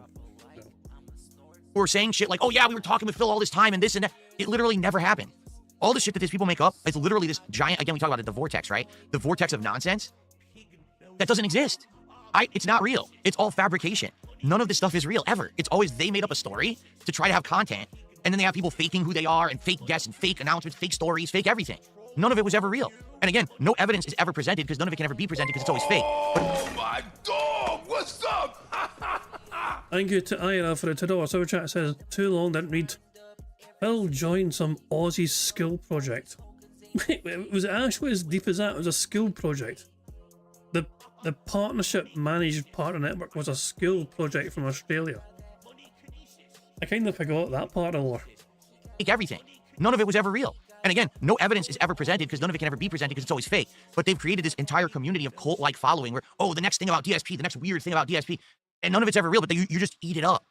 We're saying shit like, oh yeah, we were talking with Phil all this time and this and that. It literally never happened. All the shit that these people make up is literally this giant, again, we talk about it, the vortex, right? The vortex of nonsense. That doesn't exist. It's not real. It's all fabrication. None of this stuff is real, ever. It's always they made up a story to try to have content, and then they have people faking who they are, and fake guests, and fake announcements, fake stories, fake everything. None of it was ever real. And again, no evidence is ever presented, because none of it can ever be presented, because it's always fake. Oh my dog! What's up? Thank you to Ira for the $2 super chat. It says, too long, didn't read. Phil joined some Aussie skill project. Was it actually as deep as that? It was a skill project. The partnership managed partner network was a skill project from Australia. I kind of forgot that part of the lore. Fake everything. None of it was ever real. And again, no evidence is ever presented because none of it can ever be presented because it's always fake. But they've created this entire community of cult-like following where, oh, the next thing about DSP, the next weird thing about DSP, and none of it's ever real, but you just eat it up.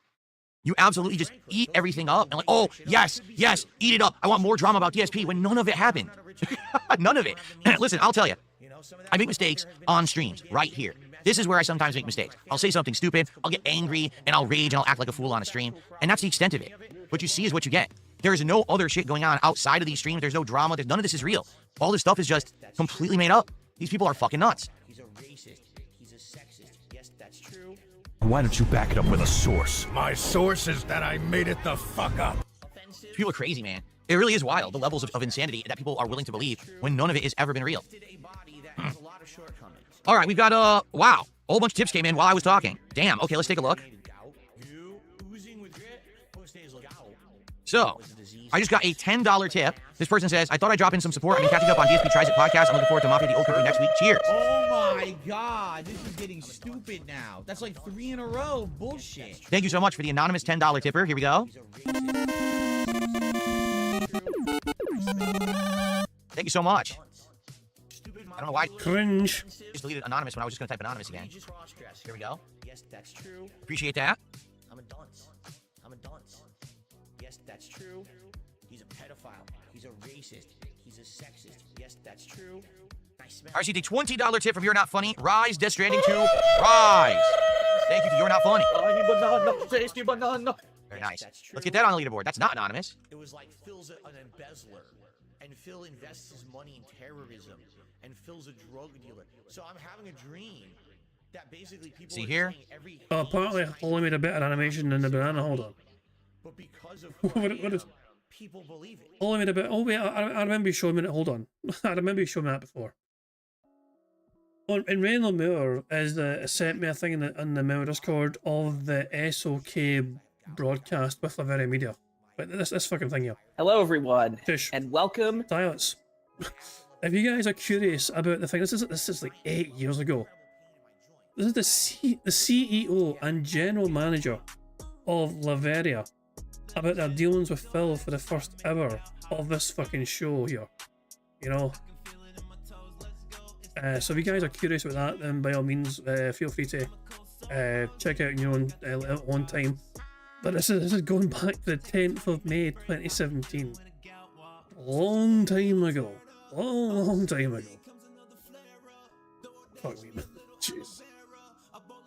You absolutely just eat everything up and like, oh, yes, eat it up. I want more drama about DSP when none of it happened. None of it. Listen, I'll tell you. I make mistakes on streams right here. This is where I sometimes make mistakes. I'll say something stupid, I'll get angry, and I'll rage, and I'll act like a fool on a stream. And that's the extent of it. What you see is what you get. There is no other shit going on outside of these streams. There's no drama. None of this is real. All this stuff is just completely made up. These people are fucking nuts. He's a racist. He's a sexist. Yes, that's true. Why don't you back it up with a source? My source is that I made it the fuck up. People are crazy, man. It really is wild, the levels of insanity that people are willing to believe when none of it has ever been real. All right, we've got, wow. A whole bunch of tips came in while I was talking. Damn, okay, let's take a look. So, I just got a $10 tip. This person says, I thought I'd drop in some support. I've been catching up on DSP Tries It podcast. I'm looking forward to Mafia the Old Country next week. Cheers. Oh my god, this is getting stupid now. That's like 3 in a row of bullshit. Thank you so much for the anonymous $10 tipper. Here we go. Thank you so much. I don't know why. Cringe. Just deleted anonymous when I was just going to type anonymous again. Here we go. Yes, that's true. Appreciate that. I'm a dunce. Yes, that's true. He's a pedophile. He's a racist. He's a sexist. Yes, that's true. I received a $20 tip from You're Not Funny. Rise, Death Stranding 2. Rise. Thank you to You're Not Funny. Banana, tasty banana. Very nice. Let's get that on the leaderboard. That's not anonymous. It was like Phil's an embezzler, and Phil invests his money in terrorism, and Phil's a drug dealer. So I'm having a dream that basically people see here. Oh, apparently Holly made a better animation than the banana. Hold on. But because of what is people believe it. Holly made a bit. Oh wait, I remember you showing me that. Hold on. I remember you showing me that before. And Randall Moore sent me a thing in the Moore Discord of the SOK broadcast with Laveria Media. But this fucking thing here. Hello everyone, Tish. and welcome. Silence. If you guys are curious about the thing, this is like 8 years ago. This is the CEO and general manager of Laveria about their dealings with Phil for the first ever of this fucking show here. You know? So if you guys are curious about that, then by all means, feel free to check out in your own time. But this is going back to the 10th of May 2017. Long time ago. Long time ago. Fuck me, man. Jeez.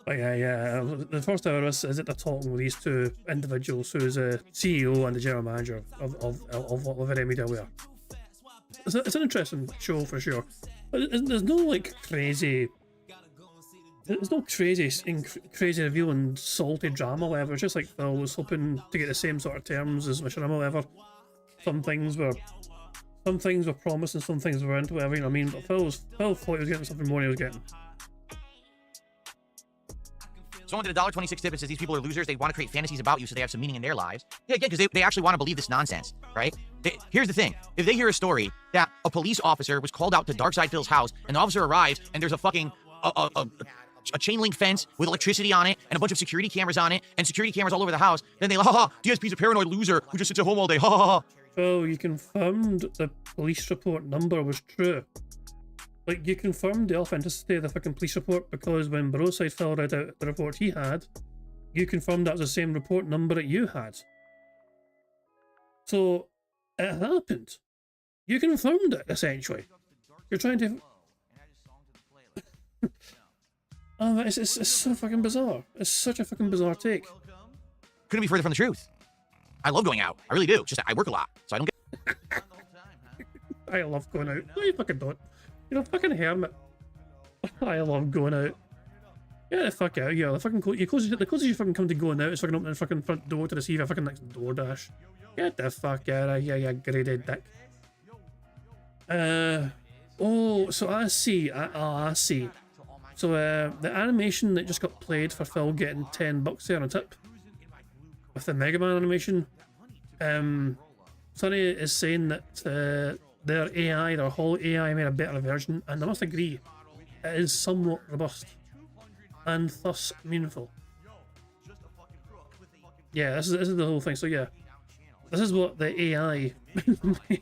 But yeah. The first hour is it they're talking with these two individuals, who's a CEO and the general manager of whatever media we are. It's an interesting show for sure. But there's no like crazy. There's no crazy revealing salty drama or whatever. It's just like Phil was hoping to get the same sort of terms as Machinima or whatever. Some things were promised and some things weren't, whatever, you know what I mean? But Phil thought he was getting something more than he was getting. Someone did a $1.26 tip and says these people are losers. They want to create fantasies about you so they have some meaning in their lives. Yeah, again, because they actually want to believe this nonsense, right? Here's the thing. If they hear a story that a police officer was called out to Darkside Phil's house and the officer arrives and there's a fucking a chain link fence with electricity on it and a bunch of security cameras on it and security cameras all over the house, then they DSP's a paranoid loser who just sits at home all day, So you confirmed the police report number was true. Like, you confirmed the authenticity of the fucking police report because when Broside Phil read out the report he had, you confirmed that was the same report number that you had. So, it happened. You confirmed it, essentially. You're trying to... Oh, it's so fucking bizarre. It's such a fucking bizarre take. Couldn't be further from the truth. I love going out. I really do. Just that I work a lot, so I don't get... I love going out. No, you fucking don't. You're a fucking hermit. I love going out. Get the fuck out. Yeah, the fucking the closest you fucking come to going out is fucking opening the fucking front door to receive a fucking next DoorDash. Get the fuck out of here, you greedy dick. Oh, so I see. I see. So the animation that just got played for Phil getting $10 there on a tip with the Mega Man animation, Sonny is saying that their AI, their whole AI, made a better version, and I must agree, it is somewhat robust and thus meaningful. Yeah, this is the whole thing. So yeah, this is what the AI made.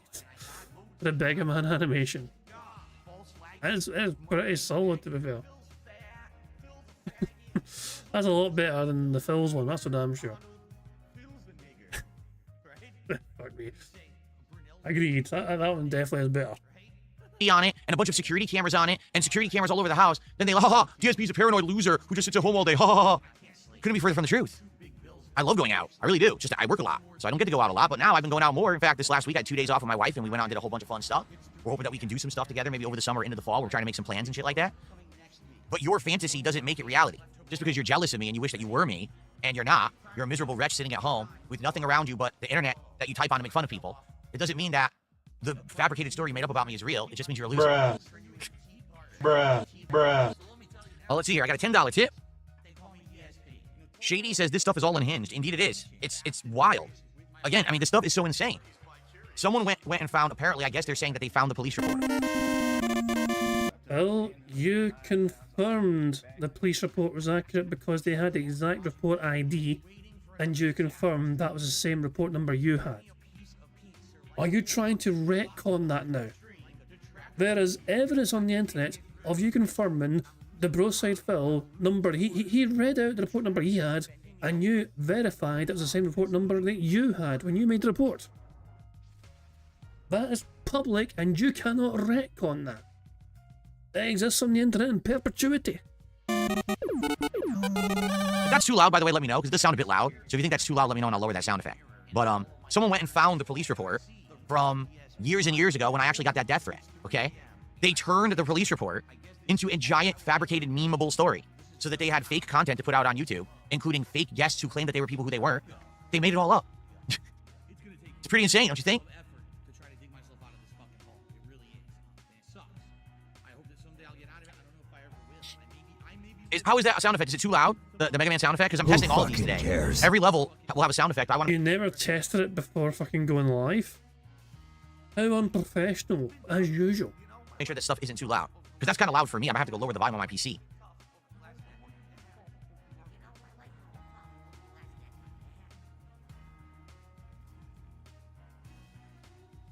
The Mega Man animation. It's pretty solid, to be fair. That's a lot better than the Phil's one, that's for damn sure. Fuck me. Agreed, that one definitely is better. On it and a bunch of security cameras on it and security cameras all over the house, then they DSP's a paranoid loser who just sits at home all day, Couldn't be further from the truth. I love going out. I really do. Just I work a lot, so I don't get to go out a lot, but now I've been going out more. In fact, this last week I had 2 days off with my wife and we went out and did a whole bunch of fun stuff. We're hoping that we can do some stuff together, maybe over the summer, into the fall. We're trying to make some plans and shit like that. But your fantasy doesn't make it reality. Just because you're jealous of me and you wish that you were me, and you're not, you're a miserable wretch sitting at home with nothing around you but the internet that you type on to make fun of people. It doesn't mean that the fabricated story you made up about me is real. It just means you're a loser. Bruh. Oh, let's see here. I got a $10 tip. Shady says this stuff is all unhinged. Indeed it is. It's wild. Again, I mean, this stuff is so insane. Someone went and found, apparently, I guess they're saying that they found the police report. Well, you confirmed the police report was accurate because they had the exact report ID, and you confirmed that was the same report number you had. Are you trying to retcon that now? There is evidence on the internet of you confirming the Broside Phil number. He read out the report number he had, and you verified it was the same report number that you had when you made the report. That is public, and you cannot retcon that. It exists on the internet in perpetuity. If that's too loud, by the way, let me know, because it does sound a bit loud. So if you think that's too loud, let me know and I'll lower that sound effect. But someone went and found the police report from years and years ago when I actually got that death threat, okay? They turned the police report into a giant fabricated memeable story so that they had fake content to put out on YouTube, including fake guests who claimed that they were people who they weren't. They made it all up. It's pretty insane, don't you think? How is that a sound effect? Is it too loud? The Mega Man sound effect? Because I'm testing all of these today. Cares? Every level will have a sound effect. You never tested it before fucking going live? How unprofessional, as usual. Make sure that stuff isn't too loud. Because that's kind of loud for me. I'm gonna have to go lower the volume on my PC.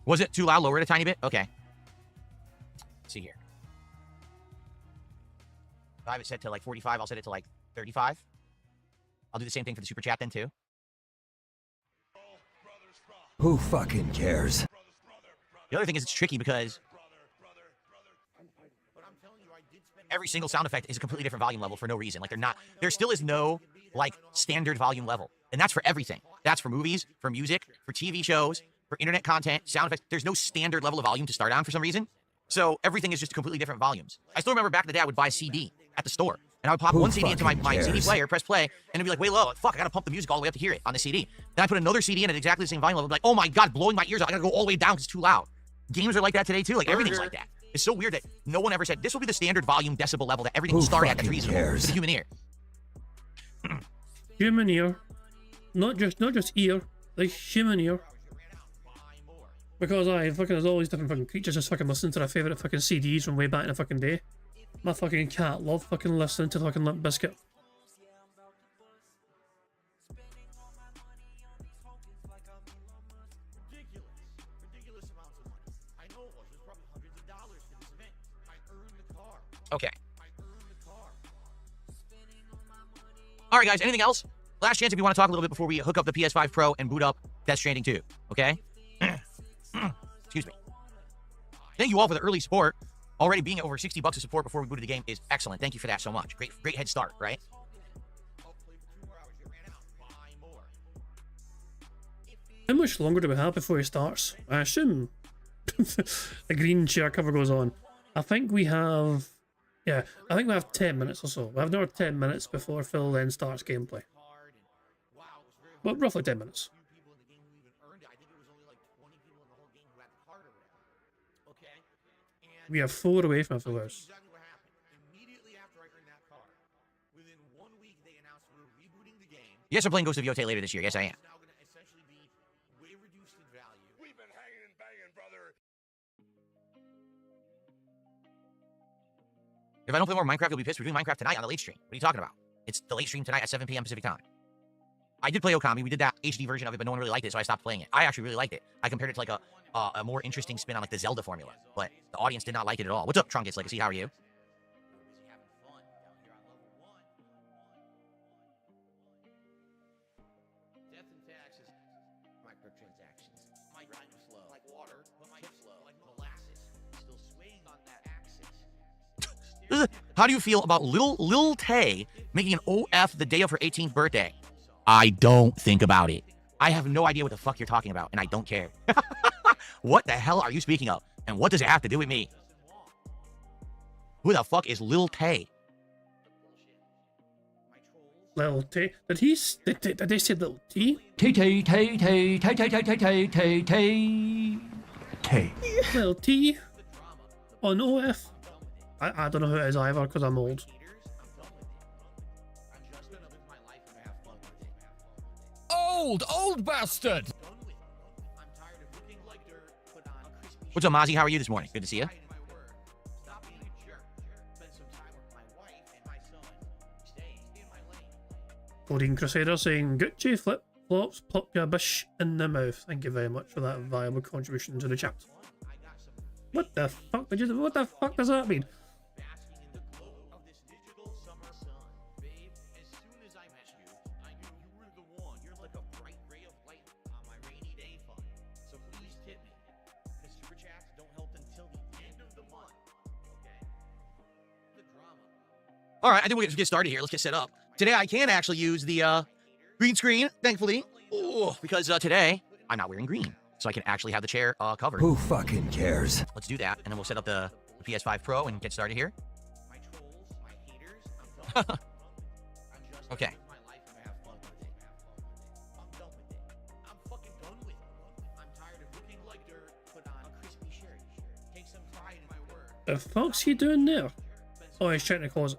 Was it too loud? Lower it a tiny bit? Okay. Let's see here. If I have it set to like 45, I'll set it to like 35. I'll do the same thing for the super chat then too. Who fucking cares? The other thing is it's tricky because every single sound effect is a completely different volume level for no reason. Like there still is no like standard volume level. And that's for everything. That's for movies, for music, for TV shows, for internet content, sound effects. There's no standard level of volume to start on for some reason. So everything is just completely different volumes. I still remember back in the day, I would buy a CD at the store. And I would pop one CD into my CD player, press play, and it'd be like, way low. Fuck, I gotta pump the music all the way up to hear it on the CD. Then I put another CD in at exactly the same volume level. I'd be like, oh my God, blowing my ears out. I gotta go all the way down because it's too loud. Games are like that today too. Like everything's like that. It's so weird that no one ever said this will be the standard volume decibel level that everything will start at. That's reasonable for the human ear. Human ear, not just ear, like human ear. Because there's all these different fucking creatures just fucking listening to their favourite fucking CDs from way back in the fucking day. My fucking cat loved fucking listening to fucking Limp Bizkit. Ridiculous amounts of money. I know it was. There's probably hundreds of dollars for this event. I earned the car. Okay. I earned the car. All right, guys. Anything else? Last chance if you want to talk a little bit before we hook up the PS5 Pro and boot up Death Stranding 2. Okay? Excuse me. Thank you all for the early support. Already being at over $60 of support before we booted the game is excellent. Thank you for that so much. Great head start, right? How much longer do we have before he starts? I assume the green chair cover goes on. I think we have 10 minutes or so. We have another 10 minutes before Phil then starts gameplay. Well, roughly 10 minutes. We are 4 away from Phil House. Yes, I'm playing Ghost of Yotei later this year. Yes, I am. If I don't play more Minecraft, you'll be pissed. We're doing Minecraft tonight on the late stream. What are you talking about? It's the late stream tonight at 7 p.m. Pacific time. I did play Okami. We did that HD version of it, but no one really liked it, so I stopped playing it. I actually really liked it. I compared it to like a more interesting spin on like the Zelda formula, but the audience did not like it at all. What's up, Trunkus Legacy? How are you? Death and taxes. Microtransactions. My time flow. Like water, but my flow. Like molasses. Still swaying on that axis. How do you feel about Lil Tay making an OF the day of her 18th birthday? I don't think about it. I have no idea what the fuck you're talking about, and I don't care. What the hell are you speaking of? And what does it have to do with me? Who the fuck is Lil Tay? Lil Tay? Did they say Lil T? Tay. Lil T? On OF? I don't know who it is either, because I'm old. Old bastard! What's up, Mozzie? How are you this morning? Good to see you. Odin Crusader saying, Gucci flip-flops, pop your bish in the mouth. Thank you very much for that valuable contribution to the chat. What the fuck does that mean? All right, I think we can get started here. Let's get set up. Today, I can actually use the green screen, thankfully, because today, I'm not wearing green. So I can actually have the chair covered. Who fucking cares? Let's do that, and then we'll set up the PS5 Pro and get started here. Okay. The fuck's he doing there? Oh, he's checking the closet.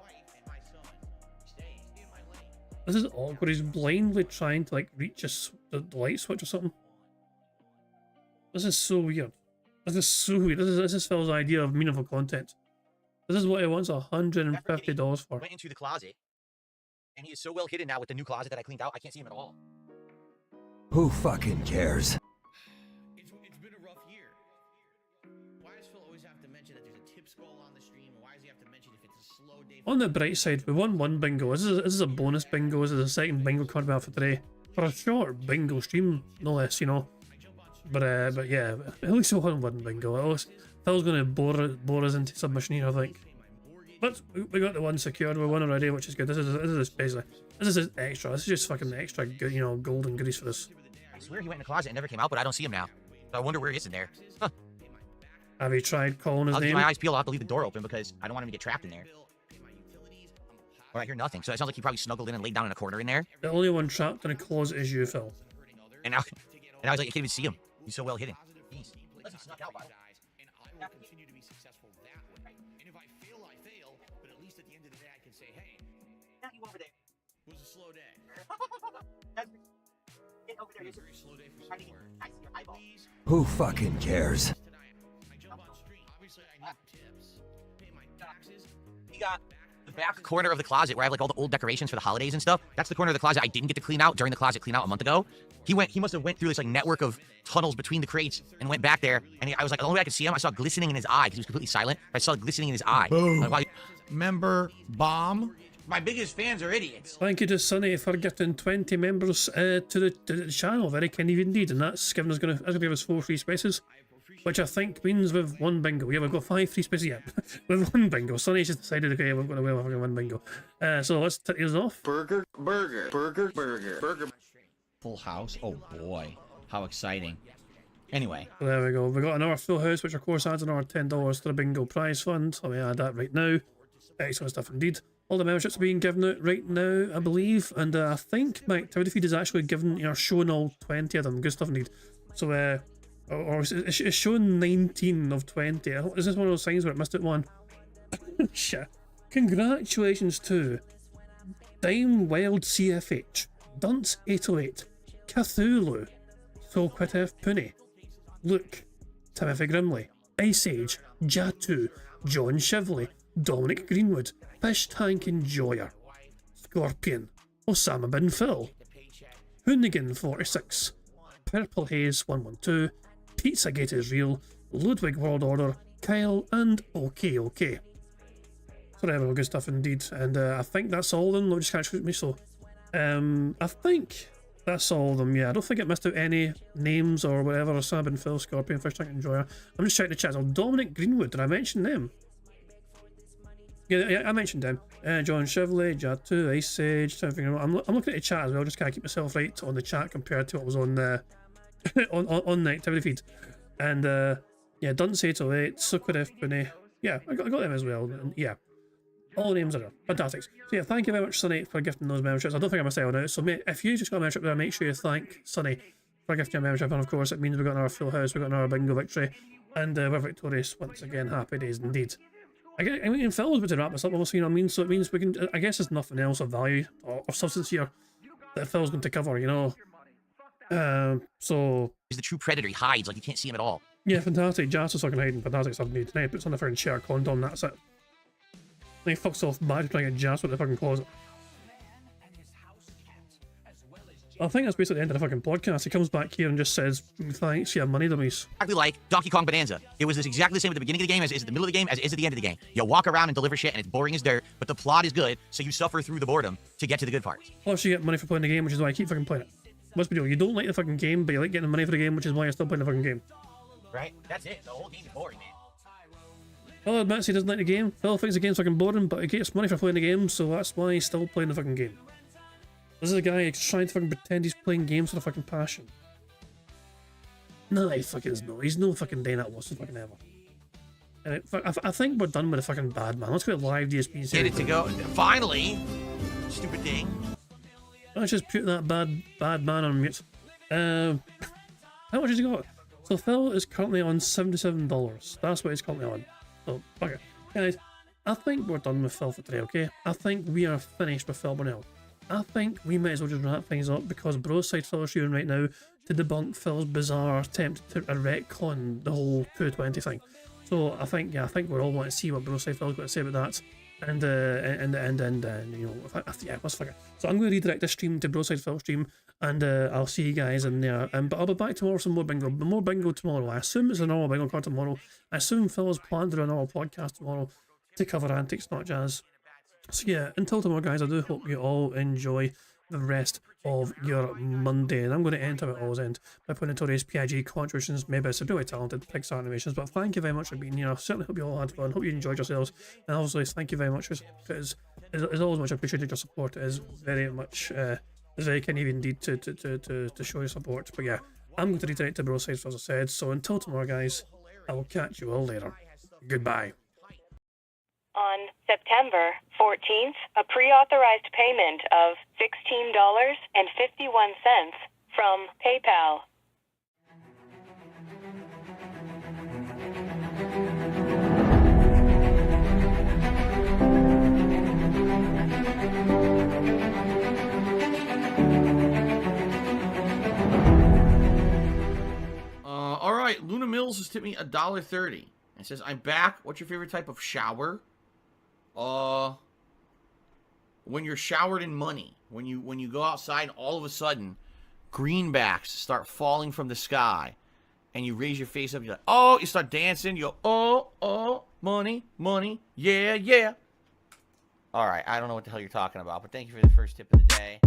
This is awkward. He's blindly trying to like reach the light switch or something. This is so weird. This is so weird. This is Phil's idea of meaningful content. This is what he wants $150 for. Went into the closet, and he is so well hidden now with the new closet that I cleaned out. I can't see him at all. Who fucking cares? It's been a rough year. Why does Phil always have to mention that there's a tip scroll on the stream? Why does he have to mention if it's a slow day? On the bright side, we won one bingo. This is a bonus bingo. This is the second bingo card we have for today. For a short bingo stream, no less, you know. But yeah, at least we won one bingo. Phil's going to bore us into submission here, I think. But we got the one secured. We're one already, which is good. This is basically this is extra. This is just fucking extra, you know, gold and goodies for us. I swear he went in the closet and never came out, but I don't see him now. So I wonder where he is in there. Huh. Have you tried calling his I'll name? keep my eyes peeled. I'll have to leave the door open because I don't want him to get trapped in there. But I hear nothing, so it sounds like he probably snuggled in and laid down in a corner in there. The only one trapped in a closet is you, Phil. And now I was like, I can't even see him. He's so well hidden. Jeez. Unless he snuck out by I'll continue to be successful that way. And if I fail, but at least at the end of the day, I can say, hey, now you over there. it was a slow day. Get over there. It was a very slow day for somewhere. I see your eyeball. Who fucking cares? I jump on stream. Obviously, I need tips. Pay my taxes. You got the back corner of the closet where I have like all the old decorations for the holidays and stuff. That's the corner of the closet I didn't get to clean out during the closet clean out a month ago. He must have went through this like network of tunnels between the crates and went back there. And I was like, the only way I could see him, I saw glistening in his eye because he was completely silent. I saw glistening in his eye. Like, Member bomb. my biggest fans are idiots. Thank you to Sonny for gifting 20 members to the channel. Very kind of you indeed, and that's gonna give us 4 free spaces, which I think means with one bingo. Yeah, we've got 5 free spaces yet. With one bingo. Sonny's just decided, okay, we're gonna win with one bingo. So let's take these off. Burger. Full house. Oh boy, how exciting. Anyway, So there we go. We got another full house, which of course adds another $10 to the bingo prize fund. Let me add that right now. Excellent stuff indeed. All the memberships are being given out right now, I believe, and I think my activity feed is actually given, showing all 20 of them. Good stuff indeed. So, or it's showing 19 of 20. Is this one of those things where it missed it one? Shit. Congratulations to Dime Wild CFH, Dunce 808, Cthulhu, Solquitef Puni, Luke, Timothy Grimley, Ice Age, Jatu, John Shivley, Dominic Greenwood, Fish Tank Enjoyer, Scorpion, Osama Bin Phil, Hoonigan 46, Purple Haze 112, Pizzagate is Real, Ludwig World Order, Kyle, and OK. So there we go, good stuff indeed. And I think that's all of them. Don't just catch me. So I think that's all of them. Yeah, I don't think it missed out any names or whatever. Osama Bin Phil, Scorpion, Fish Tank Enjoyer. I'm just checking the chat. Oh, Dominic Greenwood, did I mention them? Yeah, I mentioned them. John Shivley, Jatu, Ice Age, I'm looking at the chat as well, just kind of keep myself right on the chat compared to what was on the on the activity feed. And yeah, Dunce 808, Sukwadef Bunny. Yeah, I got them as well. And yeah, all the names are there. Fantastic. So yeah, thank you very much, Sonny, for gifting those memberships. I don't think I missed out on it. So mate, if you just got a membership there, make sure you thank Sonny for gifting your membership. And of course, it means we've got another full house, we've got another bingo victory, and we're victorious once again. Happy days indeed. I mean, Phil was about to wrap this up, also, you know what I mean? So it means we can, I guess there's nothing else of value or substance here that Phil's going to cover, you know? So... He's the true predator. He hides, like you can't see him at all. Yeah, fantastic. Jazz is fucking hiding. Fantastic stuff indeed. Tonight puts on the fucking chair condom, that's it. Then he fucks off back trying to get Jazz with the fucking closet. I think that's basically the end of the fucking podcast. He comes back here and just says, thanks, yeah, money dummies. Exactly like Donkey Kong Bonanza. It was exactly the same at the beginning of the game as it is at the middle of the game as it is at the end of the game. You walk around and deliver shit and it's boring as dirt, but the plot is good, so you suffer through the boredom to get to the good parts. Plus you get money for playing the game, which is why I keep fucking playing it. What's the deal? You don't like the fucking game, but you like getting the money for the game, which is why you're still playing the fucking game. Right? That's it. The whole game is boring, man. Phil admits he doesn't like the game. Phil thinks the game's fucking boring, but he gets money for playing the game, so that's why he's still playing the fucking game. This is a guy trying to fucking pretend he's playing games with a fucking passion. No, he fucking is not. He's no fucking doing that once fucking ever. And I think we're done with the fucking bad man. Let's go to live DSP. Get it to go. Finally! Stupid thing. Let's just put that bad man on mute. How much has he got? So Phil is currently on $77. That's what he's currently on. So, fuck it. Guys, I think we're done with Phil for today, okay? I think we are finished with Phil Burnell. I think we might as well just wrap things up because Broside Phil is shooting right now to debunk Phil's bizarre attempt to retcon the whole 220 thing. So I think we're all want to see what Broside Phil's got to say about that. And you know, yeah, let's fuck it. So I'm going to redirect this stream to Broside Phil stream, and I'll see you guys in there. But I'll be back tomorrow for some more bingo. More bingo tomorrow. I assume it's a normal bingo card tomorrow. I assume Phil has planned to do a normal podcast tomorrow to cover antics, not jazz. So yeah, until tomorrow, guys, I do hope you all enjoy the rest of your Monday. And I'm going to end how it always end by putting notorious PIG contributions. Maybe it's a really talented Pixar animations, but thank you very much for being here. I certainly hope you all had fun. Hope you enjoyed yourselves. And also, thank you very much because it's always much appreciated. Your support. It is very much, it's very kind of you indeed to show your support. But yeah, I'm going to reiterate to both sides as I said. So until tomorrow, guys, I will catch you all later. Goodbye. On September 14th, a pre-authorized payment of $16.51 from PayPal. All right, Luna Mills has tipped me $1.30. It says, I'm back. What's your favorite type of shower? When you're showered in money. When you go outside, all of a sudden, greenbacks start falling from the sky. And you raise your face up, you're like, oh, you start dancing, you go, oh, money, money, yeah, yeah. All right, I don't know what the hell you're talking about, but thank you for the first tip of the day.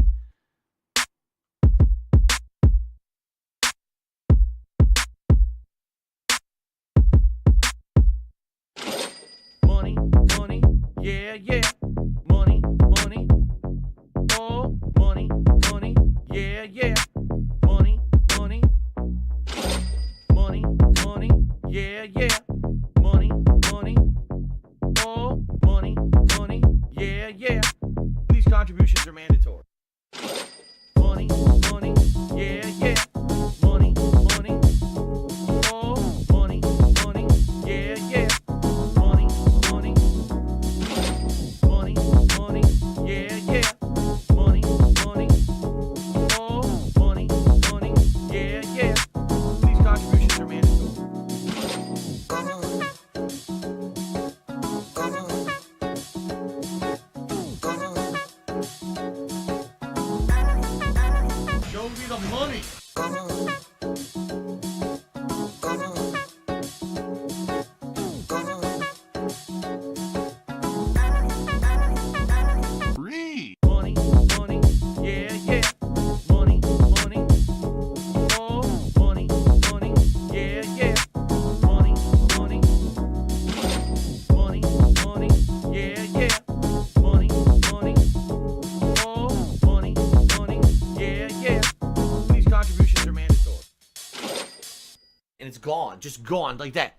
Money, money, yeah, yeah. Money, money, oh, money, money, yeah, yeah. Money, money, money, money, yeah, yeah. Money, money, oh, money, money, yeah, yeah. These contributions are mandatory. Money, money, yeah, yeah. Money, money, oh, money, money, yeah, yeah. Money, money, money, money, yeah, yeah. Money, money, oh, money, money, yeah, yeah. These contributions are mandatory. Show me the money. Free. Money, money, yeah, yeah. Money, money, oh, money, money, yeah, yeah. Money, money, money, money, yeah, yeah. Money, money, oh, money, money, yeah, yeah. These contributions are mandatory. And it's gone, just gone like that.